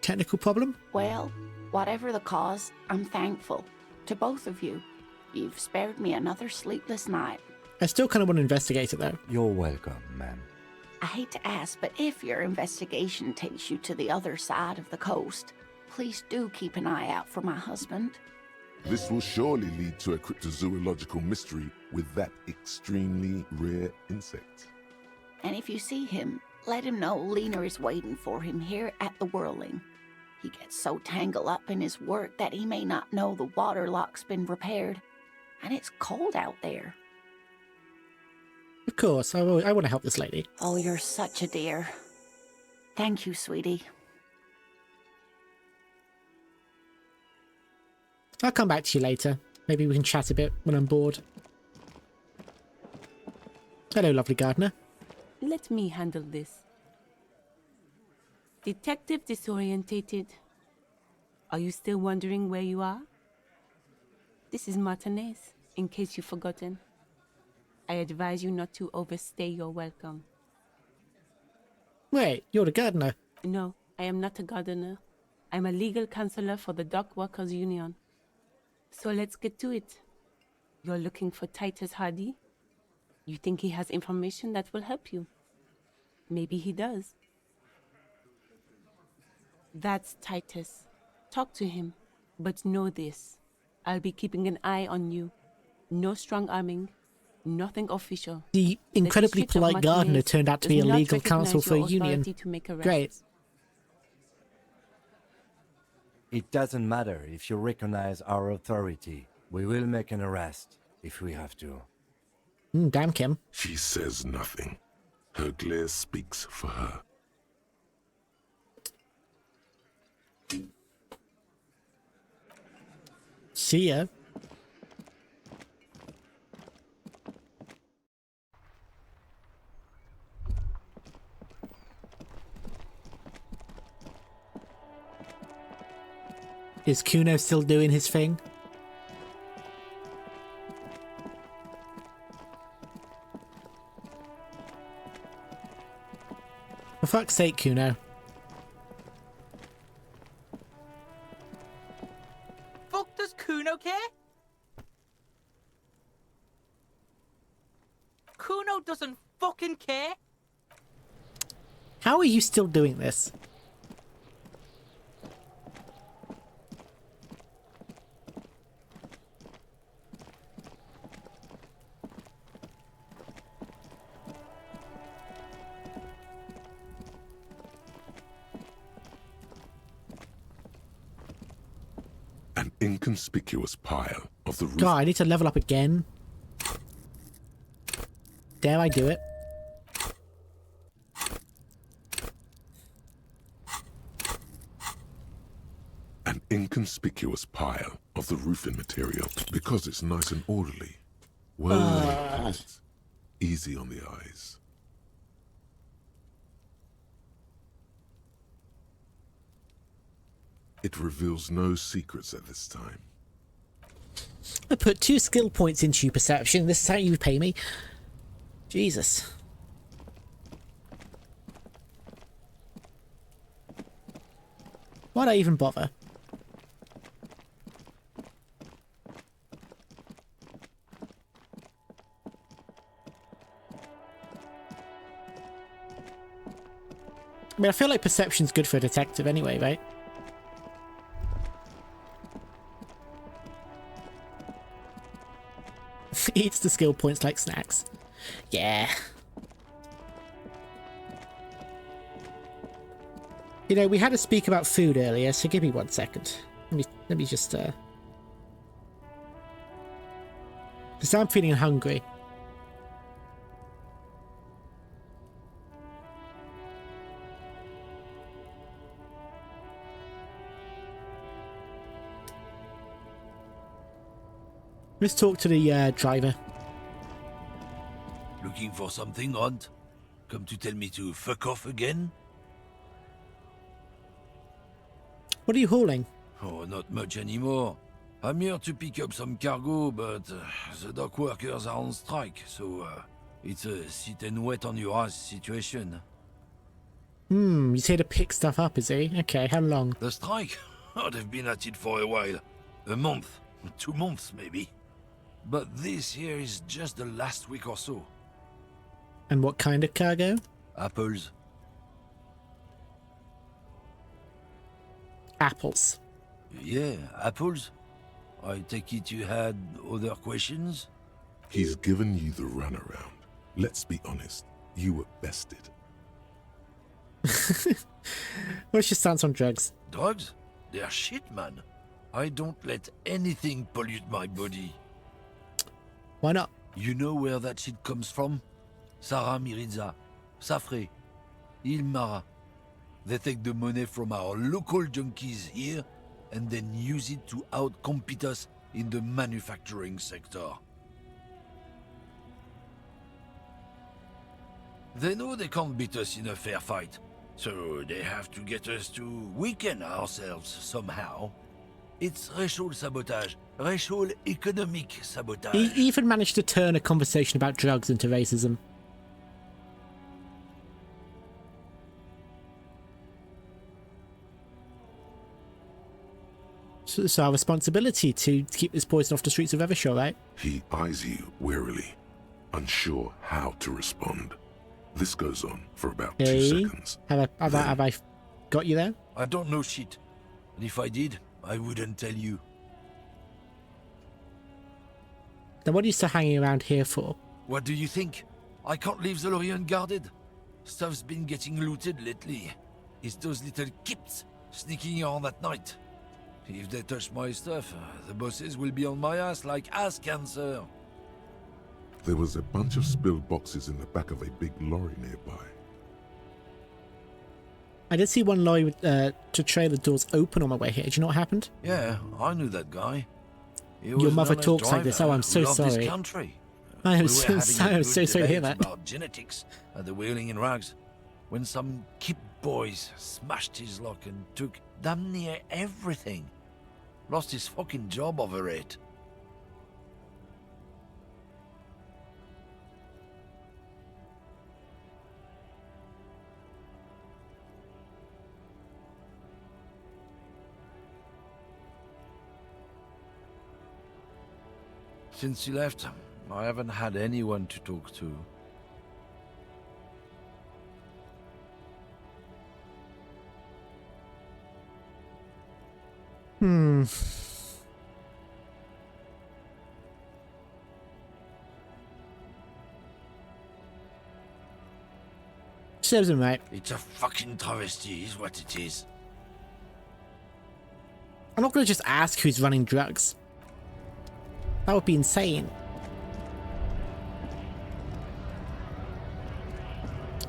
Technical problem? Well, whatever the cause, I'm thankful. To both of you. You've spared me another sleepless night. I still kind of want to investigate it, though. You're welcome, ma'am. I hate to ask, but if your investigation takes you to the other side of the coast, please do keep an eye out for my husband. This will surely lead to a cryptozoological mystery with that extremely rare insect. And if you see him, let him know Lena is waiting for him here at the Whirling. He gets so tangled up in his work that he may not know the waterlock's been repaired, and it's cold out there. Of course, I want to help this lady. Oh, you're such a dear. Thank you, sweetie. I'll come back to you later. Maybe we can chat a bit when I'm bored. Hello, lovely gardener. Let me handle this. Detective disorientated. Are you still wondering where you are? This is Martinez, in case you've forgotten. I advise you not to overstay your welcome. Wait, you're the gardener? No, I am not a gardener. I'm a legal counselor for the Dock Workers Union. So let's get to it. You're looking for Titus Hardy? You think he has information that will help you? Maybe he does. That's Titus. Talk to him. But know this. I'll be keeping an eye on you. No strong-arming. Nothing official. The incredibly polite gardener turned out to be a legal counsel for a union. Great. It doesn't matter if you recognize our authority. We will make an arrest if we have to. Damn Kim. She says nothing. Her glare speaks for her. See ya. Is Kuno still doing his thing? For fuck's sake, Kuno. Fuck does Kuno care? Kuno doesn't fucking care. How are you still doing this? An inconspicuous pile of the roof. God, I need to level up again. Dare I do it? An inconspicuous pile of the roofing material because it's nice and orderly. Well laid. Easy on the eyes. It reveals no secrets at this time. I put 2 skill points into perception. This is how you pay me. Jesus. Why'd I even bother? I mean, I feel like perception's good for a detective anyway, right? Eats the skill points like snacks. Yeah. You know, we had to speak about food earlier, so give me 1 second. Let me just because I'm feeling hungry. Let's talk to the driver. Looking for something, Hunt? Come to tell me to fuck off again? What are you hauling? Oh, not much anymore. I'm here to pick up some cargo, but the dock workers are on strike, so it's a sit and wait on your ass situation. He's here to pick stuff up, is he? Okay, how long? The strike? Oh, they've been at it for a while. A month, 2 months maybe. But this here is just the last week or so. And what kind of cargo? Apples. Apples. Yeah, apples. I take it you had other questions? He's given you the runaround. Let's be honest, you were bested. What's your stance on drugs? Drugs? They're shit, man. I don't let anything pollute my body. Why not? You know where that shit comes from? Sarah Miriza, Safre, Ilmara. They take the money from our local junkies here and then use it to outcompete us in the manufacturing sector. They know they can't beat us in a fair fight, so they have to get us to weaken ourselves somehow. It's racial sabotage, racial economic sabotage. He even managed to turn a conversation about drugs into racism. So it's our responsibility to keep this poison off the streets of Evershaw, right? He eyes you warily, unsure how to respond. This goes on for about 2 seconds. Have I got you there? I don't know shit. And if I did, I wouldn't tell you. Then what are you still hanging around here for? What do you think? I can't leave the lorry unguarded. Stuff's been getting looted lately. It's those little kips sneaking around at night. If they touch my stuff, the bosses will be on my ass like ass cancer. There was a bunch of spilled boxes in the back of a big lorry nearby. I did see one lorry with to trailer doors open on my way here. Do you know what happened? Yeah, I knew that guy. Your mother talks like this. Oh, I'm so sorry. I am so sorry to hear that. About genetics at the Wheeling in Rags, when some kip boys smashed his lock and took damn near everything. Lost his fucking job over it. Since he left, I haven't had anyone to talk to. Serves him right. It's a fucking travesty, is what it is. I'm not going to just ask who's running drugs. That would be insane.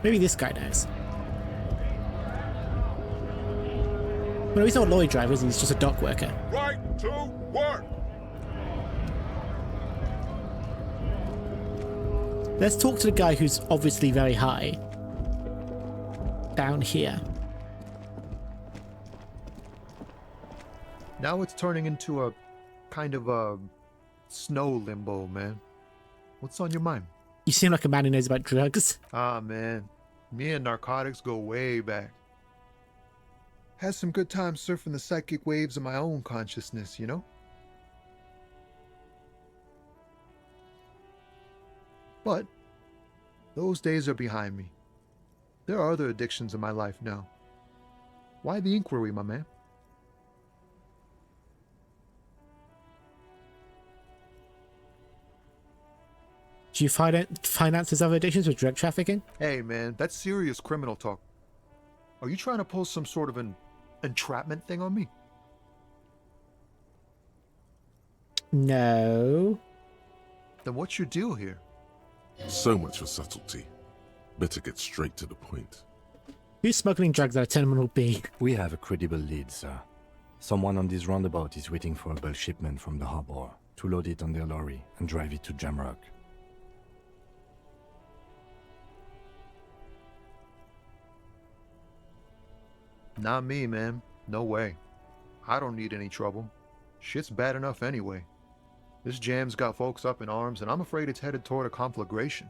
Maybe this guy knows. Well, he's not a lorry driver, is he? He's just a dock worker. Right to work! Let's talk to the guy who's obviously very high. Down here. Now it's turning into a kind of a snow limbo, man. What's on your mind? You seem like a man who knows about drugs. Ah, man. Me and narcotics go way back. Had some good times surfing the psychic waves of my own consciousness, you know? But those days are behind me. There are other addictions in my life now. Why the inquiry, my man? Do you finance his other addictions with drug trafficking? Hey, man, that's serious criminal talk. Are you trying to pull some sort of an entrapment thing on me? No. Then what's your deal here? So much for subtlety. Better get straight to the point. Who's smuggling drugs out of Terminal B? We have a credible lead, sir. Someone on this roundabout is waiting for a bulk shipment from the harbor to load it on their lorry and drive it to Jamrock. Not me, man. No way. I don't need any trouble. Shit's bad enough anyway. This jam's got folks up in arms, and I'm afraid it's headed toward a conflagration.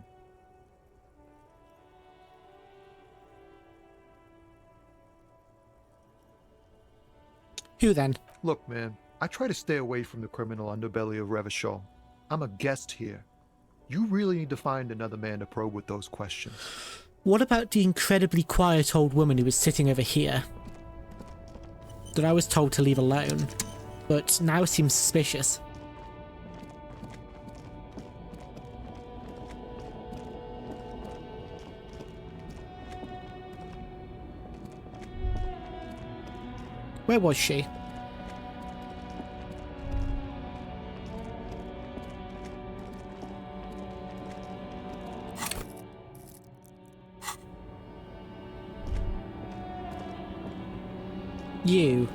Who then? Look, man, I try to stay away from the criminal underbelly of Revachol. I'm a guest here. You really need to find another man to probe with those questions. What about the incredibly quiet old woman who was sitting over here? That I was told to leave alone, but now seems suspicious. Where was she? You.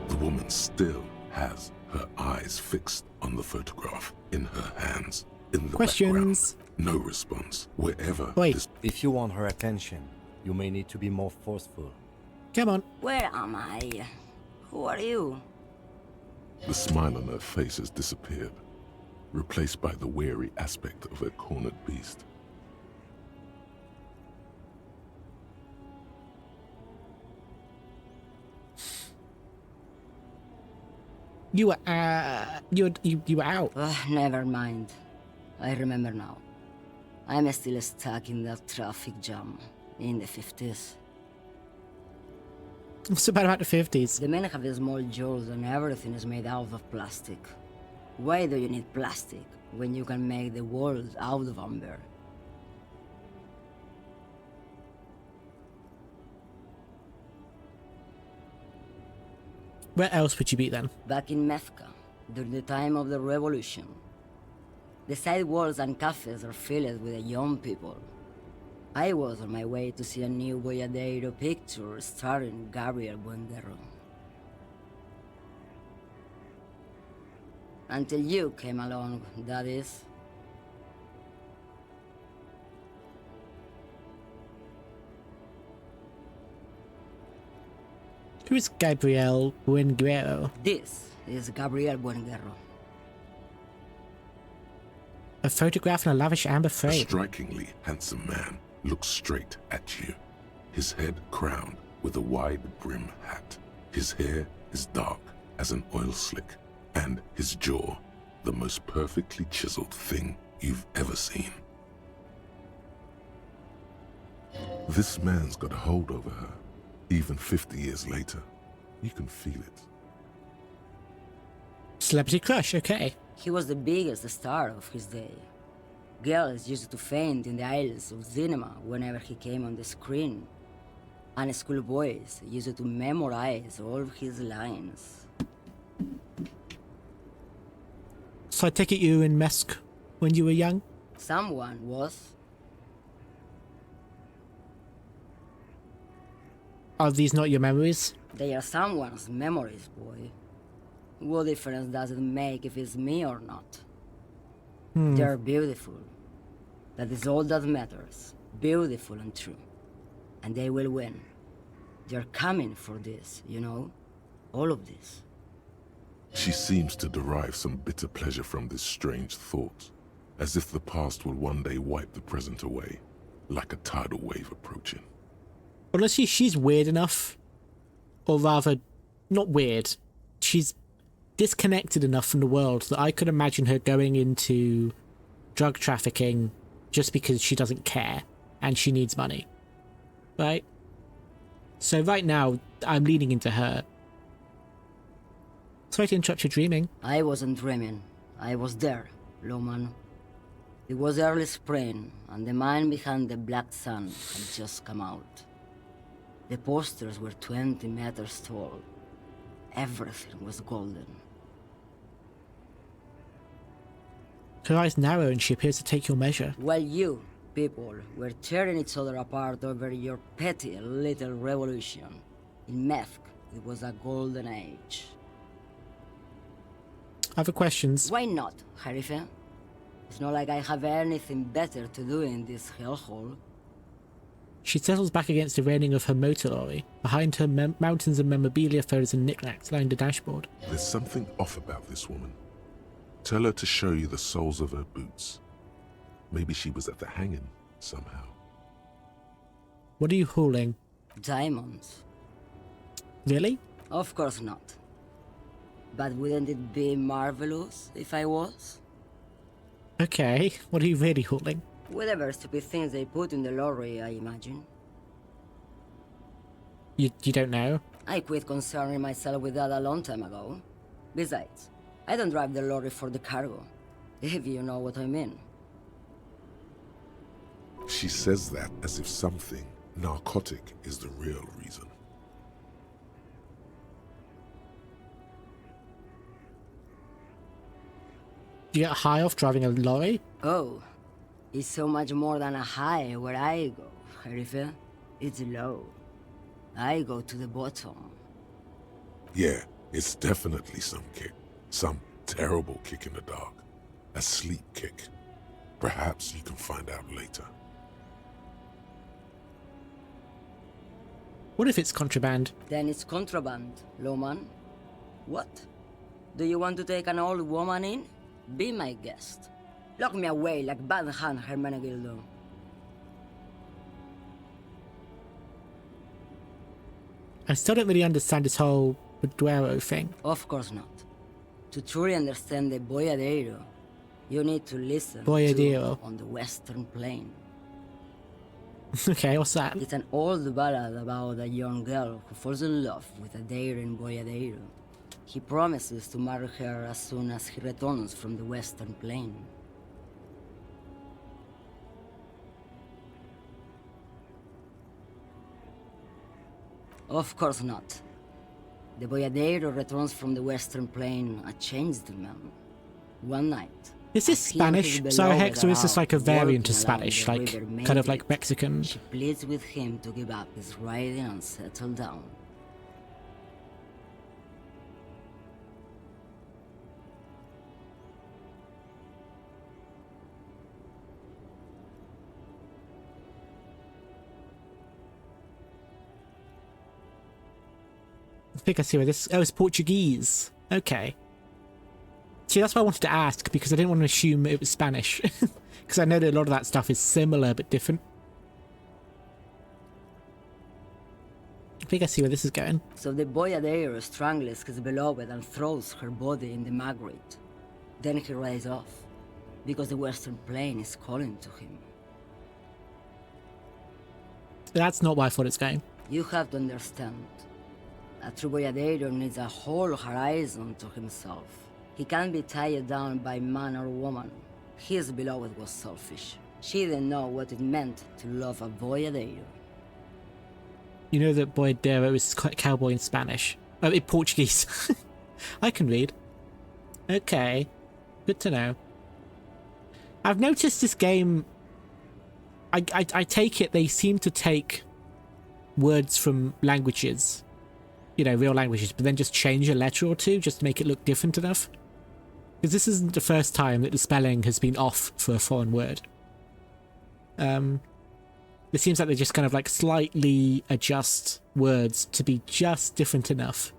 The woman still has her eyes fixed on the photograph in her hands. In the Questions. background. No response. Wherever. Wait. If you want her attention, you may need to be more forceful. Come on. Where am I? Who are you? The smile on her face has disappeared, replaced by the wary aspect of a cornered beast. You were, you were out. Never mind. I remember now. I'm still stuck in that traffic jam in the 50s. What's so bad about the 50s? The men have small jaws and everything is made out of plastic. Why do you need plastic when you can make the world out of amber? Where else would you be then? Back in Methka, during the time of the revolution. The sidewalks and cafes are filled with young people. I was on my way to see a new Boyadero picture starring Gabriel Buendero. Until you came along, that is. Who is Gabriel Buendero? This is Gabriel Buendero. A photograph in a lavish amber A frame. strikingly handsome man looks straight at you, his head crowned with a wide brim hat. His hair is dark as an oil slick, and his jaw the most perfectly chiseled thing you've ever seen. This man's got a hold over her. Even 50 years later, you can feel it. Celebrity crush, okay. He was the biggest star of his day. Girls used to faint in the aisles of cinema whenever he came on the screen. And schoolboys used to memorize all of his lines. So I take it you were in Mesk when you were young? Someone was. Are these not your memories? They are someone's memories, boy. What difference does it make if it's me or not? They're beautiful. That is all that matters. Beautiful and true. And they will win. They're coming for this, you know? All of this. She seems to derive some bitter pleasure from this strange thought, as if the past will one day wipe the present away, like a tidal wave approaching. Unless she's weird enough, or rather, not weird, she's disconnected enough from the world that I could imagine her going into drug trafficking just because she doesn't care and she needs money. Right? So right now, I'm leaning into her. Sorry to interrupt your dreaming. I wasn't dreaming. I was there, Loman. It was early spring, and the mine behind the Black Sun had just come out. The posters were 20 meters tall. Everything was golden. Her eyes narrow and she appears to take your measure. While you, people, were tearing each other apart over your petty little revolution, in Methk, it was a golden age. I have questions. Why not, Harife? It's not like I have anything better to do in this hellhole. She settles back against the railing of her motor lorry. Behind her, mountains of memorabilia, photos and knickknacks line the dashboard. There's something off about this woman. Tell her to show you the soles of her boots. Maybe she was at the hanging somehow. What are you hauling? Diamonds. Really? Of course not. But wouldn't it be marvelous if I was? Okay, what are you really hauling? Whatever stupid things they put in the lorry, I imagine. You don't know? I quit concerning myself with that a long time ago. Besides, I don't drive the lorry for the cargo, if you know what I mean. She says that as if something narcotic is the real reason. Do you get high off driving a lorry? Oh, it's so much more than a high where I go, Harife. It's low. I go to the bottom. Yeah, it's definitely some kick. Some terrible kick in the dark. A sleep kick. Perhaps you can find out later. What if it's contraband? Then it's contraband, Loman. What? Do you want to take an old woman in? Be my guest. Lock me away like Bad Hand Hermenegildo. I still don't really understand this whole Buduero thing. Of course not. To truly understand the Boyadero, you need to listen Boyadero. to On the Western Plain. Okay, what's that? It's an old ballad about a young girl who falls in love with a daring Boyadero. He promises to marry her as soon as he returns from the Western Plain. Of course not. The Boyadero returns from the Western Plain a changed man. One night. Is this Spanish, Sarah Hex, or is this like a variant of Spanish, like kind of like Mexican? She pleads with him to give up his riding and settle down. I think I see where this... Oh, it's Portuguese. Okay. See, that's why I wanted to ask, because I didn't want to assume it was Spanish. Because I know that a lot of that stuff is similar, but different. I think I see where this is going. So the Boyadero strangles his beloved and throws her body in the Magritte. Then he rides off, because the Western Plain is calling to him. That's not where I thought it's going. You have to understand. A true Boyadero needs a whole horizon to himself. He can't be tied down by man or woman. His beloved was selfish. She didn't know what it meant to love a Boyadero. You know that Boyadero is cowboy in Spanish. Oh, in Portuguese. I can read. Okay. Good to know. I've noticed this game... I take it they seem to take words from languages, you know, real languages, but then just change a letter or two just to make it look different enough. Because this isn't the first time that the spelling has been off for a foreign word. It seems like they just kind of like slightly adjust words to be just different enough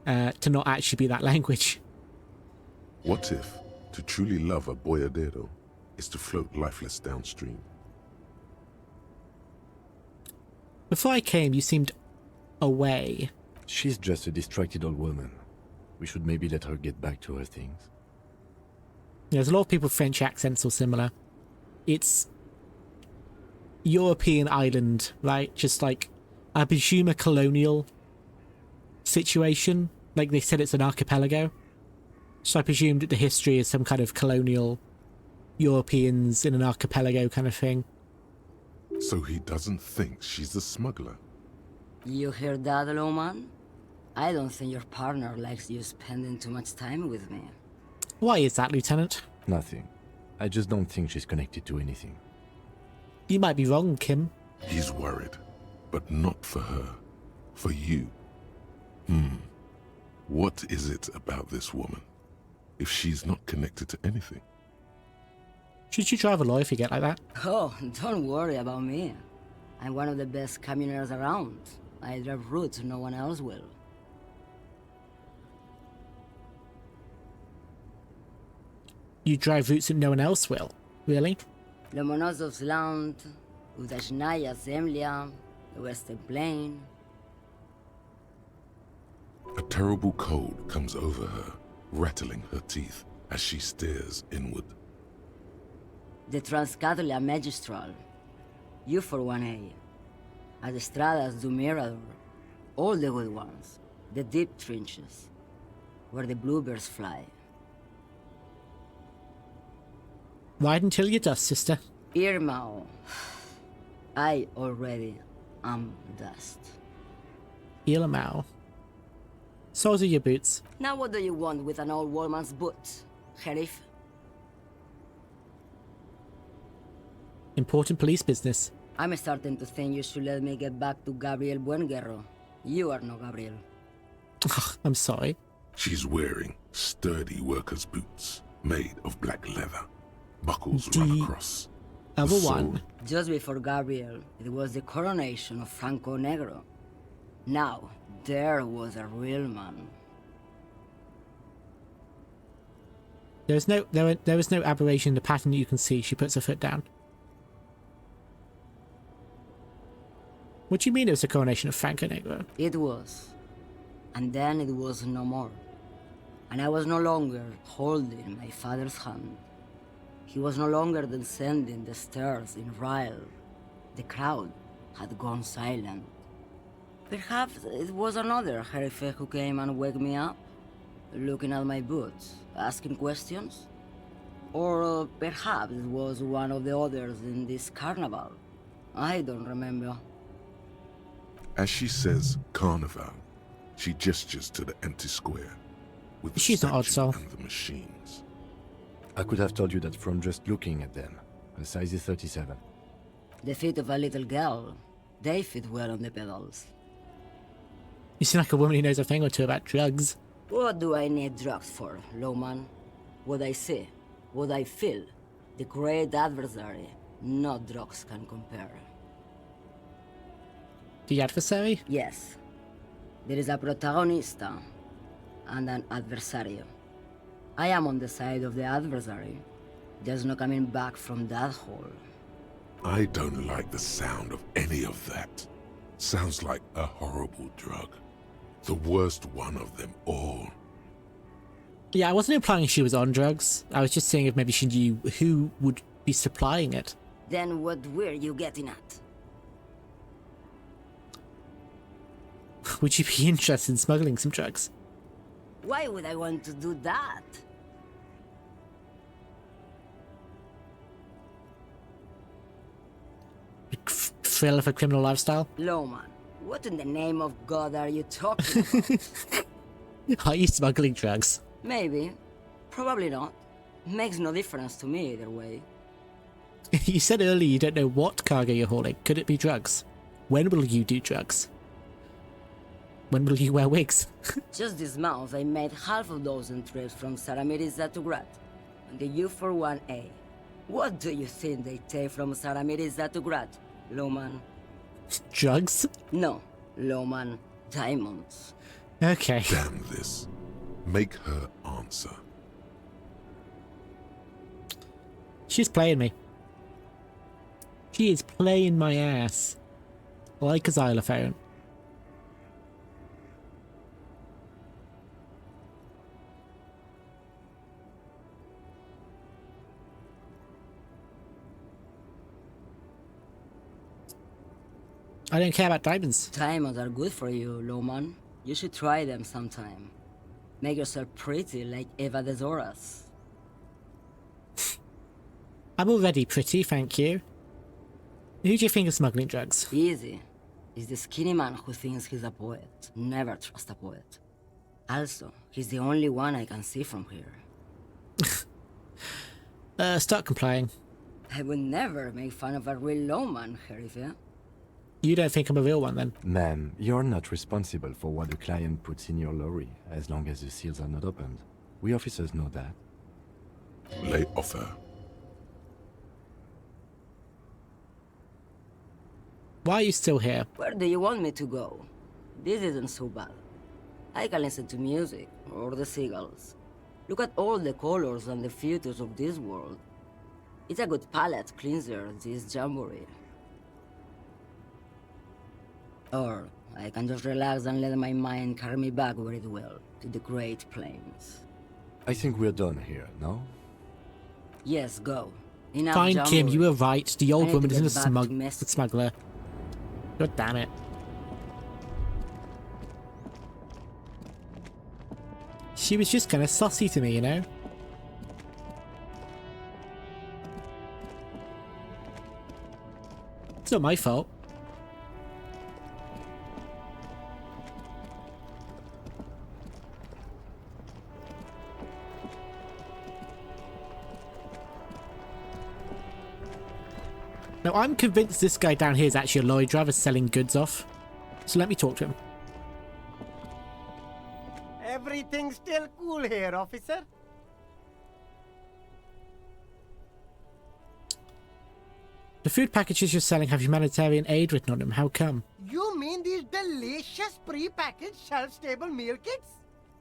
to not actually be that language. What if to truly love a boyadero is to float lifeless downstream? Before I came, you seemed away. She's just a distracted old woman. We should maybe let her get back to her things. There's a lot of people with French accents or similar. It's European island, right? Just like, I presume a colonial situation. Like they said, it's an archipelago. So I presumed that the history is some kind of colonial Europeans in an archipelago kind of thing. So he doesn't think she's a smuggler. You hear that, Lowman? I don't think your partner likes you spending too much time with me. Why is that, Lieutenant? Nothing. I just don't think she's connected to anything. You might be wrong, Kim. He's worried, but not for her. For you. What is it about this woman? If she's not connected to anything? Should you drive a law if you get like that? Oh, don't worry about me. I'm one of the best camioners around. I drive routes no one else will. You drive routes that no one else will? Really? Lomonosov's Land, Udashnaya Zemlya, the Western Plain. A terrible cold comes over her, rattling her teeth as she stares inward. The Transcatolia Magistral, U41A, Adestradas du Mirador, all the good ones, the deep trenches, where the bluebirds fly. Ride until you dust, sister. Irmao, I already am dust. Irmao. So are your boots. Now what do you want with an old woman's boots, Sheriff? Important police business. I'm starting to think you should let me get back to Gabriel Buenguerro. You are no Gabriel. I'm sorry. She's wearing sturdy workers' boots made of black leather. Buckles run across. Other one. Just before Gabriel, it was the coronation of Franco Negro. Now, there was a real man. There is no aberration in the pattern that you can see. She puts her foot down. What do you mean it was a coronation of Franco Negro? It was. And then it was no more. And I was no longer holding my father's hand. He was no longer descending the stairs in Ryle. The crowd had gone silent. Perhaps it was another Sheriff who came and woke me up, looking at my boots, asking questions. Or perhaps it was one of the others in this carnival. I don't remember. As she says carnival, she gestures to the empty square with the She's not odd soul. and the machines. I could have told you that from just looking at them. The size is 37. The feet of a little girl, they fit well on the pedals. You seem like a woman who knows a thing or two about drugs. What do I need drugs for, Lowman? What I see, what I feel, the great adversary, no drugs can compare. The adversary? Yes. There is a protagonista and an adversario. I am on the side of the adversary. There's no coming back from that hole. I don't like the sound of any of that. Sounds like a horrible drug. The worst one of them all. Yeah, I wasn't implying she was on drugs. I was just saying if maybe she knew who would be supplying it. Then what were you getting at? Would you be interested in smuggling some drugs? Why would I want to do that? Thrill of a criminal lifestyle? Lowman, what in the name of God are you talking about? Are you smuggling drugs? Maybe. Probably not. Makes no difference to me either way. You said earlier you don't know what cargo you're hauling. Could it be drugs? When will you do drugs? When will you wear wigs? Just this month, I made half a dozen trips from Saramiriza to Grat, on the U41A. What do you think they take from Saramiriza to Grat? Lowman. Drugs? No, Lowman. Diamonds. Okay. Damn this. Make her answer. She's playing me. She is playing my ass. Like a xylophone. I don't care about diamonds. Diamonds are good for you, Lowman. You should try them sometime. Make yourself pretty like Eva de Zoras. I'm already pretty, thank you. Who do you think is smuggling drugs? Easy. It's the skinny man who thinks he's a poet. Never trust a poet. Also, he's the only one I can see from here. Start complying. I would never make fun of a real lowman, Sheriff. You don't think I'm a real one, then? Ma'am, you're not responsible for what the client puts in your lorry, as long as the seals are not opened. We officers know that. Lay off her. Why are you still here? Where do you want me to go? This isn't so bad. I can listen to music, or the seagulls. Look at all the colors and the futures of this world. It's a good palate cleanser, this jamboree. Or I can just relax and let my mind carry me back where it will, to the Great Plains. I think we're done here, no? Yes, go. Enough Fine, jamboree. Kim, you were right. The I old need woman to isn't a get back to smuggler. God damn it. She was just kind of saucy to me, you know? It's not my fault. Now, I'm convinced this guy down here is actually a lorry driver selling goods off. So let me talk to him. Everything's still cool here, officer. The food packages you're selling have humanitarian aid written on them. How come? You mean these delicious pre-packaged shelf-stable meal kits?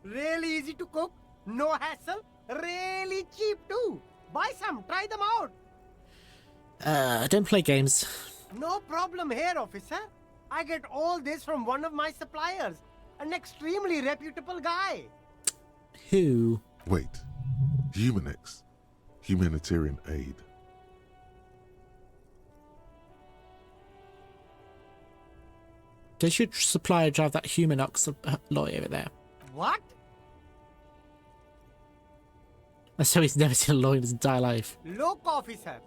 Really easy to cook, no hassle, really cheap too. Buy some, try them out. I don't play games. No problem here, officer. I get all this from one of my suppliers, an extremely reputable guy. Who? Wait. Humanex. Humanitarian aid. Does your supplier drive that Humanox lorry over there? What? So he's never seen a lorry in his entire life. Look, officer,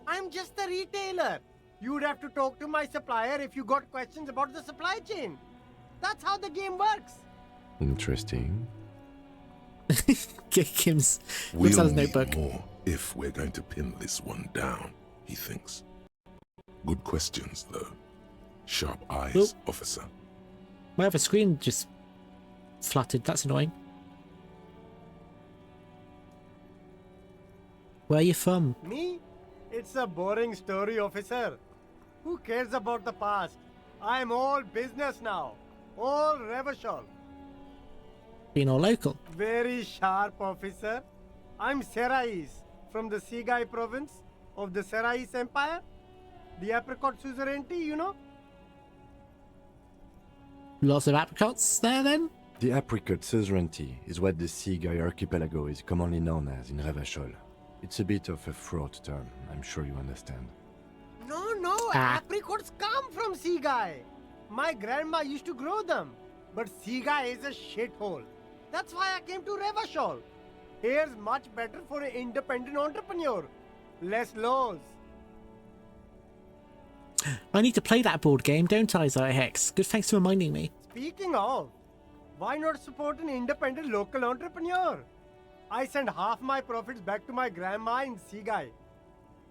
I'm just a retailer. You'd have to talk to my supplier if you got questions about the supply chain. That's how the game works. Interesting. Kim's We'll looks at his need notebook. more if we're going to pin this one down, he thinks. Good questions, though. Sharp eyes, Oop. officer. My other screen just fluttered. That's annoying. Where are you from? Me? It's a boring story, officer. Who cares about the past? I'm all business now. All Revachol. Being all local. Very sharp, officer. I'm Serais, from the Sigai province of the Serais Empire. The apricot suzerainty, you know? Lots of apricots there, then? The apricot suzerainty is what the Sigai archipelago is commonly known as in Revachol. It's a bit of a fraught term, I'm sure you understand. No, apricots come from Sigai. My grandma used to grow them. But Sigai is a shithole. That's why I came to Revachol. Here's much better for an independent entrepreneur. Less laws. I need to play that board game, don't I, Hex? Good, thanks for reminding me. Speaking of, why not support an independent local entrepreneur? I send half my profits back to my grandma in Sigai.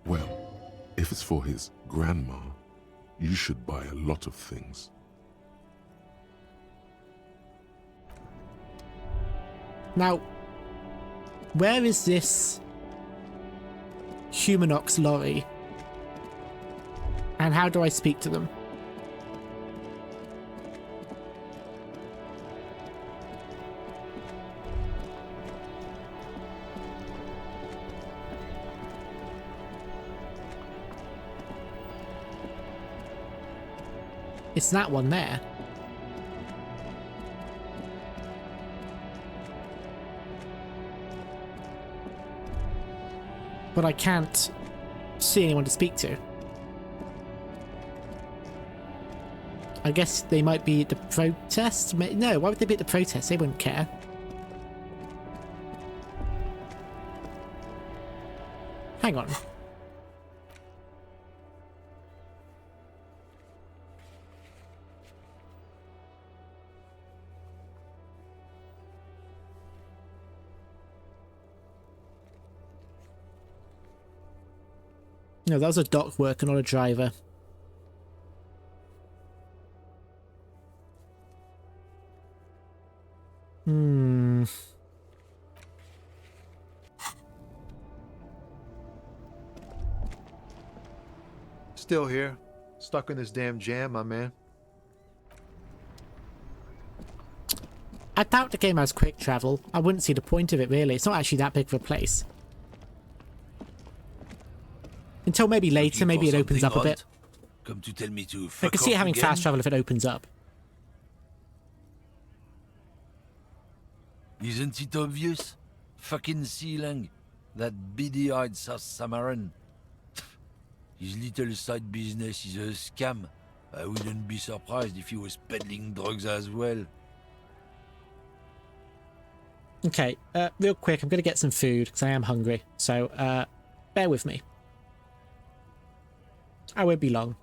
Well, if it's for his grandma, you should buy a lot of things. Now, where is this Humanox lorry? And how do I speak to them? It's that one there. But I can't see anyone to speak to. I guess they might be at the protest? No, why would they be at the protest? They wouldn't care. Hang on. No, that was a dock worker, not a driver. Still here. Stuck in this damn jam, my man. I doubt the game has quick travel. I wouldn't see the point of it, really. It's not actually that big of a place. Until maybe later, maybe it opens up a bit. Come to tell me to I can see it having fast travel if it opens up. Isn't it obvious? Fucking Sealang. That beady-eyed South Samaran. His little side business is a scam. I wouldn't be surprised if he was peddling drugs as well. Okay, real quick, I'm going to get some food because I am hungry. So, bear with me. I won't be long.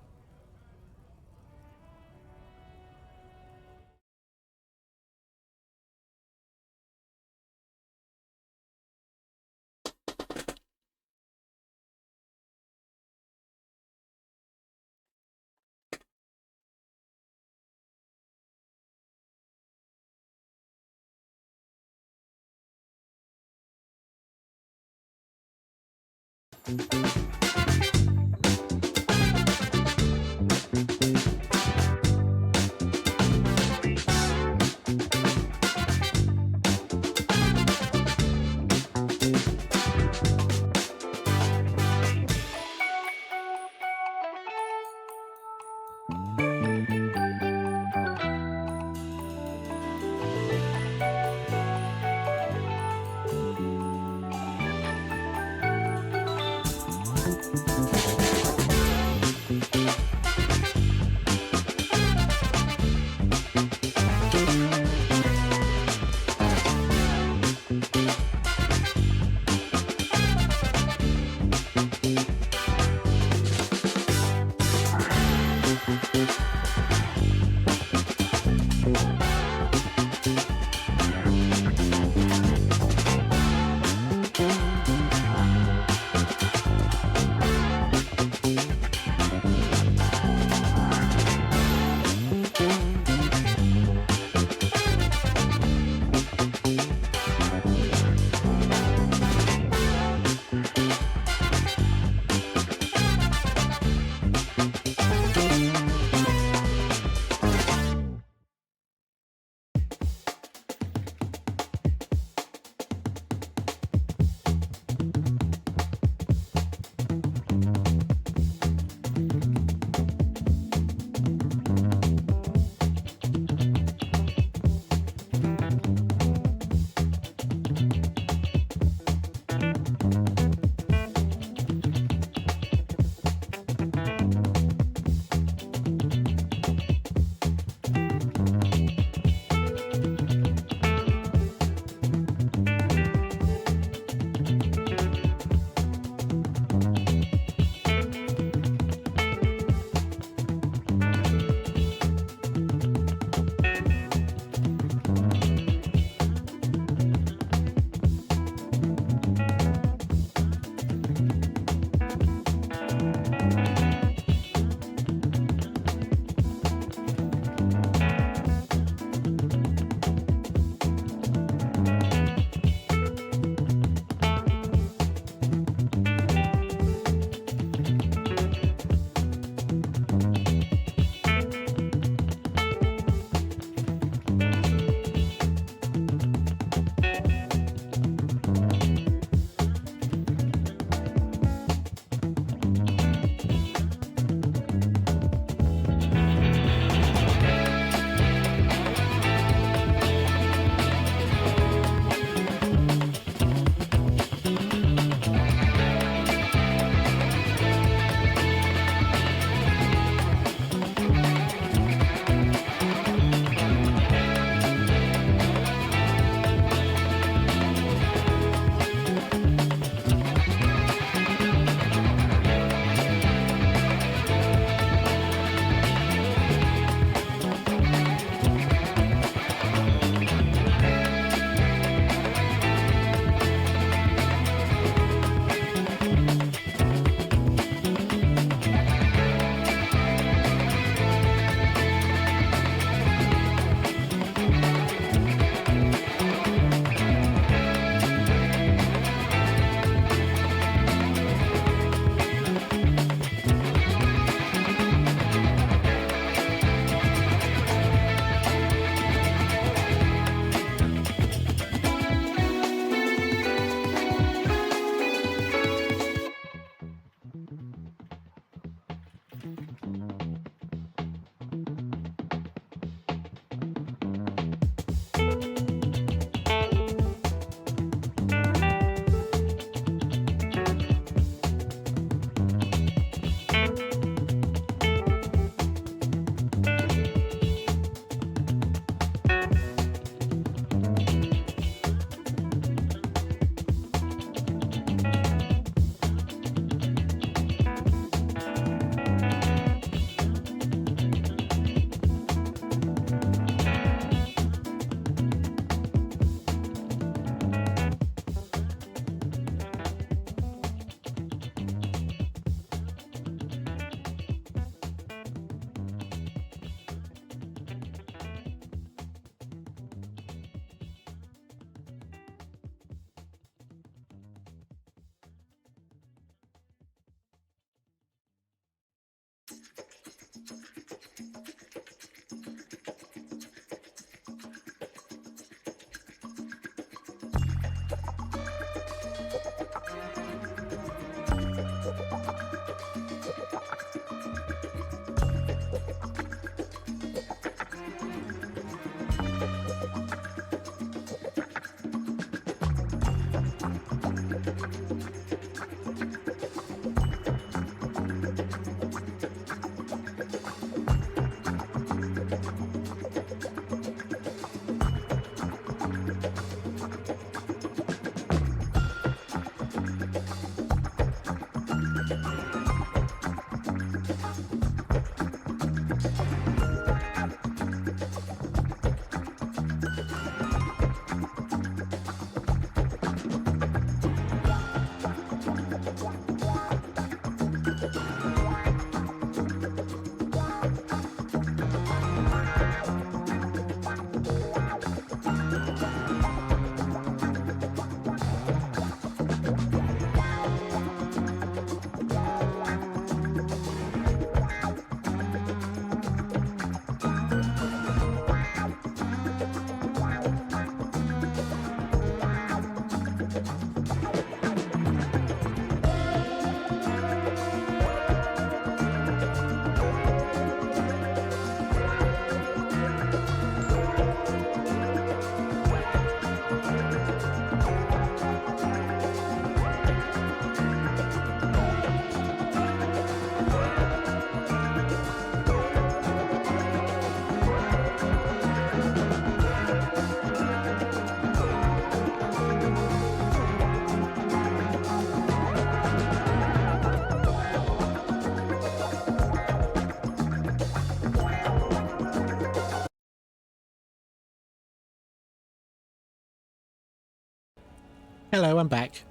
Hello, I'm back.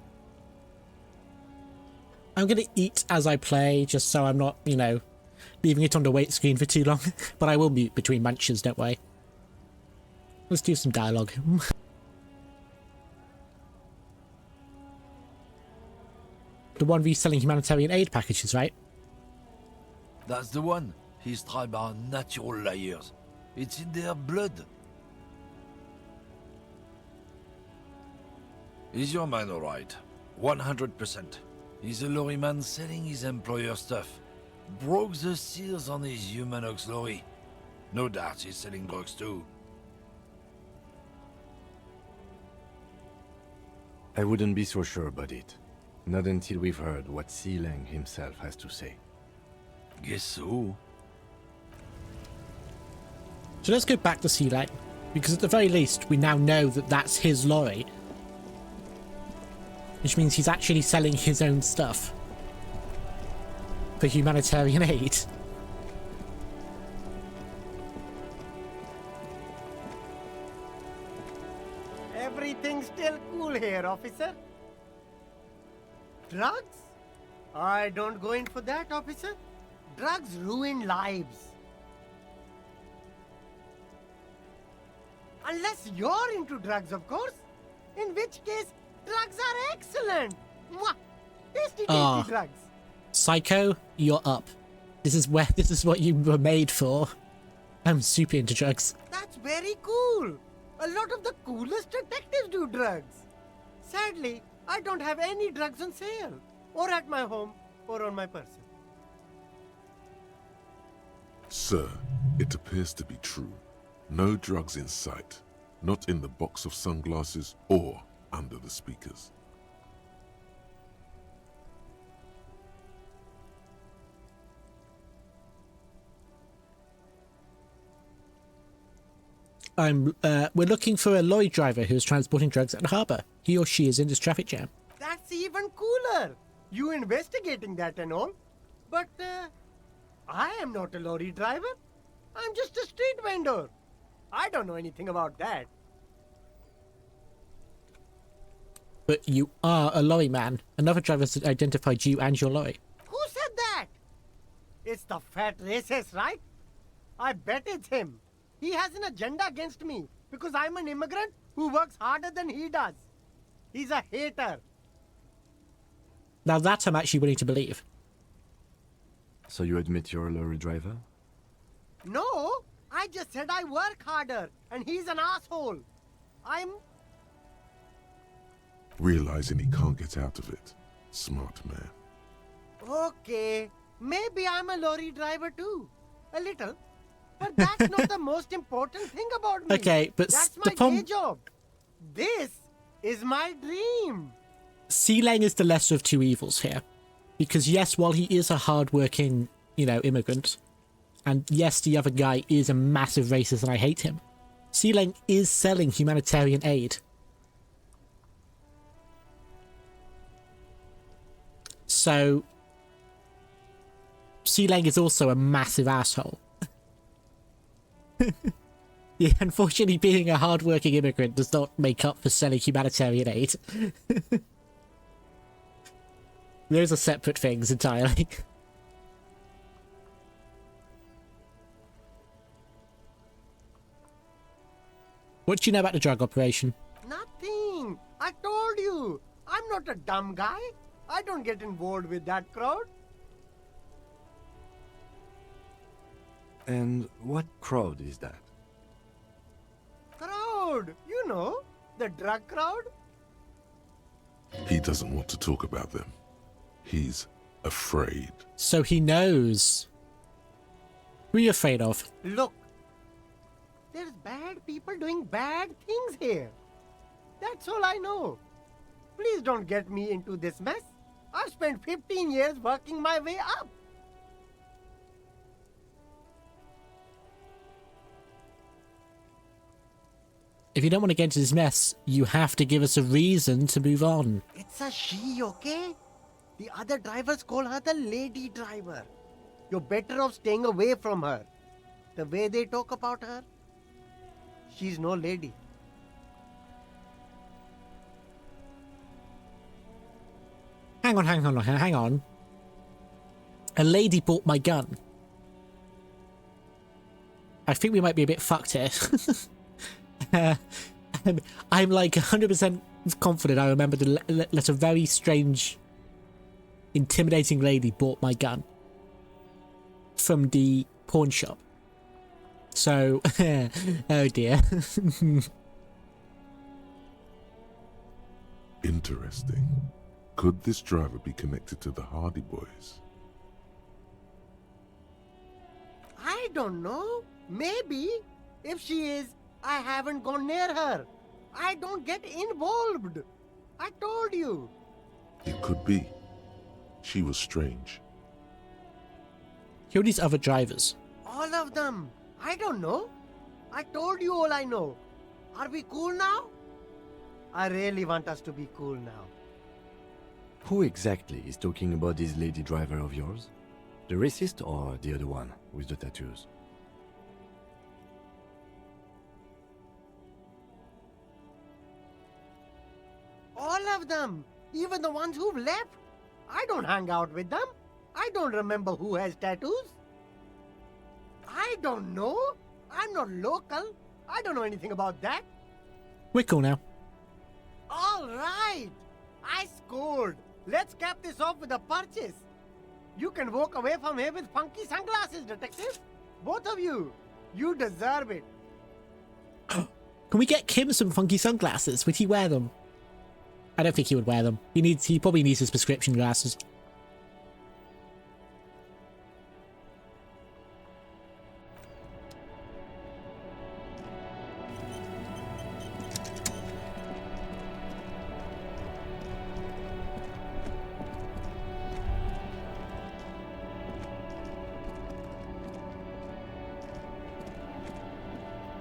I'm gonna eat as I play, just so I'm not, you know, leaving it on the wait screen for too long. But I will mute between munches, don't worry. Let's do some dialogue. The one reselling humanitarian aid packages, right? That's the one. His tribe are natural liars. It's in their blood. Is your man alright? 100%. He's a lorry man selling his employer stuff. Broke the seals on his Humanox lorry. No doubt he's selling drugs too. I wouldn't be so sure about it. Not until we've heard what Sealang himself has to say. Guess so. So let's go back to Sealang, because at the very least we now know that that's his lorry. Which means he's actually selling his own stuff for humanitarian aid. Everything's still cool here, officer. Drugs? I don't go in for that, officer. Drugs ruin lives. Unless you're into drugs, of course. In which case, drugs are excellent. Mwah! Tasty, tasty drugs. Psycho, you're up. This is what you were made for. I'm super into drugs. That's very cool. A lot of the coolest detectives do drugs. Sadly, I don't have any drugs on sale, or at my home, or on my person. Sir, it appears to be true. No drugs in sight. Not in the box of sunglasses or under the speakers. We're looking for a lorry driver who is transporting drugs at the harbour. He or she is in this traffic jam. That's even cooler. You investigating that and all. But, I am not a lorry driver. I'm just a street vendor. I don't know anything about that. But you are a lorry man. Another driver has identified you and your lorry. Who said that? It's the fat racist, right? I bet it's him. He has an agenda against me because I'm an immigrant who works harder than he does. He's a hater. Now that I'm actually willing to believe. So you admit you're a lorry driver? No, I just said I work harder and he's an asshole. I'm... Realizing he can't get out of it. Smart man. Okay, maybe I'm a lorry driver too. A little. But that's not the most important thing about me. Okay, but that's the my day job. This is my dream. Sealang is the lesser of two evils here. Because yes, while he is a hard-working, you know, immigrant, and yes, the other guy is a massive racist and I hate him, Sealang is selling humanitarian aid. So, Sealang is also a massive asshole. Yeah, unfortunately, being a hard-working immigrant does not make up for selling humanitarian aid. Those are separate things entirely. What do you know about the drug operation? Nothing. I told you. I'm not a dumb guy. I don't get involved with that crowd. And what crowd is that? Crowd. You know, the drug crowd. He doesn't want to talk about them. He's afraid. So he knows. Who are you afraid of? Look. There's bad people doing bad things here. That's all I know. Please don't get me into this mess. I've spent 15 years working my way up. If you don't want to get into this mess, you have to give us a reason to move on. It's a she, okay? The other drivers call her the lady driver. You're better off staying away from her. The way they talk about her, she's no lady. Hang on. A lady bought my gun. I think we might be a bit fucked here. I'm like 100% confident I remember that a very strange, intimidating lady bought my gun from the pawn shop. So, oh dear. Interesting. Could this driver be connected to the Hardy Boys? I don't know. Maybe. If she is, I haven't gone near her. I don't get involved. I told you. It could be. She was strange. Who are these other drivers? All of them. I don't know. I told you all I know. Are we cool now? I really want us to be cool now. Who exactly is talking about this lady driver of yours? The racist or the other one with the tattoos? All of them. Even the ones who've left. I don't hang out with them. I don't remember who has tattoos. I don't know. I'm not local. I don't know anything about that. We're cool now. All right. I scored. Let's cap this off with a purchase. You can walk away from here with funky sunglasses, detective. Both of you. You deserve it. Can we get Kim some funky sunglasses? Would he wear them? I don't think he would wear them. He probably needs his prescription glasses.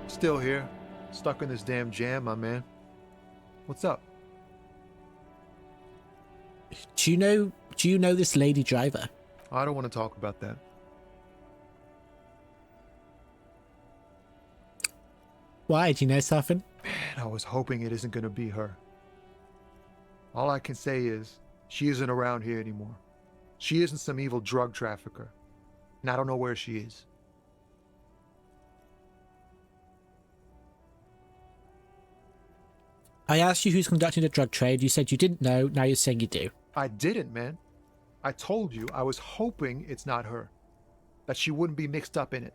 Still here. Stuck in this damn jam, my man. What's up? Do you know this lady driver? I don't want to talk about that. Why? Do you know something? Man, I was hoping it isn't going to be her. All I can say is, she isn't around here anymore. She isn't some evil drug trafficker. And I don't know where she is. I asked you who's conducting the drug trade. You said you didn't know. Now you're saying you do. I didn't, man. I told you I was hoping it's not her. That she wouldn't be mixed up in it.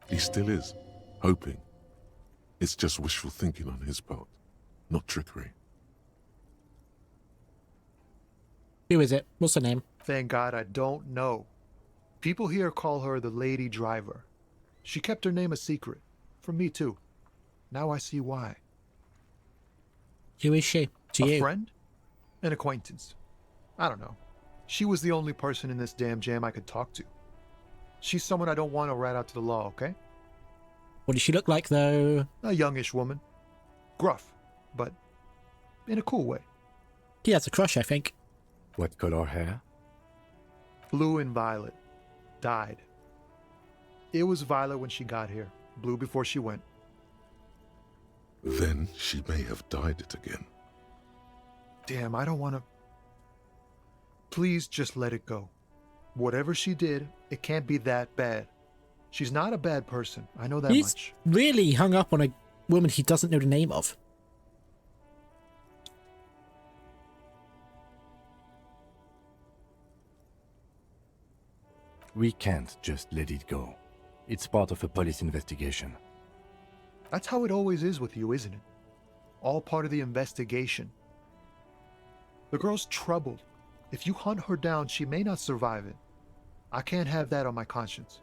He still is. Hoping. It's just wishful thinking on his part. Not trickery. Who is it? What's her name? Thank God I don't know. People here call her the lady driver. She kept her name a secret. From me, too. Now I see why. Who is she? To you? A friend? An acquaintance. I don't know. She was the only person in this damn jam I could talk to. She's someone I don't want to rat out to the law, okay? What does she look like, though? A youngish woman. Gruff, but in a cool way. He has a crush, I think. What color hair? Blue and violet. Died. It was violet when she got here. Blue before she went. Then she may have dyed it again. Damn, I don't want to... Please just let it go. Whatever she did, it can't be that bad. She's not a bad person. I know that He's much. really hung up on a woman he doesn't know the name of. We can't just let it go. It's part of a police investigation. That's how it always is with you, isn't it? All part of the investigation. The girl's troubled. If you hunt her down, she may not survive it. I can't have that on my conscience.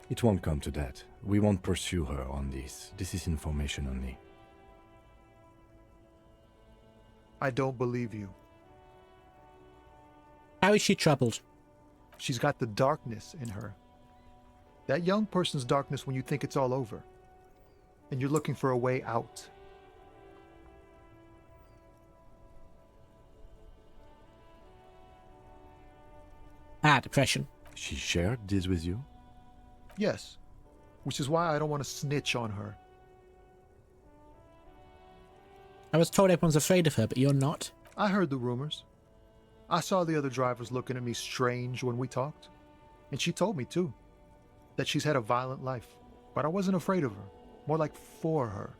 It won't come to that. We won't pursue her on this. This is information only. I don't believe you. How is she troubled? She's got the darkness in her. That young person's darkness when you think it's all over. And you're looking for a way out. Depression. She shared this with you? Yes. Which is why I don't want to snitch on her. I was told everyone's afraid of her, but you're not. I heard the rumors. I saw the other drivers looking at me strange when we talked. And she told me, too, that she's had a violent life. But I wasn't afraid of her. More like for her.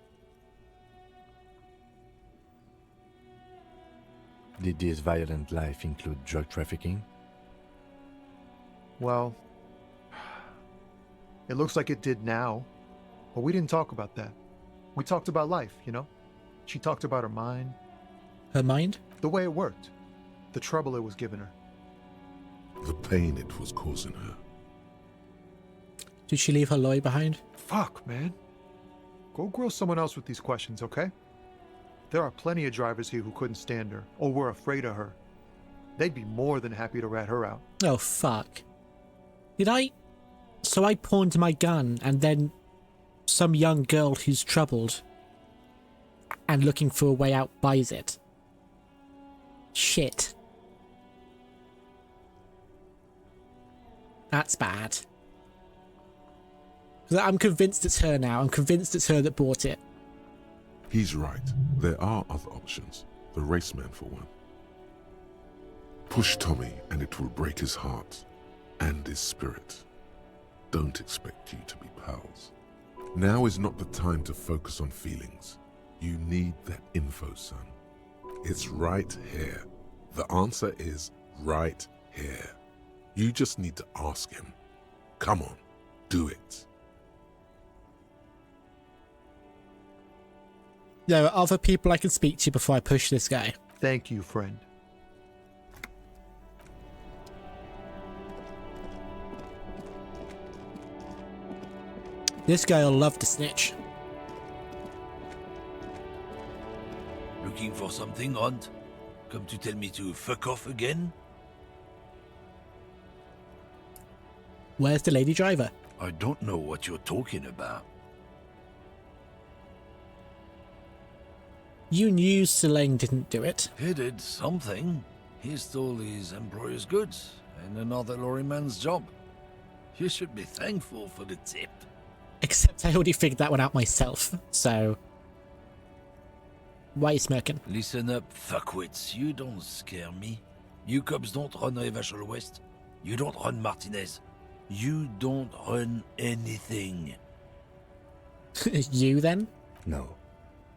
Did this violent life include drug trafficking? Well, it looks like it did now. But we didn't talk about that. We talked about life, you know? She talked about her mind. Her mind? The way it worked. The trouble it was giving her. The pain it was causing her. Did she leave her lawyer behind? Fuck, man. Go grill someone else with these questions, okay? There are plenty of drivers here who couldn't stand her, or were afraid of her. They'd be more than happy to rat her out. Oh, fuck. Did I... So I pawned my gun, and then some young girl who's troubled and looking for a way out buys it. Shit. That's bad. I'm convinced it's her now. I'm convinced it's her that bought it. He's right. There are other options. The raceman, for one. Push Tommy and it will break his heart and his spirit. Don't expect you to be pals. Now is not the time to focus on feelings. You need that info, son. It's right here. The answer is right here. You just need to ask him. Come on, do it. There are other people I can speak to before I push this guy. Thank you, friend. This guy will love to snitch. Looking for something, Hunt? Come to tell me to fuck off again? Where's the lady driver? I don't know what you're talking about. You knew Selene didn't do it. He did something. He stole his employer's goods and another lorryman's job. You should be thankful for the tip. Except I already figured that one out myself, so... Why are you smirking? Listen up, fuckwits. You don't scare me. You cops don't run Revachol West. You don't run Martinez. You don't run anything. You, then? No.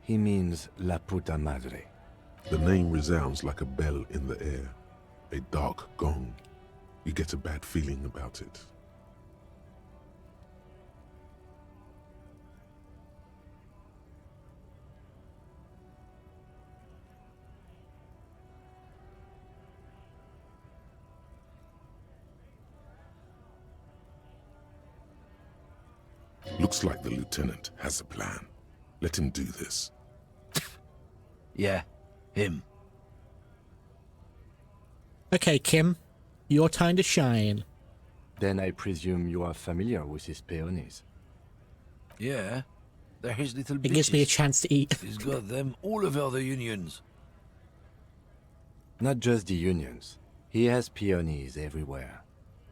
He means La Puta Madre. The name resounds like a bell in the air. A dark gong. You get a bad feeling about it. Looks like the lieutenant has a plan. Let him do this. Yeah, him. Okay, Kim. Your time to shine. Then I presume you are familiar with his peonies. Yeah, they're his little bitches. It gives me a chance to eat. He's got them all over the unions. Not just the unions. He has peonies everywhere.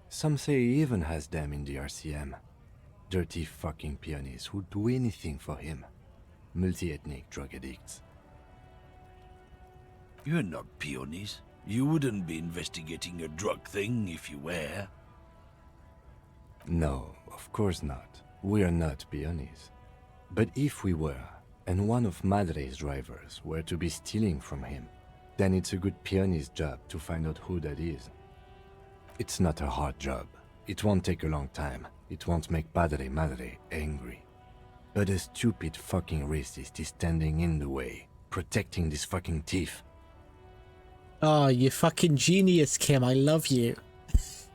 Some say he even has them in the RCM. Dirty fucking peonies who'd do anything for him. Multi-ethnic drug addicts. You're not peonies. You wouldn't be investigating a drug thing if you were. No, of course not. We are not peonies. But if we were, and one of Madre's drivers were to be stealing from him, then it's a good peony's job to find out who that is. It's not a hard job. It won't take a long time. It won't make Padre Madre angry. But a stupid fucking racist is standing in the way, protecting this fucking thief. Oh, you fucking genius, Kim. I love you.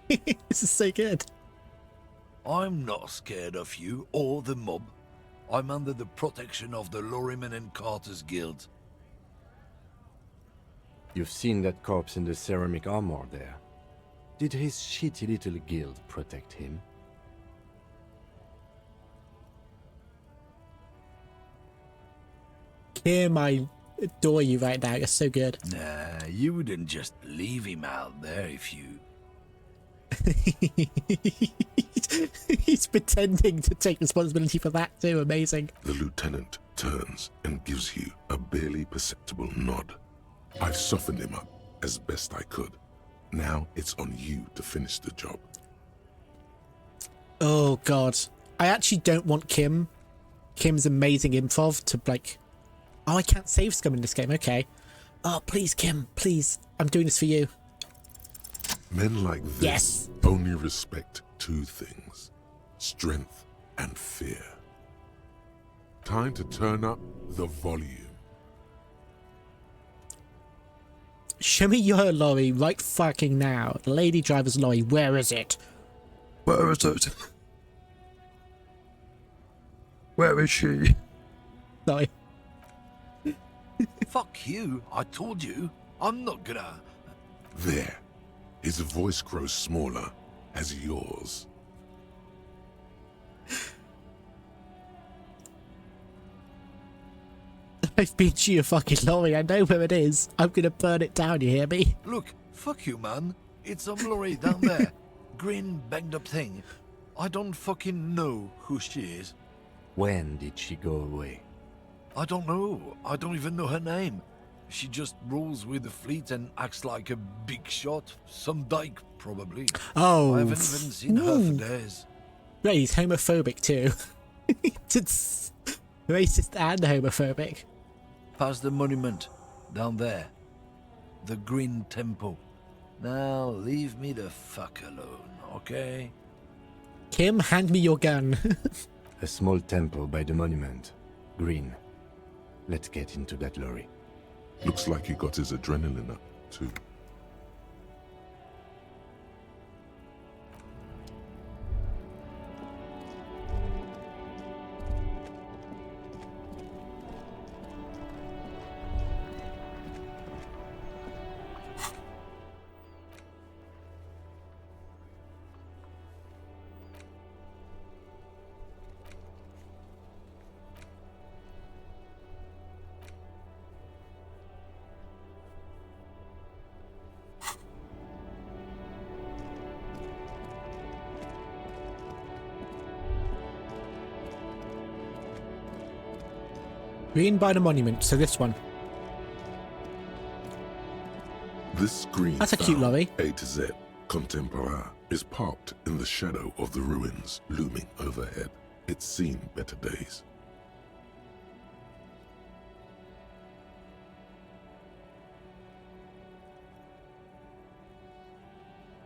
This is so good. I'm not scared of you or the mob. I'm under the protection of the Lorryman and Carters Guild. You've seen that corpse in the ceramic armor there. Did his shitty little guild protect him? Kim, I adore you right now. You're so good. Nah, you wouldn't just leave him out there if you... He's pretending to take responsibility for that too. Amazing. The lieutenant turns and gives you a barely perceptible nod. I've softened him up as best I could. Now it's on you to finish the job. Oh god. I actually don't want Kim's amazing improv to like, oh, I can't save scum in this game, okay. Oh, please, Kim, please. I'm doing this for you. Men like this yes. only respect two things, strength and fear. Time to turn up the volume. Show me your lorry right fucking now. The lady driver's lorry, where is it? Where is it? Where is she? Sorry. Fuck you, I told you. I'm not gonna... There. His voice grows smaller as yours. I've been to your fucking lorry. I know where it is. I'm gonna burn it down, you hear me? Look, fuck you, man. It's some lorry down there. Green, banged up thing. I don't fucking know who she is. When did she go away? I don't know. I don't even know her name. She just rolls with the fleet and acts like a big shot. Some dyke, probably. Oh. I haven't even seen her for days. Right, he's homophobic too. It's racist and homophobic. Past the monument. Down there. The Green Temple. Now, leave me the fuck alone, okay? Kim, hand me your gun. A small temple by the monument. Green. Let's get into that lorry. Looks like he got his adrenaline up, too. Green by the monument, so this one. This green That's a cute lorry. A to Z, contemporary, is parked in the shadow of the ruins looming overhead. It's seen better days.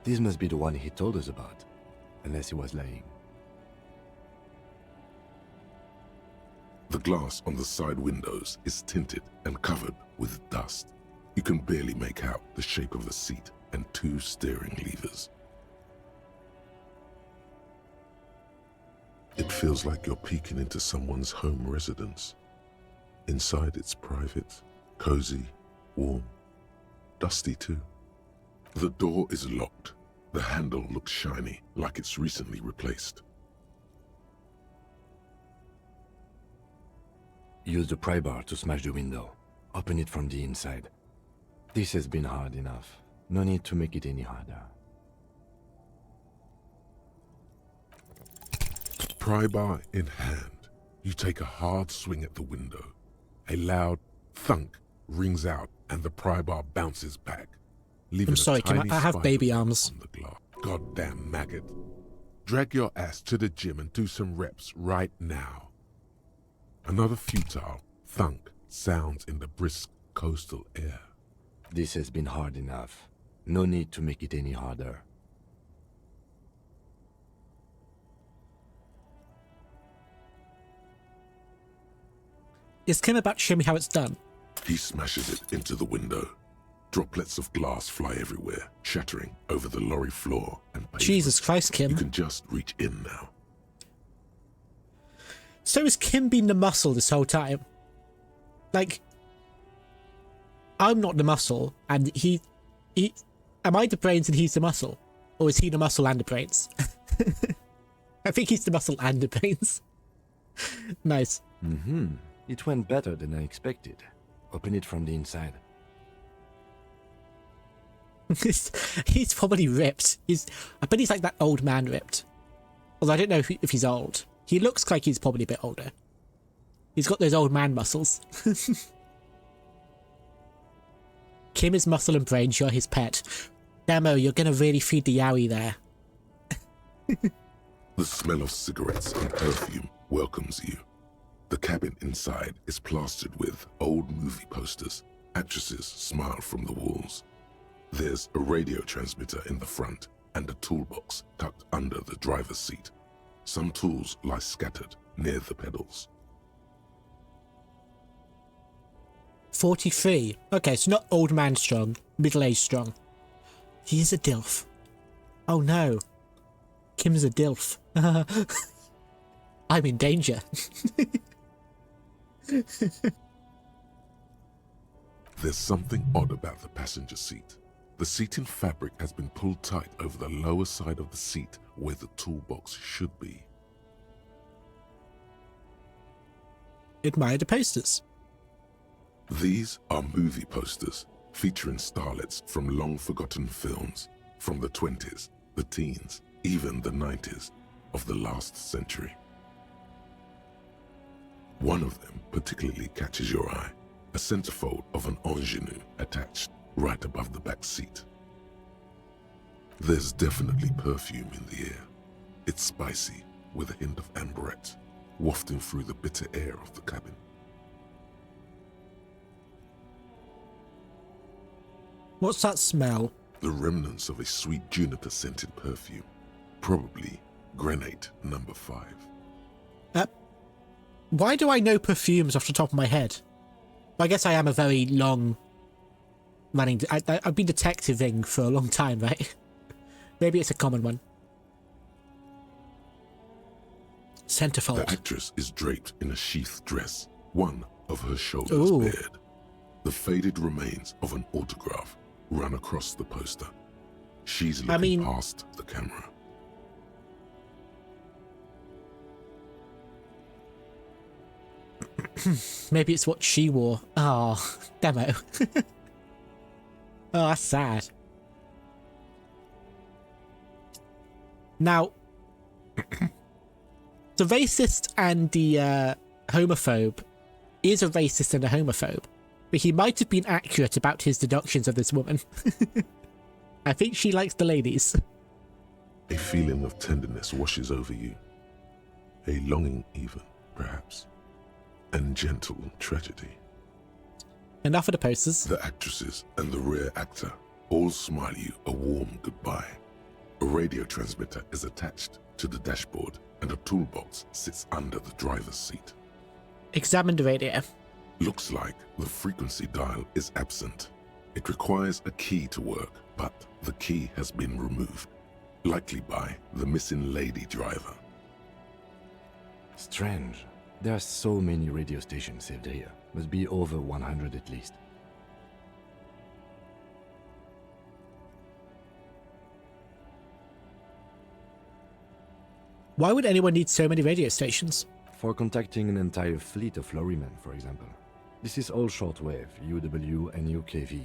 This must be the one he told us about, unless he was lying. The glass on the side windows is tinted and covered with dust. You can barely make out the shape of the seat and two steering levers. It feels like you're peeking into someone's home residence. Inside it's private, cozy, warm, dusty too. The door is locked. The handle looks shiny, like it's recently replaced. Use the pry bar to smash the window. Open it from the inside. This has been hard enough. No need to make it any harder. Pry bar in hand, you take a hard swing at the window. A loud thunk rings out and the pry bar bounces back, leaving I'm sorry, can I have baby arms? On the glass. Goddamn maggot. Drag your ass to the gym and do some reps right now. Another futile thunk sounds in the brisk coastal air. This has been hard enough. No need to make it any harder. Is Kim about to show me how it's done? He smashes it into the window. Droplets of glass fly everywhere, shattering over the lorry floor and pavement. Jesus Christ, Kim. You can just reach in now. So has Kim been the muscle this whole time? Like, I'm not the muscle, and he am I the brains and he's the muscle? Or is he the muscle and the brains? I think he's the muscle and the brains. Nice. It went better than I expected. Open it from the inside. He's probably ripped. I bet he's like that old man ripped. Although I don't know if he's old. He looks like he's probably a bit older. He's got those old man muscles. Kim is muscle and brains, you're his pet. Demo, you're gonna really feed the Yowie there. The smell of cigarettes and perfume welcomes you. The cabin inside is plastered with old movie posters. Actresses smile from the walls. There's a radio transmitter in the front and a toolbox tucked under the driver's seat. Some tools lie scattered near the pedals. 43. Okay, so not old man strong, middle-aged strong. She is a DILF. Oh no. Kim's a DILF. I'm in danger. There's something odd about the passenger seat. The seating fabric has been pulled tight over the lower side of the seat where the toolbox should be. Admire the posters. These are movie posters featuring starlets from long-forgotten films from the 20s, the teens, even the 90s of the last century. One of them particularly catches your eye, a centerfold of an ingenue attached right above the back seat. There's definitely perfume in the air. It's spicy with a hint of amberette, wafting through the bitter air of the cabin. What's that smell? The remnants of a sweet juniper-scented perfume, probably Grenade No. 5. Why do I know perfumes off the top of my head? I guess I am a very long running... I've been detectiving for a long time, right? Maybe it's a common one. Centerfold. The actress is draped in a sheath dress, one of her shoulders bared. The faded remains of an autograph run across the poster. She's looking past the camera. Maybe it's what she wore. Oh, demo. Oh, that's sad. Now, the racist and the homophobe is a racist and a homophobe, but he might have been accurate about his deductions of this woman. I think she likes the ladies. A feeling of tenderness washes over you. A longing even, perhaps. And gentle tragedy. Enough of the posters. The actresses and the rear actor all smile you a warm goodbye. A radio transmitter is attached to the dashboard and a toolbox sits under the driver's seat. Examine the radio. Looks like the frequency dial is absent. It requires a key to work, but the key has been removed, likely by the missing lady driver. Strange. There are so many radio stations saved here. Must be over 100 at least. Why would anyone need so many radio stations? For contacting an entire fleet of lorrymen, for example. This is all shortwave, UW and UKV.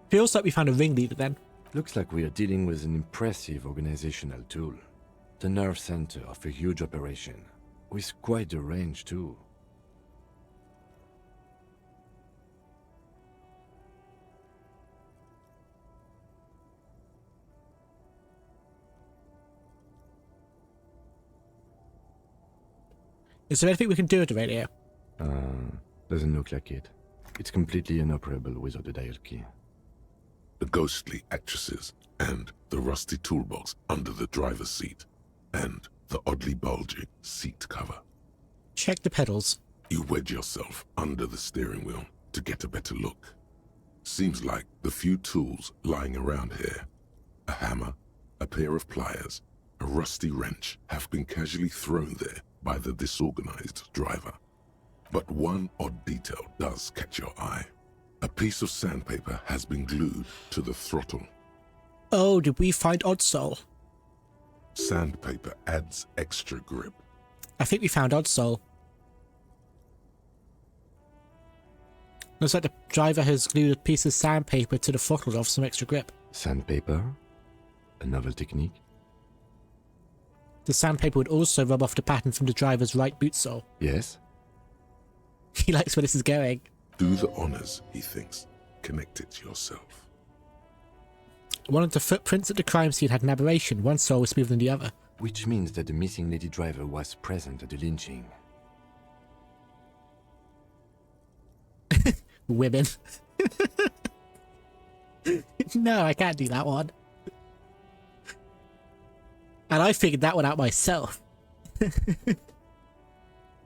Feels like we found a ringleader then. Looks like we are dealing with an impressive organizational tool. The nerve center of a huge operation, with quite a range too. Is there anything we can do with the radio? Doesn't look like it. It's completely inoperable without the dial key. The ghostly actresses and the rusty toolbox under the driver's seat and the oddly bulging seat cover. Check the pedals. You wedge yourself under the steering wheel to get a better look. Seems like the few tools lying around here, a hammer, a pair of pliers, a rusty wrench, have been casually thrown there by the disorganized driver. But one odd detail does catch your eye. A piece of sandpaper has been glued to the throttle. Oh, did we find Oddsole? Sandpaper adds extra grip. I think we found Oddsole. Looks like the driver has glued a piece of sandpaper to the throttle to offer some extra grip. Sandpaper? A novel technique? The sandpaper would also rub off the pattern from the driver's right boot sole. Yes. He likes where this is going. Do the honors, he thinks. Connect it yourself. One of the footprints at the crime scene had an aberration. One sole was smoother than the other. Which means that the missing lady driver was present at the lynching. Women. No, I can't do that one. And I figured that one out myself.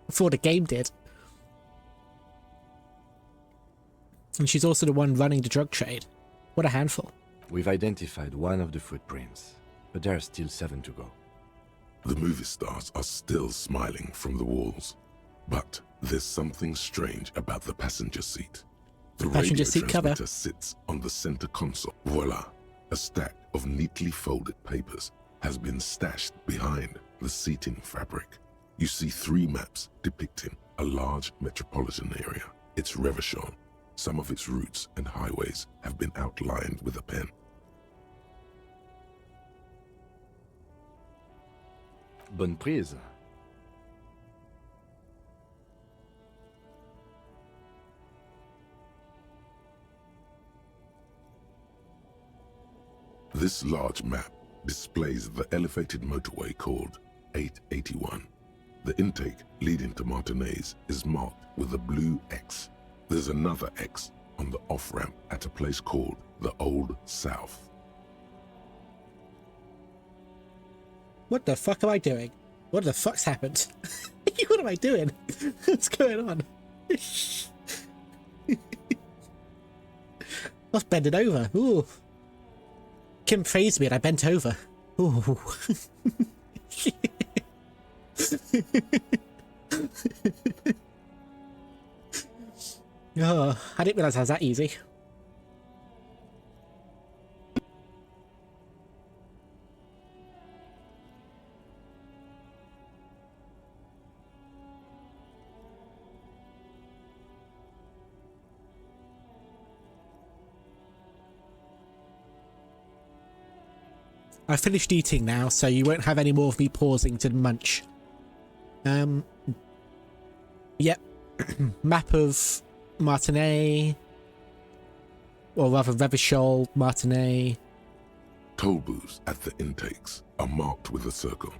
Before the game did. And she's also the one running the drug trade. What a handful. We've identified one of the footprints, but there are still 7 to go. The movie stars are still smiling from the walls. But there's something strange about the passenger seat. The Passenger radio seat cover. transmitter sits on the center console. Voila! A stack of neatly folded papers has been stashed behind the seating fabric. You see 3 maps depicting a large metropolitan area. It's Revachol. Some of its routes and highways have been outlined with a pen. Bonne prise. This large map displays the elevated motorway called 881. The intake leading to Martinez is marked with a blue X. There's another X on the off-ramp at a place called the Old South. What the fuck am I doing? What the fuck's happened? What am I doing? What's going on? I was bending over. Ooh. Kim praised me and I bent over. Ooh. Oh, I didn't realise it was that easy. I finished eating now, so you won't have any more of me pausing to munch. Yep. Map of Martinez, or rather Revachol, Martinez. Toll booths at the intakes are marked with a circle.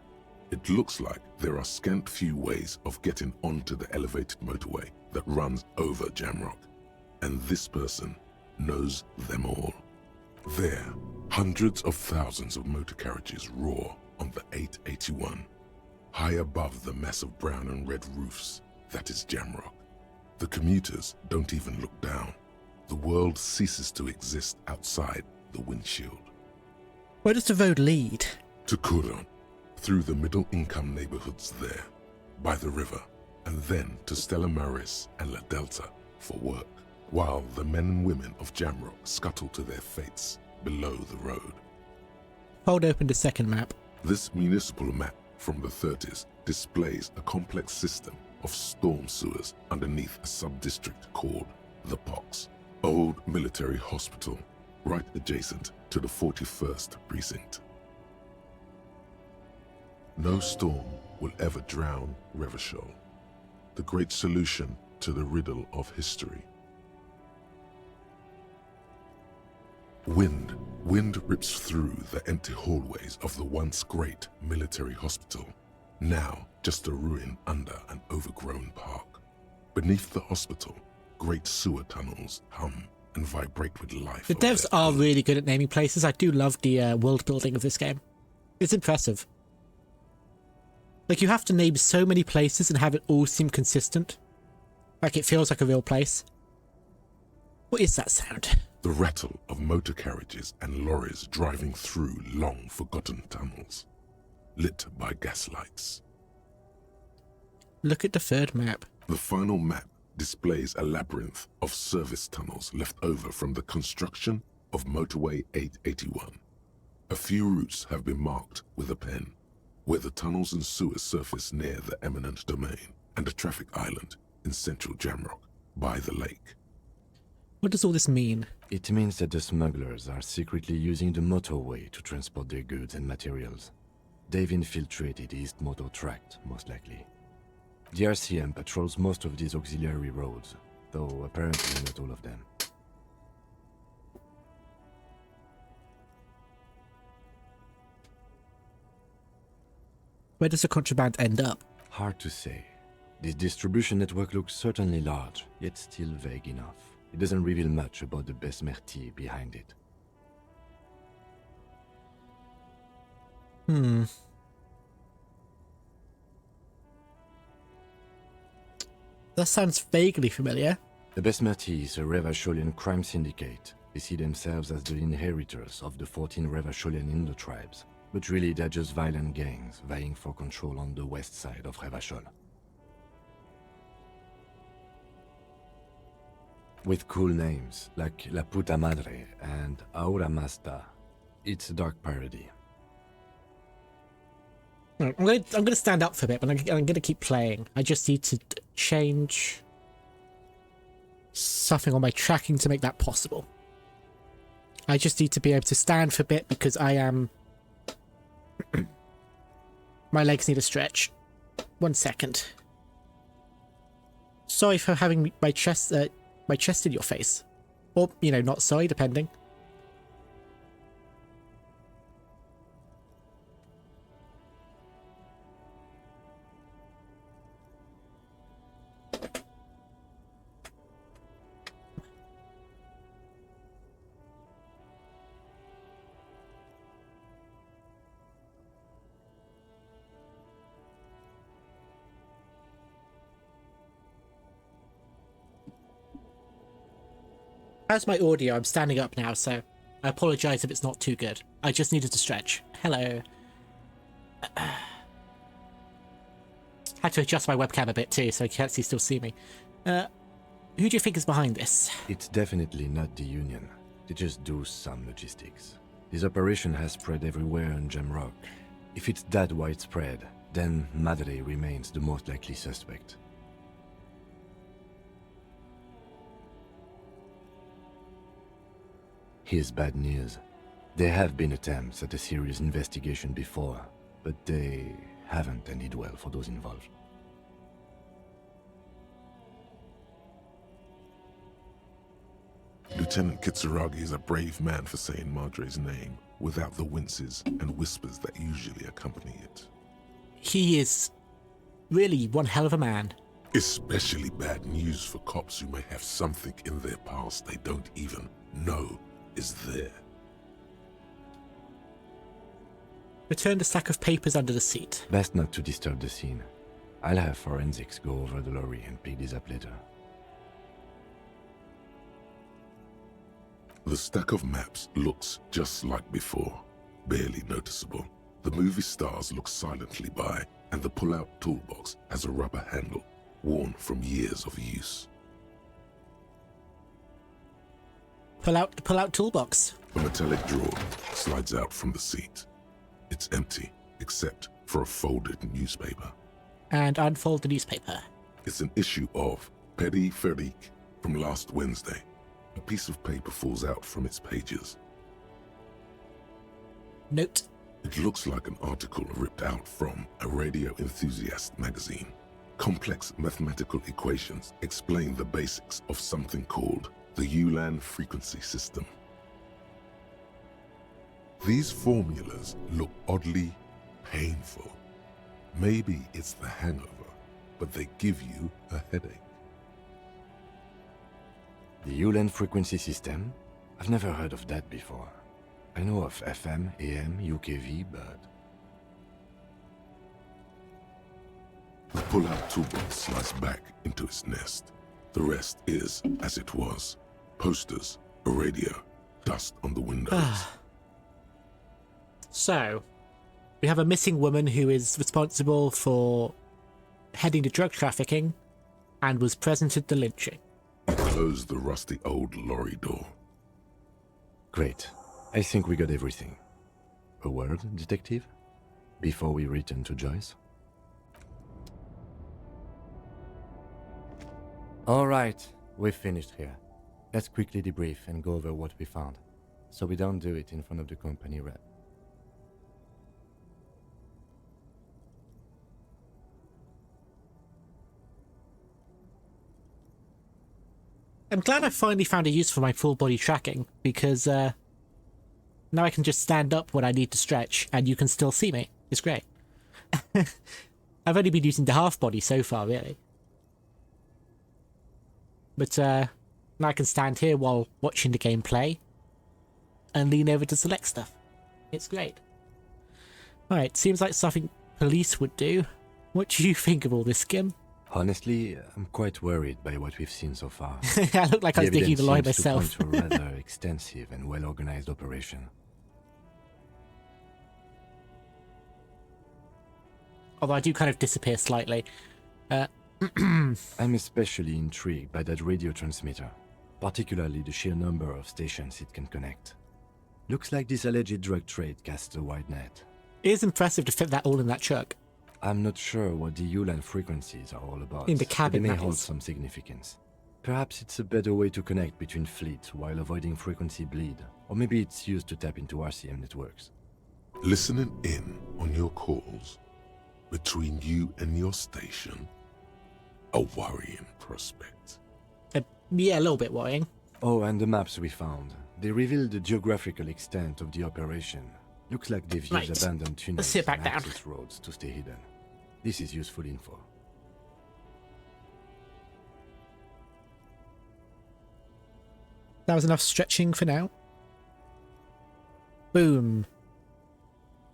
It looks like there are scant few ways of getting onto the elevated motorway that runs over Jamrock, and this person knows them all. There, hundreds of thousands of motor carriages roar on the 881, high above the mass of brown and red roofs that is Jamrock. The commuters don't even look down. The world ceases to exist outside the windshield. Where does the road lead? To Couronne, through the middle-income neighborhoods there, by the river, and then to Stella Maris and La Delta for work, while the men and women of Jamrock scuttle to their fates below the road. Hold open the second map. This municipal map from the 30s displays a complex system of storm sewers underneath a sub-district called the Pox, old military hospital, right adjacent to the 41st precinct. No storm will ever drown Revachol, the great solution to the riddle of history. Wind rips through the empty hallways of the once great military hospital, now just a ruin under an overgrown park. Beneath the hospital, great sewer tunnels hum and vibrate with life. The devs are really good at naming places. I do love the world building of this game. It's impressive. Like, you have to name so many places and have it all seem consistent. Like, it feels like a real place. What is that sound? The rattle of motor carriages and lorries driving through long-forgotten tunnels, lit by gaslights. Look at the third map. The final map displays a labyrinth of service tunnels left over from the construction of Motorway 881. A few routes have been marked with a pen, where the tunnels and sewers surface near the eminent domain and a traffic island in central Jamrock by the lake. What does all this mean? It means that the smugglers are secretly using the motorway to transport their goods and materials. They've infiltrated the East Motor Tract, most likely. The RCM patrols most of these auxiliary roads, though apparently not all of them. Where does the contraband end up? Hard to say. This distribution network looks certainly large, yet still vague enough. It doesn't reveal much about the Besmerti behind it. That sounds vaguely familiar. The Besmerti is a Revacholian crime syndicate. They see themselves as the inheritors of the 14 Revacholian Indo-tribes, but really they're just violent gangs vying for control on the west side of Revachol. With cool names like La Puta Madre and Aura Masta, it's a dark parody. I'm gonna stand up for a bit, but I'm gonna keep playing. I just need to change something on my tracking to make that possible. I just need to be able to stand for a bit because I am... my legs need a stretch. 1 second. Sorry for having my chest in your face. Or, you know, not sorry, depending. How's my audio? I'm standing up now, so I apologize if it's not too good. I just needed to stretch. Hello. Had to adjust my webcam a bit too, so you can't still see me. Who do you think is behind this? It's definitely not the Union. They just do some logistics. This operation has spread everywhere in Jamrock. If it's that widespread, then Madre remains the most likely suspect. Here's bad news. There have been attempts at a serious investigation before, but they haven't ended well for those involved. Lieutenant Kitsuragi is a brave man for saying Madre's name without the winces and whispers that usually accompany it. He is really one hell of a man. Especially bad news for cops who may have something in their past they don't even know is there. Return the stack of papers under the seat. Best not to disturb the scene. I'll have forensics go over the lorry and pick this up later. The stack of maps looks just like before, barely noticeable. The movie stars look silently by, and the pull-out toolbox has a rubber handle, worn from years of use. Pull out toolbox. A metallic drawer slides out from the seat. It's empty, except for a folded newspaper. And unfold the newspaper. It's an issue of Peripherique from last Wednesday. A piece of paper falls out from its pages. Note. It looks like an article ripped out from a radio enthusiast magazine. Complex mathematical equations explain the basics of something called the ULAN frequency system. These formulas look oddly painful. Maybe it's the hangover, but they give you a headache. The ULAN frequency system? I've never heard of that before. I know of FM, AM, UKV, but... The pull-out toolbox slides back into its nest. The rest is as it was. Posters, a radio, dust on the windows. So, we have a missing woman who is responsible for heading to drug trafficking and was present at the lynching. Close the rusty old lorry door. Great. I think we got everything. A word, detective? Before we return to Joyce? All right, we've finished here. Let's quickly debrief and go over what we found, so we don't do it in front of the company rep. I'm glad I finally found a use for my full body tracking, because now I can just stand up when I need to stretch, and you can still see me. It's great. I've only been using the half body so far, really. But now I can stand here while watching the game play, and lean over to select stuff. It's great. Alright, seems like something police would do. What do you think of all this, Kim? Honestly, I'm quite worried by what we've seen so far. I look like I was digging the line myself. To point to a rather extensive and well-organized operation. Although I do kind of disappear slightly. I'm especially intrigued by that radio transmitter, particularly the sheer number of stations it can connect. Looks like this alleged drug trade casts a wide net. It is impressive to fit that all in that truck. I'm not sure what the ULAN frequencies are all about. In the cabin, but they may hold some significance. Perhaps it's a better way to connect between fleets while avoiding frequency bleed, or maybe it's used to tap into RCM networks. Listening in on your calls between you and your station, a worrying prospect. Yeah, a little bit worrying. Oh, and the maps we found. They reveal the geographical extent of the operation. Looks like they've used abandoned tunnels and access roads to stay hidden. This is useful info. That was enough stretching for now. Boom.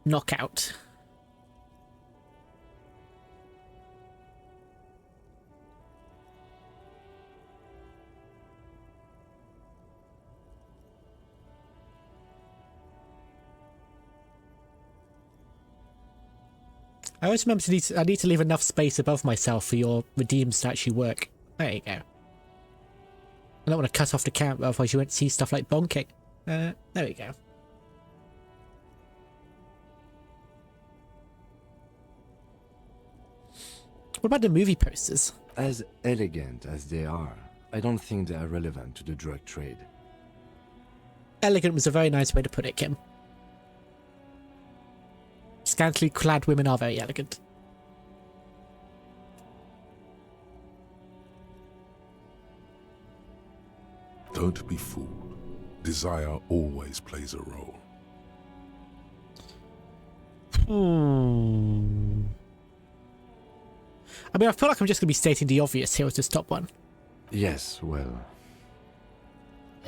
Knockout. I always remember I need to leave enough space above myself for your redeems to actually work. There you go. I don't want to cut off the camera, otherwise you won't see stuff like bonking. There we go. What about the movie posters? As elegant as they are, I don't think they are relevant to the drug trade. Elegant was a very nice way to put it, Kim. Scantily clad women are very elegant. Don't be fooled. Desire always plays a role. I mean, I feel like I'm just going to be stating the obvious here as this top one. Yes, well...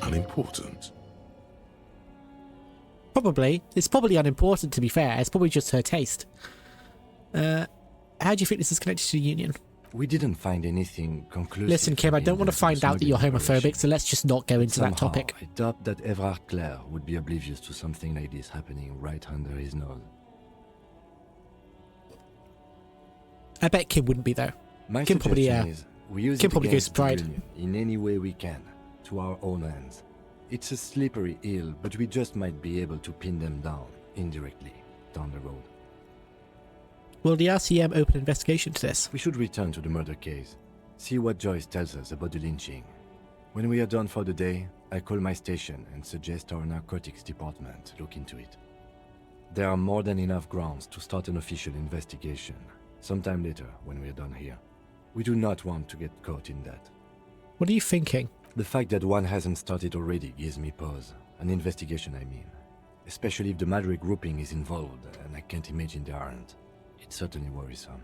Unimportant? Probably. It's probably unimportant, to be fair. It's probably just her taste. How do you think this is connected to the Union? We didn't find anything conclusive. Listen, Kim, I don't want to find out that you're homophobic, so let's just not go into that topic. I doubt that Everard Clare would be oblivious to something like this happening right under his nose. I bet Kim wouldn't be, though. My Kim probably, suggestion is we use Kim it probably goes against pride. the Union in any way we can, to our own ends. It's a slippery hill, but we just might be able to pin them down, indirectly, down the road. Will the RCM open an investigation to this? We should return to the murder case. See what Joyce tells us about the lynching. When we are done for the day, I call my station and suggest our narcotics department look into it. There are more than enough grounds to start an official investigation, sometime later when we are done here. We do not want to get caught in that. What are you thinking? The fact that one hasn't started already gives me pause. An investigation, I mean. Especially if the Madrid grouping is involved, and I can't imagine they aren't. It's certainly worrisome.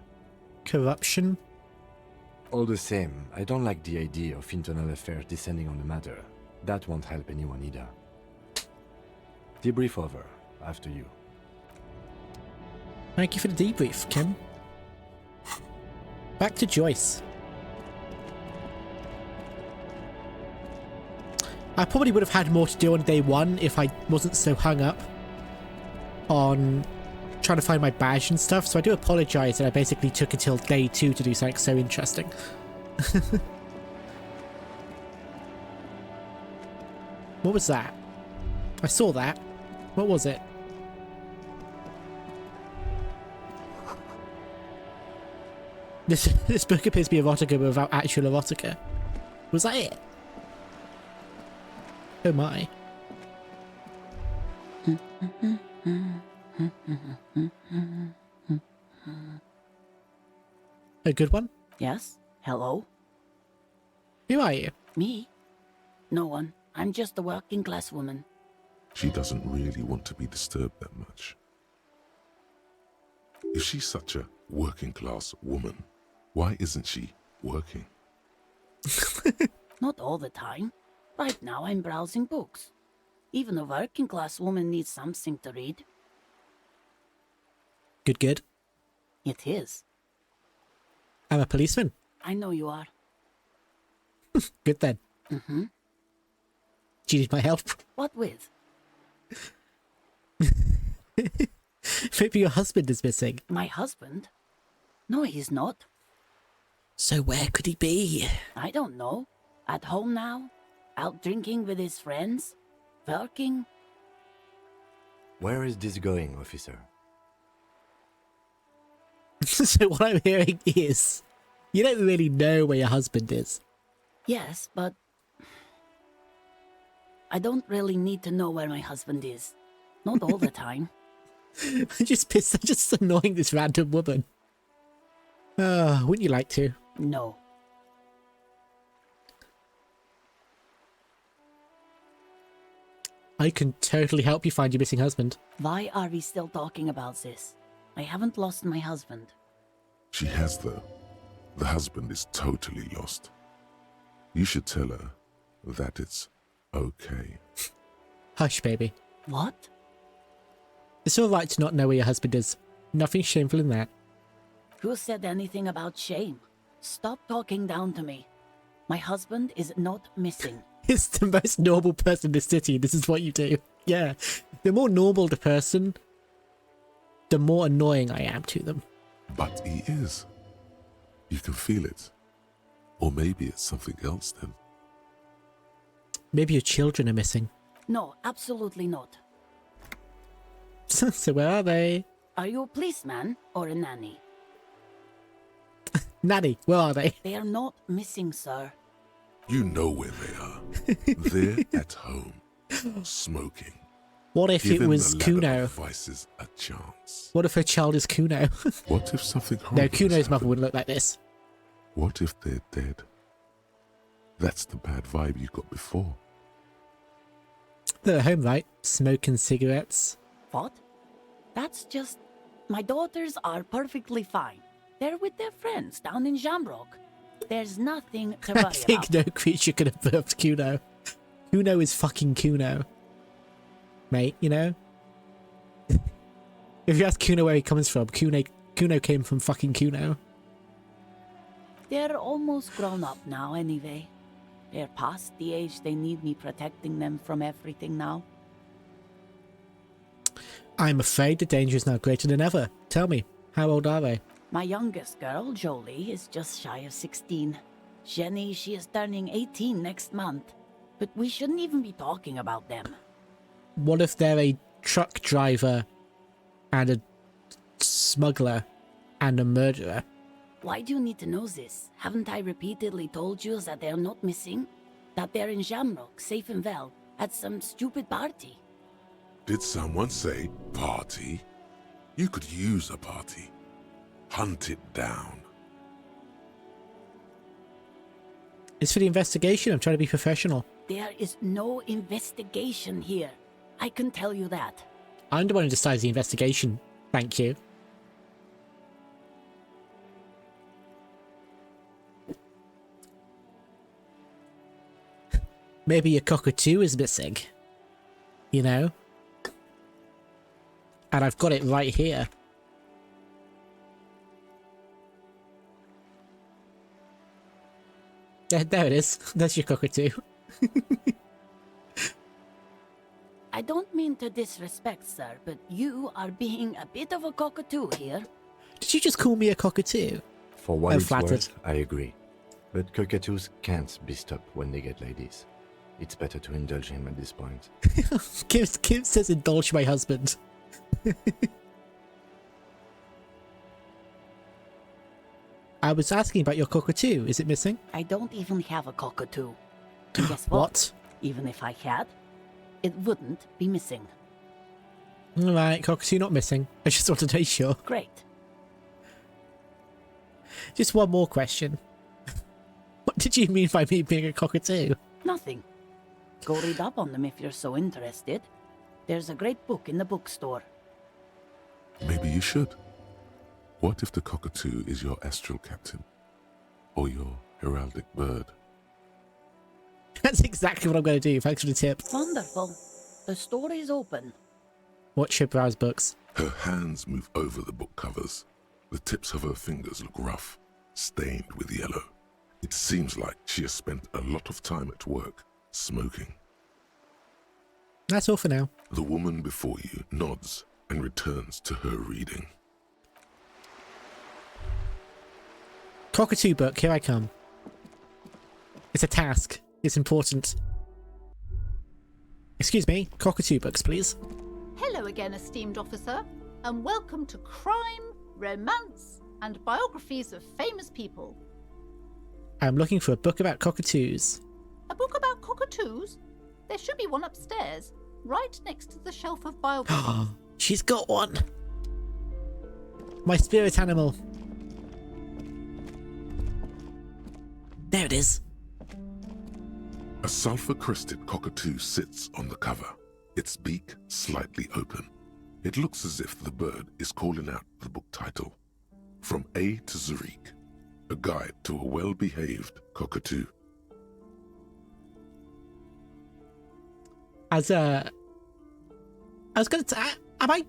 Corruption? All the same, I don't like the idea of internal affairs descending on the matter. That won't help anyone either. Debrief over. After you. Thank you for the debrief, Kim. Back to Joyce. I probably would have had more to do on day one if I wasn't so hung up on trying to find my badge and stuff, so I do apologise that I basically took until day 2 to do something so interesting. What was that? I saw that. What was it? This book appears to be erotica but without actual erotica. Was that it? Oh my. A good one? Yes? Hello? Who are you? Me? No one. I'm just a working class woman. She doesn't really want to be disturbed that much. If she's such a working class woman, why isn't she working? Not all the time. Right now I'm browsing books. Even a working class woman needs something to read. Good, good. It is. I'm a policeman. I know you are. Good then. Mm-hmm. Do you need my help? What with? Maybe your husband is missing. My husband? No, he's not. So where could he be? I don't know. At home now? Out drinking with his friends? Working? Where is this going, officer? So what I'm hearing is, you don't really know where your husband is. Yes, but I don't really need to know where my husband is. Not all the time. I'm just pissed. I'm just annoying this random woman. Wouldn't you like to? No. I can totally help you find your missing husband. Why are we still talking about this? I haven't lost my husband. She has, though. The husband is totally lost. You should tell her that it's okay. Hush, baby. What? It's all right to not know where your husband is. Nothing shameful in that. Who said anything about shame? Stop talking down to me. My husband is not missing. It's the most normal person in the city. This is what you do. Yeah. The more normal the person, the more annoying I am to them. But he is. You can feel it. Or maybe it's something else then. Maybe your children are missing. No, absolutely not. So where are they? Are you a policeman or a nanny? Nanny, where are they? They are not missing, sir. You know where they are. They're at home, smoking. What if Give it was the ladder Kuno? of vices a chance. What if her child is Kuno? What if something horrible No, Kuno's has mother happened? wouldn't look like this. What if they're dead? That's the bad vibe you got before. They're at home, right? Smoking cigarettes. What? That's just... My daughters are perfectly fine. They're with their friends down in Shamrock. There's nothing to worry I think about. no creature could have birthed Kuno. Kuno is fucking Kuno. Mate, you know? If you ask Kuno where he comes from, Kuno came from fucking Kuno. They're almost grown up now anyway. They're past the age they need me protecting them from everything now. I'm afraid the danger is now greater than ever. Tell me, how old are they? My youngest girl, Jolie, is just shy of 16. Jenny, she is turning 18 next month. But we shouldn't even be talking about them. What if they're a truck driver and a smuggler and a murderer? Why do you need to know this? Haven't I repeatedly told you that they're not missing? That they're in Shamrock, safe and well, at some stupid party? Did someone say party? You could use a party. Hunt it down. It's for the investigation. I'm trying to be professional. There is no investigation here. I can tell you that. I'm the one who decides the investigation. Thank you. Maybe a cockatoo is missing. You know? And I've got it right here. There it is. There's your cockatoo. I don't mean to disrespect, sir, but you are being a bit of a cockatoo here. Did you just call me a cockatoo? For what I'm it's flattered. worth, I agree. But cockatoos can't be stopped when they get ladies. It's better to indulge him at this point. Kim says indulge my husband. I was asking about your cockatoo. Is it missing? I don't even have a cockatoo. And guess what? Even if I had, it wouldn't be missing. Alright, cockatoo not missing. I just wanted to make sure. Great. Just one more question. What did you mean by me being a cockatoo? Nothing. Go read up on them if you're so interested. There's a great book in the bookstore. Maybe you should. What if the cockatoo is your astral captain? Or your heraldic bird? That's exactly what I'm going to do. Thanks for the tip. Wonderful. The store is open. Watch her browse books. Her hands move over the book covers. The tips of her fingers look rough, stained with yellow. It seems like she has spent a lot of time at work, smoking. That's all for now. The woman before you nods and returns to her reading. Cockatoo book, here I come. It's a task. It's important. Excuse me, cockatoo books, please. Hello again, esteemed officer, and welcome to Crime, Romance, and Biographies of Famous People. I'm looking for a book about cockatoos. A book about cockatoos? There should be one upstairs, right next to the shelf of biographies. She's got one! My spirit animal. There it is. A sulfur-crested cockatoo sits on the cover, its beak slightly open. It looks as if the bird is calling out the book title, From A to Zurich, a guide to a well-behaved cockatoo. I was going to... I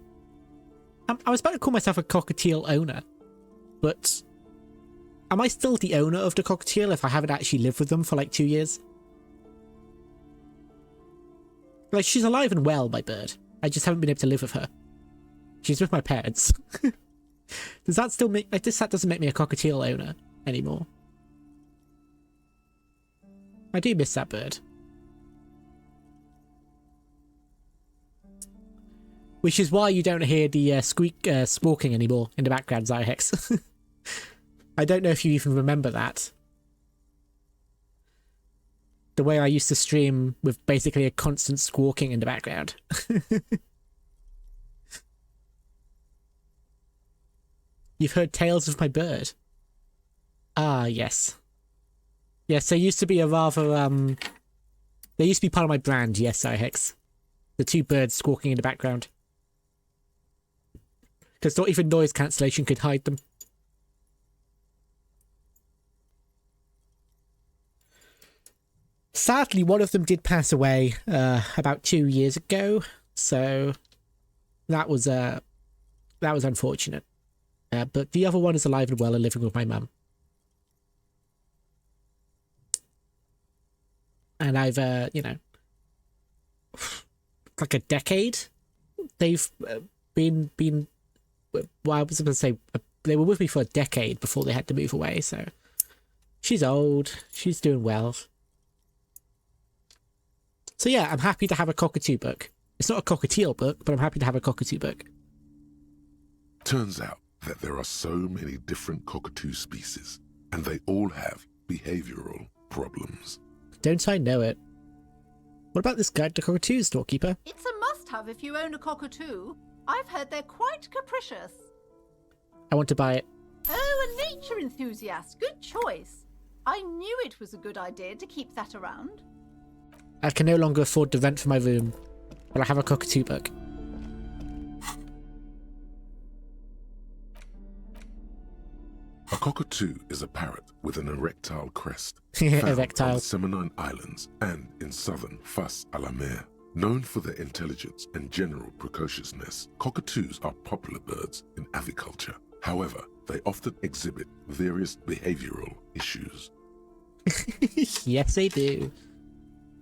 was about to call myself a cockatiel owner, but am I still the owner of the cockatiel if I haven't actually lived with them for like 2 years? Like, she's alive and well, my bird. I just haven't been able to live with her. She's with my parents. Does that still make... Like, that doesn't make me a cockatiel owner anymore. I do miss that bird. Which is why you don't hear the squawking anymore in the background, Zyhex. I don't know if you even remember that. The way I used to stream with basically a constant squawking in the background. You've heard tales of my bird. Ah, yes. Yes, they used to be a rather, they used to be part of my brand, yes, Zyhex. The two birds squawking in the background. Because not even noise cancellation could hide them. Sadly, one of them did pass away about 2 years ago, so that was unfortunate. But the other one is alive and well and living with my mum. And I've, you know, like a decade, they've been. Well, I was going to say they were with me for a decade before they had to move away. So she's old, she's doing well. So yeah, I'm happy to have a cockatoo book. It's not a cockatiel book, but I'm happy to have a cockatoo book. Turns out that there are so many different cockatoo species, and they all have behavioral problems. Don't I know it? What about this guide to cockatoos, storekeeper? It's a must-have if you own a cockatoo. I've heard they're quite capricious. I want to buy it. Oh, a nature enthusiast. Good choice. I knew it was a good idea to keep that around. I can no longer afford the rent for my room, but I have a cockatoo book. A cockatoo is a parrot with an erectile crest, Erectile. found on the Seminole Islands and in southern Fas a la Mer. Known for their intelligence and general precociousness, cockatoos are popular birds in aviculture. However, they often exhibit various behavioral issues. Yes, they do.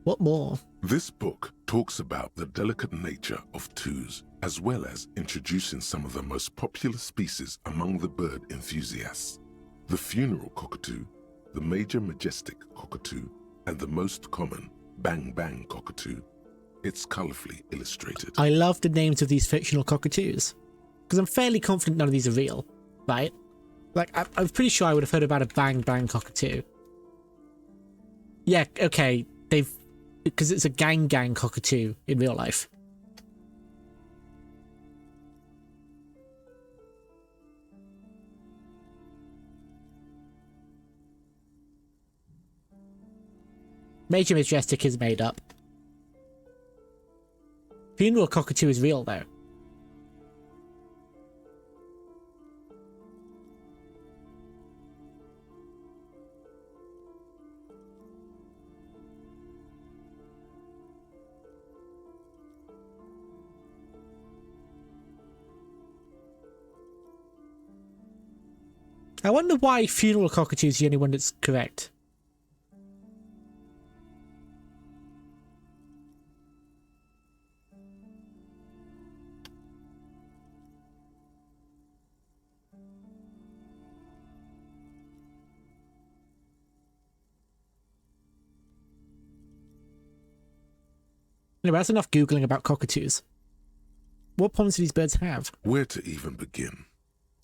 What more? This book talks about the delicate nature of toos, as well as introducing some of the most popular species among the bird enthusiasts. The funeral cockatoo, the major majestic cockatoo, and the most common bang bang cockatoo. It's colourfully illustrated. I love the names of these fictional cockatoos. Because I'm fairly confident none of these are real, right? Like, I'm pretty sure I would have heard about a bang bang cockatoo. Yeah, okay, they've because it's a gang cockatoo in real life. Major Majestic is made up. Funeral cockatoo is real though. I wonder why funeral cockatoo is the only one that's correct. Anyway, that's enough Googling about cockatoos. What problems do these birds have? Where to even begin?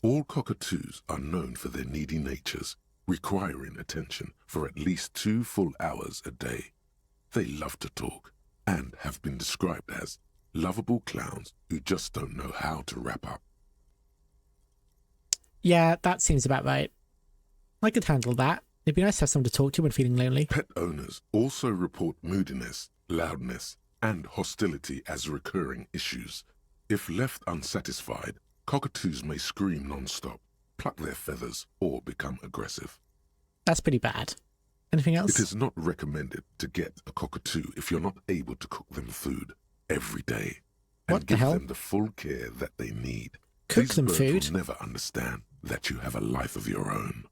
All cockatoos are known for their needy natures, requiring attention for at least 2 full hours a day. They love to talk, and have been described as lovable clowns who just don't know how to wrap up. Yeah, that seems about right. I could handle that. It'd be nice to have someone to talk to when feeling lonely. Pet owners also report moodiness, loudness, and hostility as recurring issues. If left unsatisfied, cockatoos may scream non-stop, pluck their feathers, or become aggressive. That's pretty bad. Anything else? It is not recommended to get a cockatoo if you're not able to cook them food every day and give them the full care that they need. Cook These them birds food? will never understand that you have a life of your own.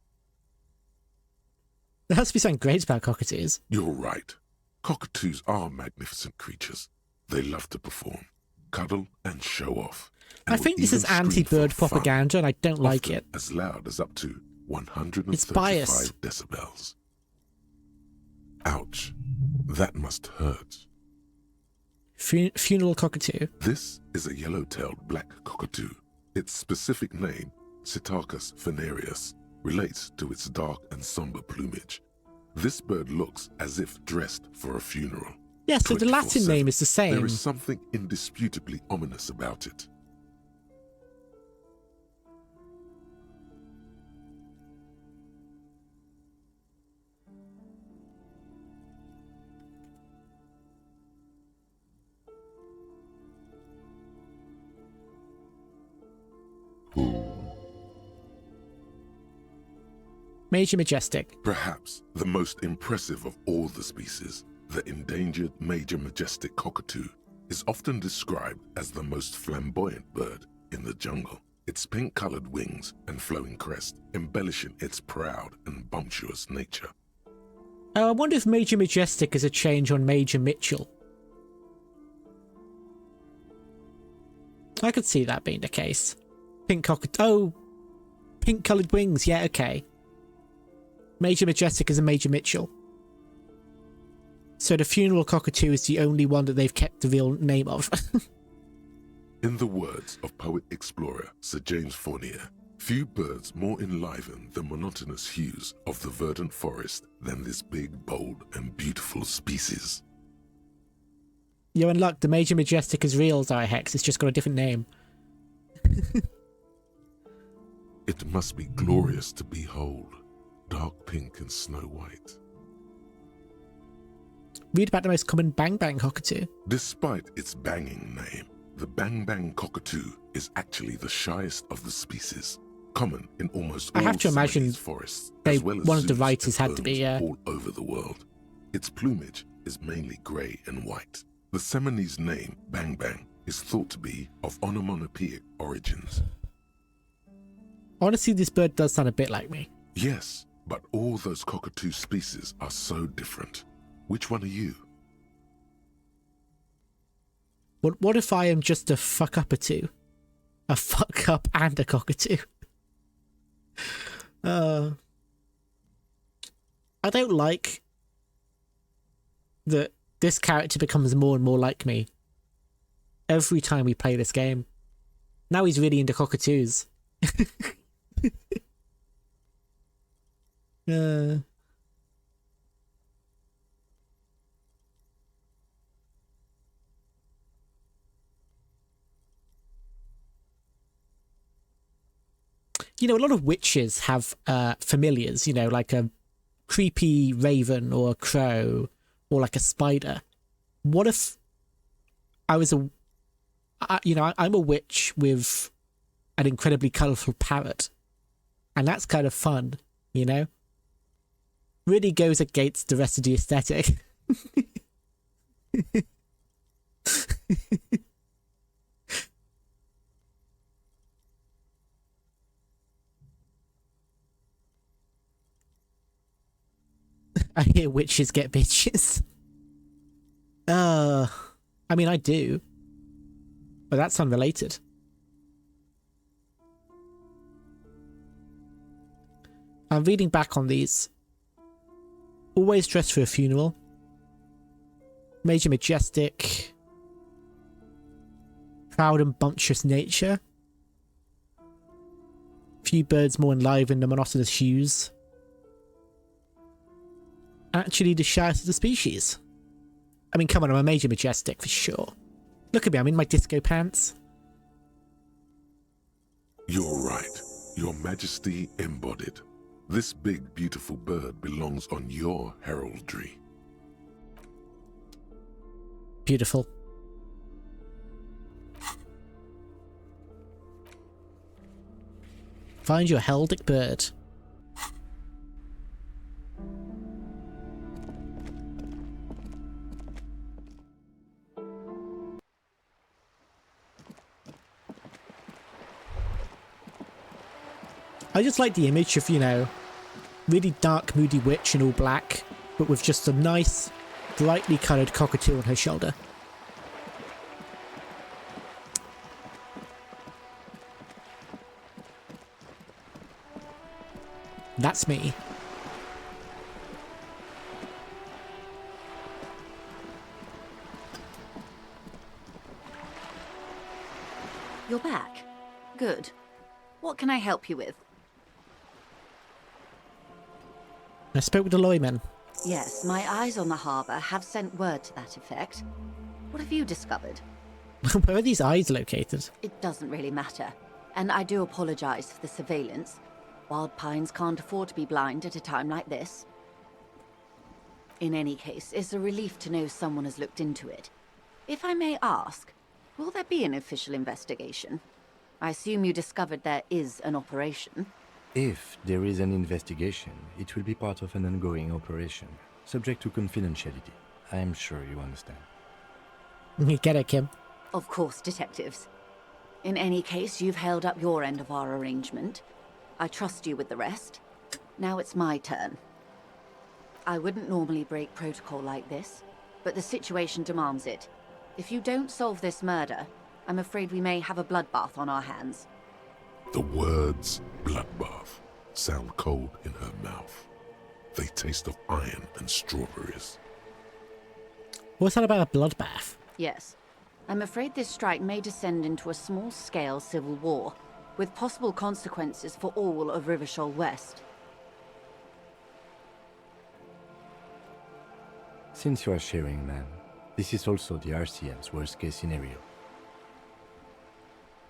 There has to be something great about cockatoos. You're right. Cockatoos are magnificent creatures. They love to perform, cuddle, and show off. I think this is anti-bird propaganda, and I don't like it. As loud as up to 135 It's biased. decibels. Ouch. That must hurt. Funeral cockatoo. This is a yellow-tailed black cockatoo. Its specific name, Psittacus venereus, relates to its dark and somber plumage. This bird looks as if dressed for a funeral. Yeah, so the Latin 24/7. name is the same. There is something indisputably ominous about it. Major Majestic. Perhaps the most impressive of all the species, the endangered Major Majestic cockatoo, is often described as the most flamboyant bird in the jungle. Its pink-colored wings and flowing crest embellishing its proud and bumptious nature. Oh, I wonder if Major Majestic is a change on Major Mitchell. I could see that being the case. Pink cockatoo. Oh, pink-coloured wings. Yeah, okay. Major Majestic is a Major Mitchell. So the funeral cockatoo is the only one that they've kept the real name of. In the words of poet-explorer Sir James Fournier, few birds more enliven the monotonous hues of the verdant forest than this big, bold, and beautiful species. You're in luck. The Major Majestic is real, Dihex. It's just got a different name. It must be glorious to behold, dark pink and snow white. Read about the most common Bang Bang cockatoo. Despite its banging name, the Bang Bang cockatoo is actually the shyest of the species, common in almost all I have to imagine forests, they, as well as one of the zoos writers and had to be, homes all over the world. Its plumage is mainly grey and white. The Seminoese name Bang Bang is thought to be of onomatopoeic origins. Honestly, this bird does sound a bit like me. Yes, but all those cockatoo species are so different. Which one are you? What if I am just a fuck-up-a-two? A fuck-up and a cockatoo? I don't like that this character becomes more and more like me every time we play this game. Now he's really into cockatoos. You know, a lot of witches have familiars, you know, like a creepy raven or a crow or like a spider. What if I was I'm a witch with an incredibly colourful parrot, and that's kind of fun, you know? Really goes against the rest of the aesthetic. I hear witches get bitches. I mean, I do. But that's unrelated. I'm reading back on these. Always dressed for a funeral. Major Majestic. Proud and bumptious nature. Few birds more enliven the monotonous hues. Actually the shyest of the species. I mean, come on, I'm a Major Majestic for sure. Look at me, I'm in my disco pants. You're right. Your Majesty embodied. This big, beautiful bird belongs on your heraldry. Beautiful. Find your heraldic bird. I just like the image of, you know, really dark, moody witch in all black, but with just a nice, brightly coloured cockatiel on her shoulder. That's me. You're back. Good. What can I help you with? I spoke with the lawman. Yes, my eyes on the harbour have sent word to that effect. What have you discovered? Where are these eyes located? It doesn't really matter. And I do apologise for the surveillance. Wild Pines can't afford to be blind at a time like this. In any case, it's a relief to know someone has looked into it. If I may ask, will there be an official investigation? I assume you discovered there is an operation. If there is an investigation, it will be part of an ongoing operation, subject to confidentiality. I am sure you understand. You get it, Kim. Of course, detectives. In any case, you've held up your end of our arrangement. I trust you with the rest. Now it's my turn. I wouldn't normally break protocol like this, but the situation demands it. If you don't solve this murder, I'm afraid we may have a bloodbath on our hands. The words bloodbath sound cold in her mouth. They taste of iron and strawberries. What's that about a bloodbath? Yes. I'm afraid this strike may descend into a small-scale civil war, with possible consequences for all of Riverdale West. Since you are sharing, ma'am, this is also the RCM's worst-case scenario.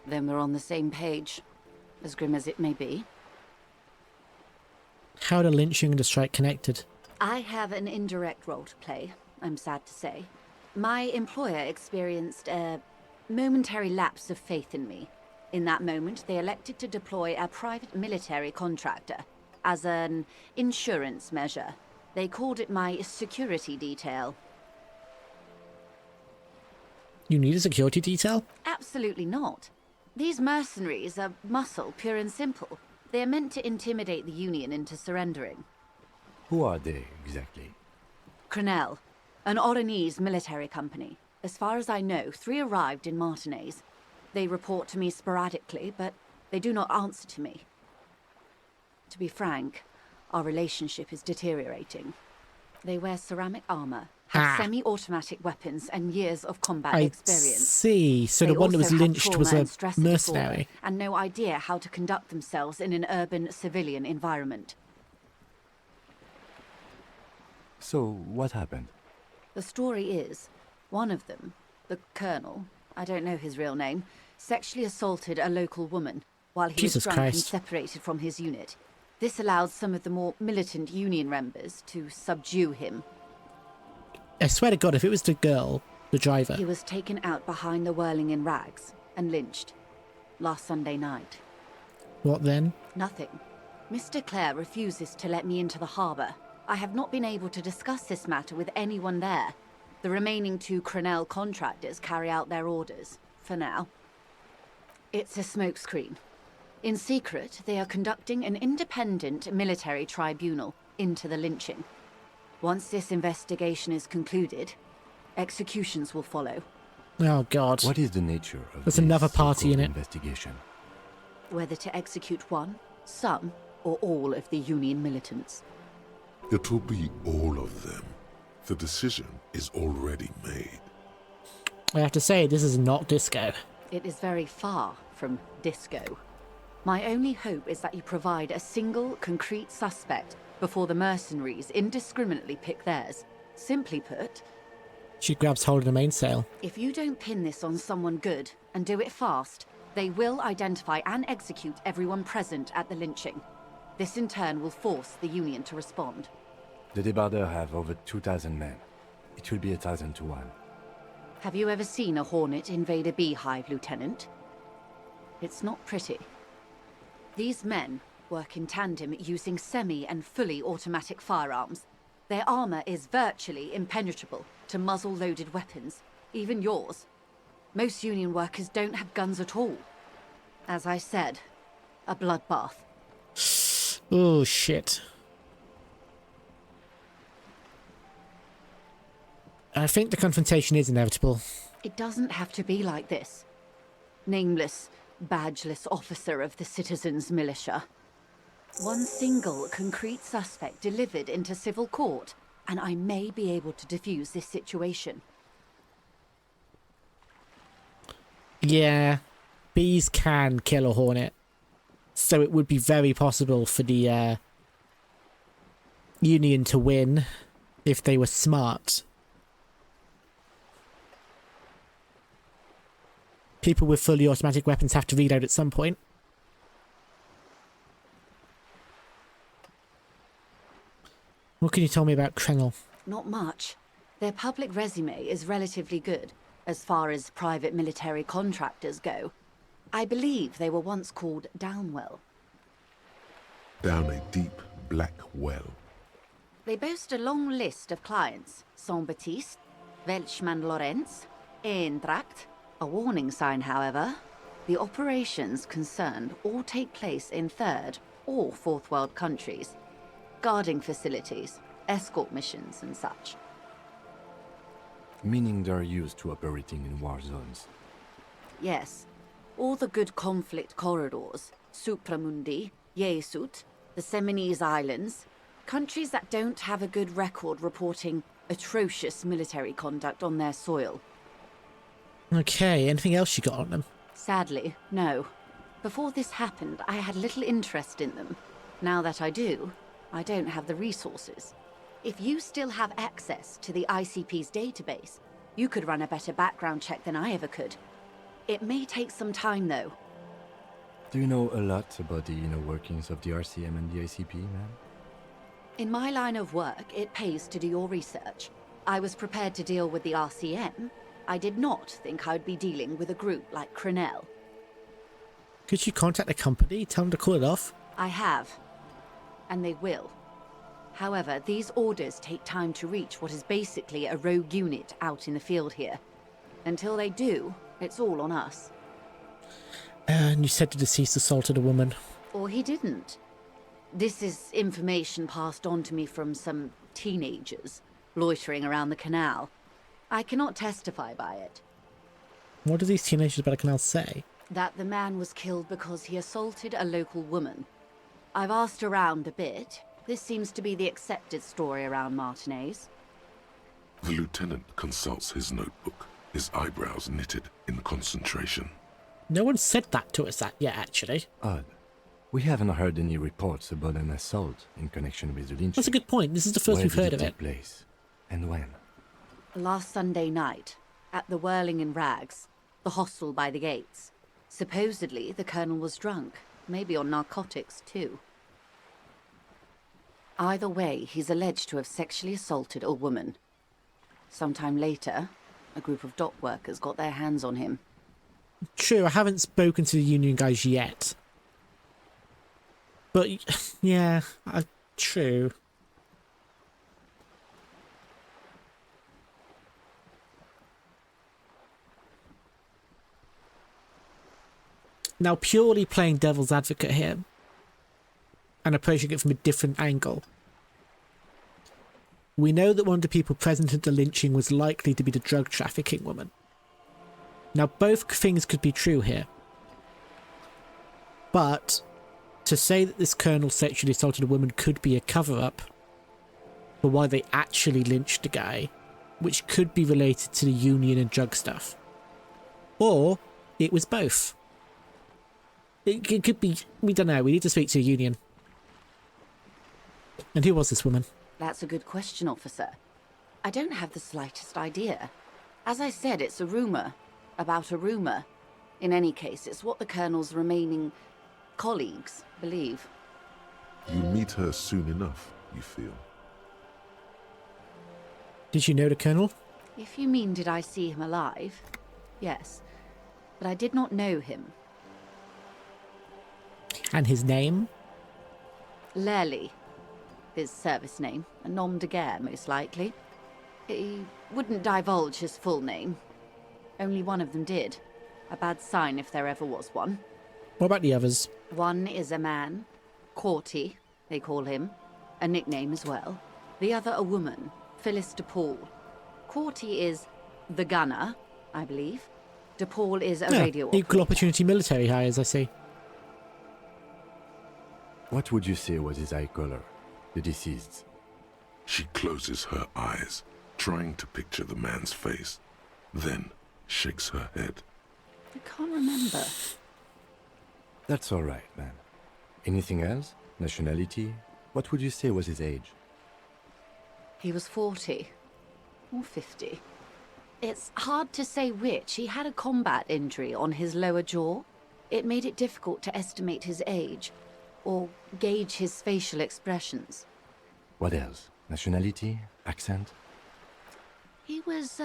Then we're on the same page, as grim as it may be. How are the lynching and the strike connected? I have an indirect role to play, I'm sad to say. My employer experienced a momentary lapse of faith in me. In that moment, they elected to deploy a private military contractor as an insurance measure. They called it my security detail. You need a security detail? Absolutely not. These mercenaries are muscle, pure and simple. They are meant to intimidate the Union into surrendering. Who are they, exactly? Crenell, an Oranese military company. As far as I know, 3 arrived in Martinez. They report to me sporadically, but they do not answer to me. To be frank, our relationship is deteriorating. They wear ceramic armor, have semi-automatic weapons, and years of combat experience. See. So the one that was lynched was a mercenary. And no idea how to conduct themselves in an urban civilian environment. So, what happened? The story is, one of them, the Colonel, I don't know his real name, sexually assaulted a local woman. while he Jesus was drunk and Christ. separated from his unit. This allowed some of the more militant Union members to subdue him. I swear to God, if it was the girl, the driver. He was taken out behind the whirling in rags and lynched last Sunday night. What then? Nothing. Mr. Clare refuses to let me into the harbour. I have not been able to discuss this matter with anyone there. The remaining 2 Crenell contractors carry out their orders, for now. It's a smokescreen. In secret, they are conducting an independent military tribunal into the lynching. Once this investigation is concluded, executions will follow. Oh, God. What is the nature of There's this another party in so-called it. investigation? Whether to execute one, some, or all of the Union militants. It will be all of them. The decision is already made. I have to say, this is not disco. It is very far from disco. My only hope is that you provide a single, concrete suspect before the mercenaries indiscriminately pick theirs. Simply put, She grabs hold of the mainsail. if you don't pin this on someone good and do it fast, they will identify and execute everyone present at the lynching. This in turn will force the Union to respond. The débardeurs have over 2,000 men. It will be 1,000 to 1. Have you ever seen a Hornet invade a beehive, Lieutenant? It's not pretty. These men work in tandem using semi- and fully automatic firearms. Their armor is virtually impenetrable to muzzle-loaded weapons, even yours. Most Union workers don't have guns at all. As I said, a bloodbath. Oh, shit. I think the confrontation is inevitable. It doesn't have to be like this. Nameless, badgeless officer of the citizens' militia. One single concrete suspect delivered into civil court, and I may be able to defuse this situation. Yeah, bees can kill a hornet. So it would be very possible for the Union to win if they were smart. People with fully automatic weapons have to reload at some point. What can you tell me about Krengel? Not much. Their public resume is relatively good, as far as private military contractors go. I believe they were once called Downwell. Down a deep, black well. They boast a long list of clients. Saint-Baptiste, Welchman-Lorenz, Eintracht. A warning sign, however. The operations concerned all take place in third or fourth world countries. Guarding facilities, escort missions and such. Meaning they're used to operating in war zones. Yes. All the good conflict corridors, Supramundi, Yesut, the Seminese Islands, countries that don't have a good record reporting atrocious military conduct on their soil. Okay, anything else you got on them? Sadly, no. Before this happened, I had little interest in them. Now that I do, I don't have the resources. If you still have access to the ICP's database, you could run a better background check than I ever could. It may take some time, though. Do you know a lot about the inner workings of the RCM and the ICP, ma'am? In my line of work, it pays to do your research. I was prepared to deal with the RCM. I did not think I'd be dealing with a group like Crenell. Could you contact the company? Tell them to call it off? I have. And they will. However, these orders take time to reach what is basically a rogue unit out in the field here. Until they do, it's all on us. And you said the deceased assaulted a woman. Or he didn't. This is information passed on to me from some teenagers loitering around the canal. I cannot testify by it. What do these teenagers about the canal say? That the man was killed because he assaulted a local woman. I've asked around a bit. This seems to be the accepted story around Martinez. The lieutenant consults his notebook, his eyebrows knitted in concentration. No one said that to us yet, actually. Odd. We haven't heard any reports about an assault in connection with the lynching. That's a good point. This is the first we've heard of it. Where did it take place? And when? Last Sunday night, at the Whirling in Rags, the hostel by the gates. Supposedly, the Colonel was drunk, maybe on narcotics too. Either way, he's alleged to have sexually assaulted a woman. Sometime later, a group of dock workers got their hands on him. True, I haven't spoken to the union guys yet. But, yeah, true. Now, purely playing devil's advocate here, and approaching it from a different angle. We know that one of the people present at the lynching was likely to be the drug trafficking woman. Now, both things could be true here. But to say that this colonel sexually assaulted a woman could be a cover-up for why they actually lynched the guy, which could be related to the union and drug stuff. Or it was both. It could be, we don't know, we need to speak to a union. And who was this woman? That's a good question, officer. I don't have the slightest idea. As I said, it's a rumour about a rumour. In any case, it's what the Colonel's remaining colleagues believe. You meet her soon enough, you feel? Did you know the Colonel? If you mean did I see him alive? Yes. But I did not know him. And his name? Lely. His service name. A nom de guerre, most likely. He wouldn't divulge his full name. Only one of them did. A bad sign if there ever was one. What about the others? One is a man. Corty, they call him. A nickname as well. The other a woman. Phyllis DePaul. Corty is the gunner, I believe. DePaul is a radio operator. Equal opportunity military hires, I see. What would you say was his eye color, the deceased's? She closes her eyes, trying to picture the man's face, then shakes her head. I can't remember. That's all right, man. Anything else? Nationality? What would you say was his age? He was 40. Or 50. It's hard to say which. He had a combat injury on his lower jaw. It made it difficult to estimate his age, or gauge his facial expressions. What else? Nationality? Accent? He was,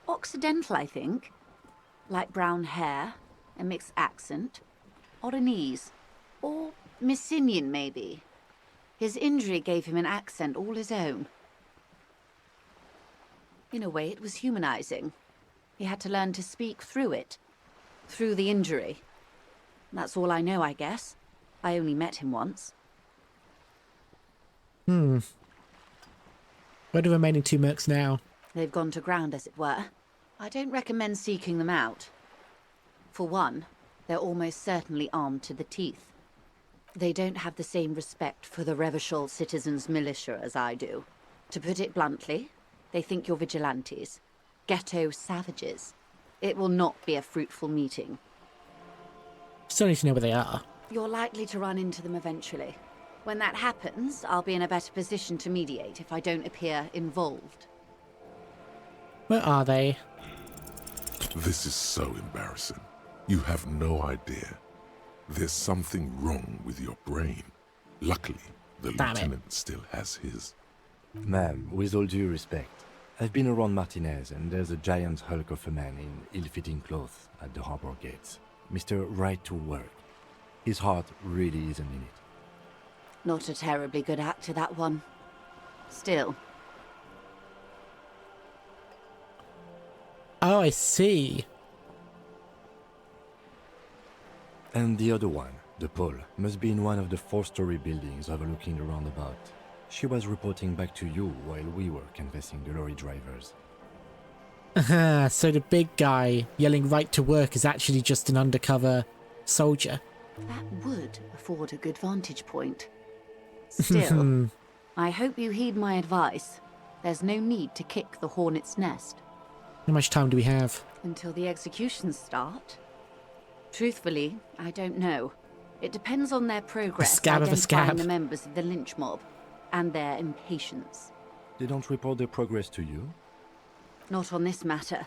Occidental, I think. Light brown hair, a mixed accent. Oranese. Or Messinian, maybe. His injury gave him an accent all his own. In a way, it was humanizing. He had to learn to speak through it. Through the injury. That's all I know, I guess. I only met him once. Where are the remaining two mercs now? They've gone to ground, as it were. I don't recommend seeking them out. For one, they're almost certainly armed to the teeth. They don't have the same respect for the Revachol citizens' militia as I do. To put it bluntly, they think you're vigilantes. Ghetto savages. It will not be a fruitful meeting. Still need to know where they are. You're likely to run into them eventually. When that happens, I'll be in a better position to mediate if I don't appear involved. Where are they? This is so embarrassing. You have no idea. There's something wrong with your brain. Luckily, the lieutenant still has his. Ma'am, with all due respect, I've been around Martinez, and there's a giant hulk of a man in ill-fitting clothes at the harbor gates. Mr. Right to Work. His heart really isn't in it. Not a terribly good actor, that one. Still. Oh, I see. And the other one, the Pole, must be in one of the 4-story buildings overlooking the roundabout. She was reporting back to you while we were canvassing the lorry drivers. So the big guy yelling right to work is actually just an undercover soldier. That would afford a good vantage point. Still, I hope you heed my advice. There's no need to kick the hornet's nest. How much time do we have? Until the executions start? Truthfully, I don't know. It depends on their progress identifying the members of the lynch mob, and their impatience. They don't report their progress to you? Not on this matter.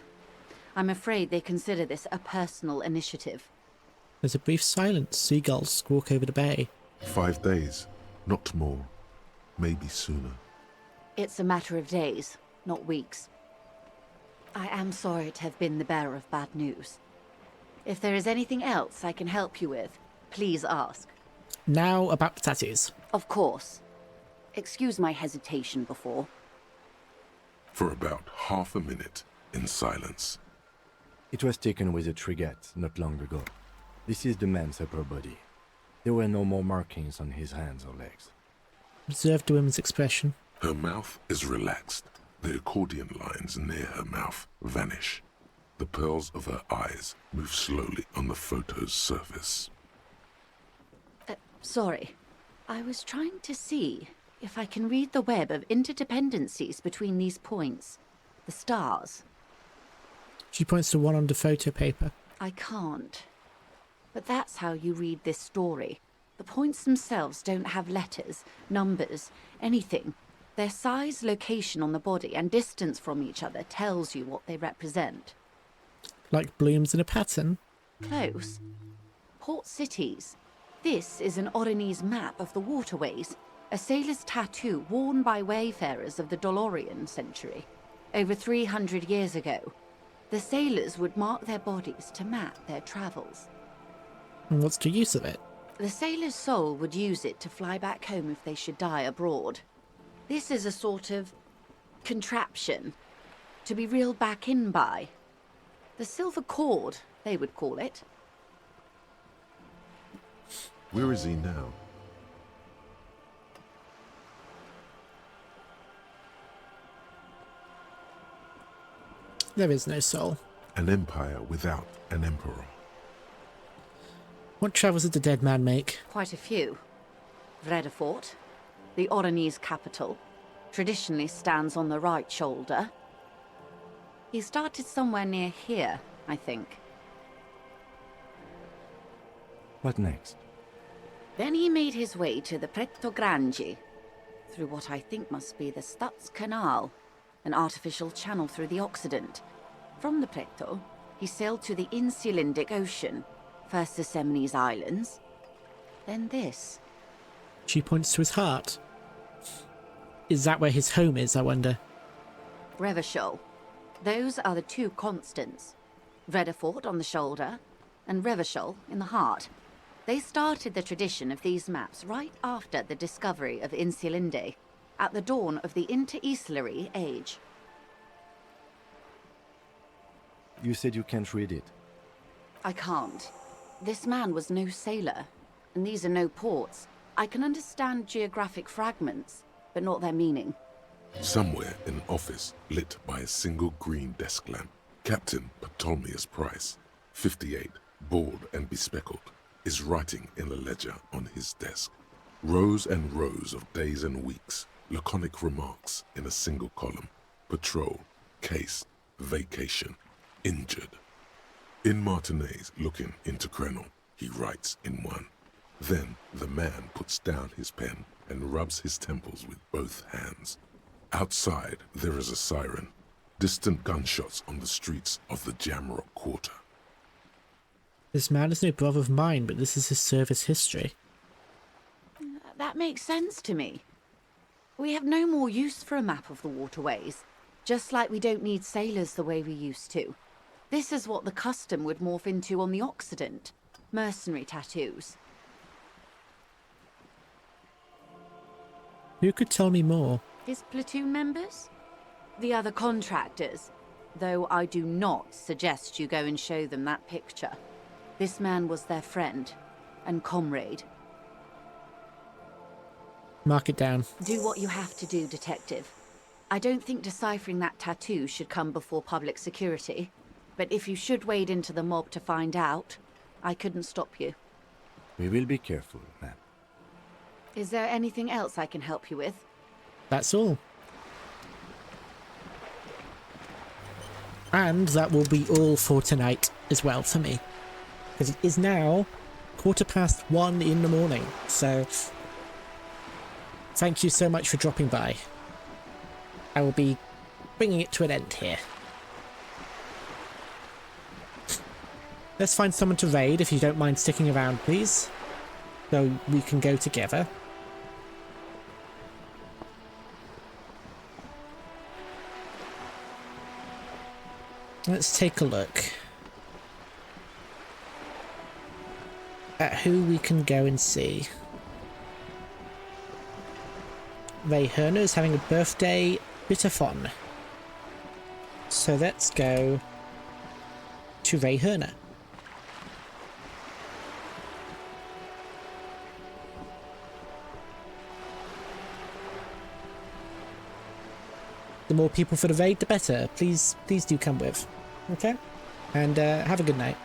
I'm afraid they consider this a personal initiative. There's a brief silence. Seagulls squawk over the bay. 5 days, not more. Maybe sooner. It's a matter of days, not weeks. I am sorry to have been the bearer of bad news. If there is anything else I can help you with, please ask. Now about the tattoos. Of course. Excuse my hesitation before. For about half a minute, in silence. It was taken with a trigette not long ago. This is the man's upper body. There were no more markings on his hands or legs. Observe the woman's expression. Her mouth is relaxed. The accordion lines near her mouth vanish. The pearls of her eyes move slowly on the photo's surface. Sorry. I was trying to see if I can read the web of interdependencies between these points. The stars. She points to one on the photo paper. I can't. But that's how you read this story. The points themselves don't have letters, numbers, anything. Their size, location on the body, and distance from each other tells you what they represent. Like blooms in a pattern? Close. Port cities. This is an Oronese map of the waterways, a sailor's tattoo worn by wayfarers of the Dolorian century. Over 300 years ago, the sailors would mark their bodies to map their travels. And what's the use of it? The sailor's soul would use it to fly back home if they should die abroad. This is a sort of contraption to be reeled back in by. The silver cord, they would call it. Where is he now? There is no soul. An empire without an emperor. What travels did the dead man make? Quite a few. Vredefort, the Oronese capital, traditionally stands on the right shoulder. He started somewhere near here, I think. What next? Then he made his way to the Pretto Grande, through what I think must be the Stutz Canal, an artificial channel through the Occident. From the Pretto, he sailed to the Insulindic Ocean, first the Semines Islands, then this. She points to his heart. Is that where his home is, I wonder? Revachol. Those are the two constants. Vredefort on the shoulder, and Revachol in the heart. They started the tradition of these maps right after the discovery of Insulinde, at the dawn of the Interinsulary Age. You said you can't read it. I can't. This man was no sailor, and these are no ports. I can understand geographic fragments, but not their meaning. Somewhere in an office lit by a single green desk lamp, Captain Ptolemaeus Price, 58, bald and bespectacled, is writing in a ledger on his desk. Rows and rows of days and weeks, laconic remarks in a single column. Patrol, case, vacation, injured. In Martinez looking into Krenel, he writes in one. Then the man puts down his pen and rubs his temples with both hands. Outside there is a siren. Distant gunshots on the streets of the Jamrock Quarter. This man is no brother of mine, but this is his service history. That makes sense to me. We have no more use for a map of the waterways, just like we don't need sailors the way we used to. This is what the custom would morph into on the Occident. Mercenary tattoos. Who could tell me more? His platoon members? The other contractors. Though I do not suggest you go and show them that picture. This man was their friend and comrade. Mark it down. Do what you have to do, Detective. I don't think deciphering that tattoo should come before public security, but if you should wade into the mob to find out, I couldn't stop you. We will be careful, ma'am. Is there anything else I can help you with? That's all. And that will be all for tonight as well for me. Because it is now 1:15 in the morning. So thank you so much for dropping by. I will be bringing it to an end here. Let's find someone to raid, if you don't mind sticking around, please. So we can go together. Let's take a look at who we can go and see. Ray Herner is having a birthday bit-a-thon. So let's go to Ray Herner. The more people for the raid, the better. Please do come with. Okay? And have a good night.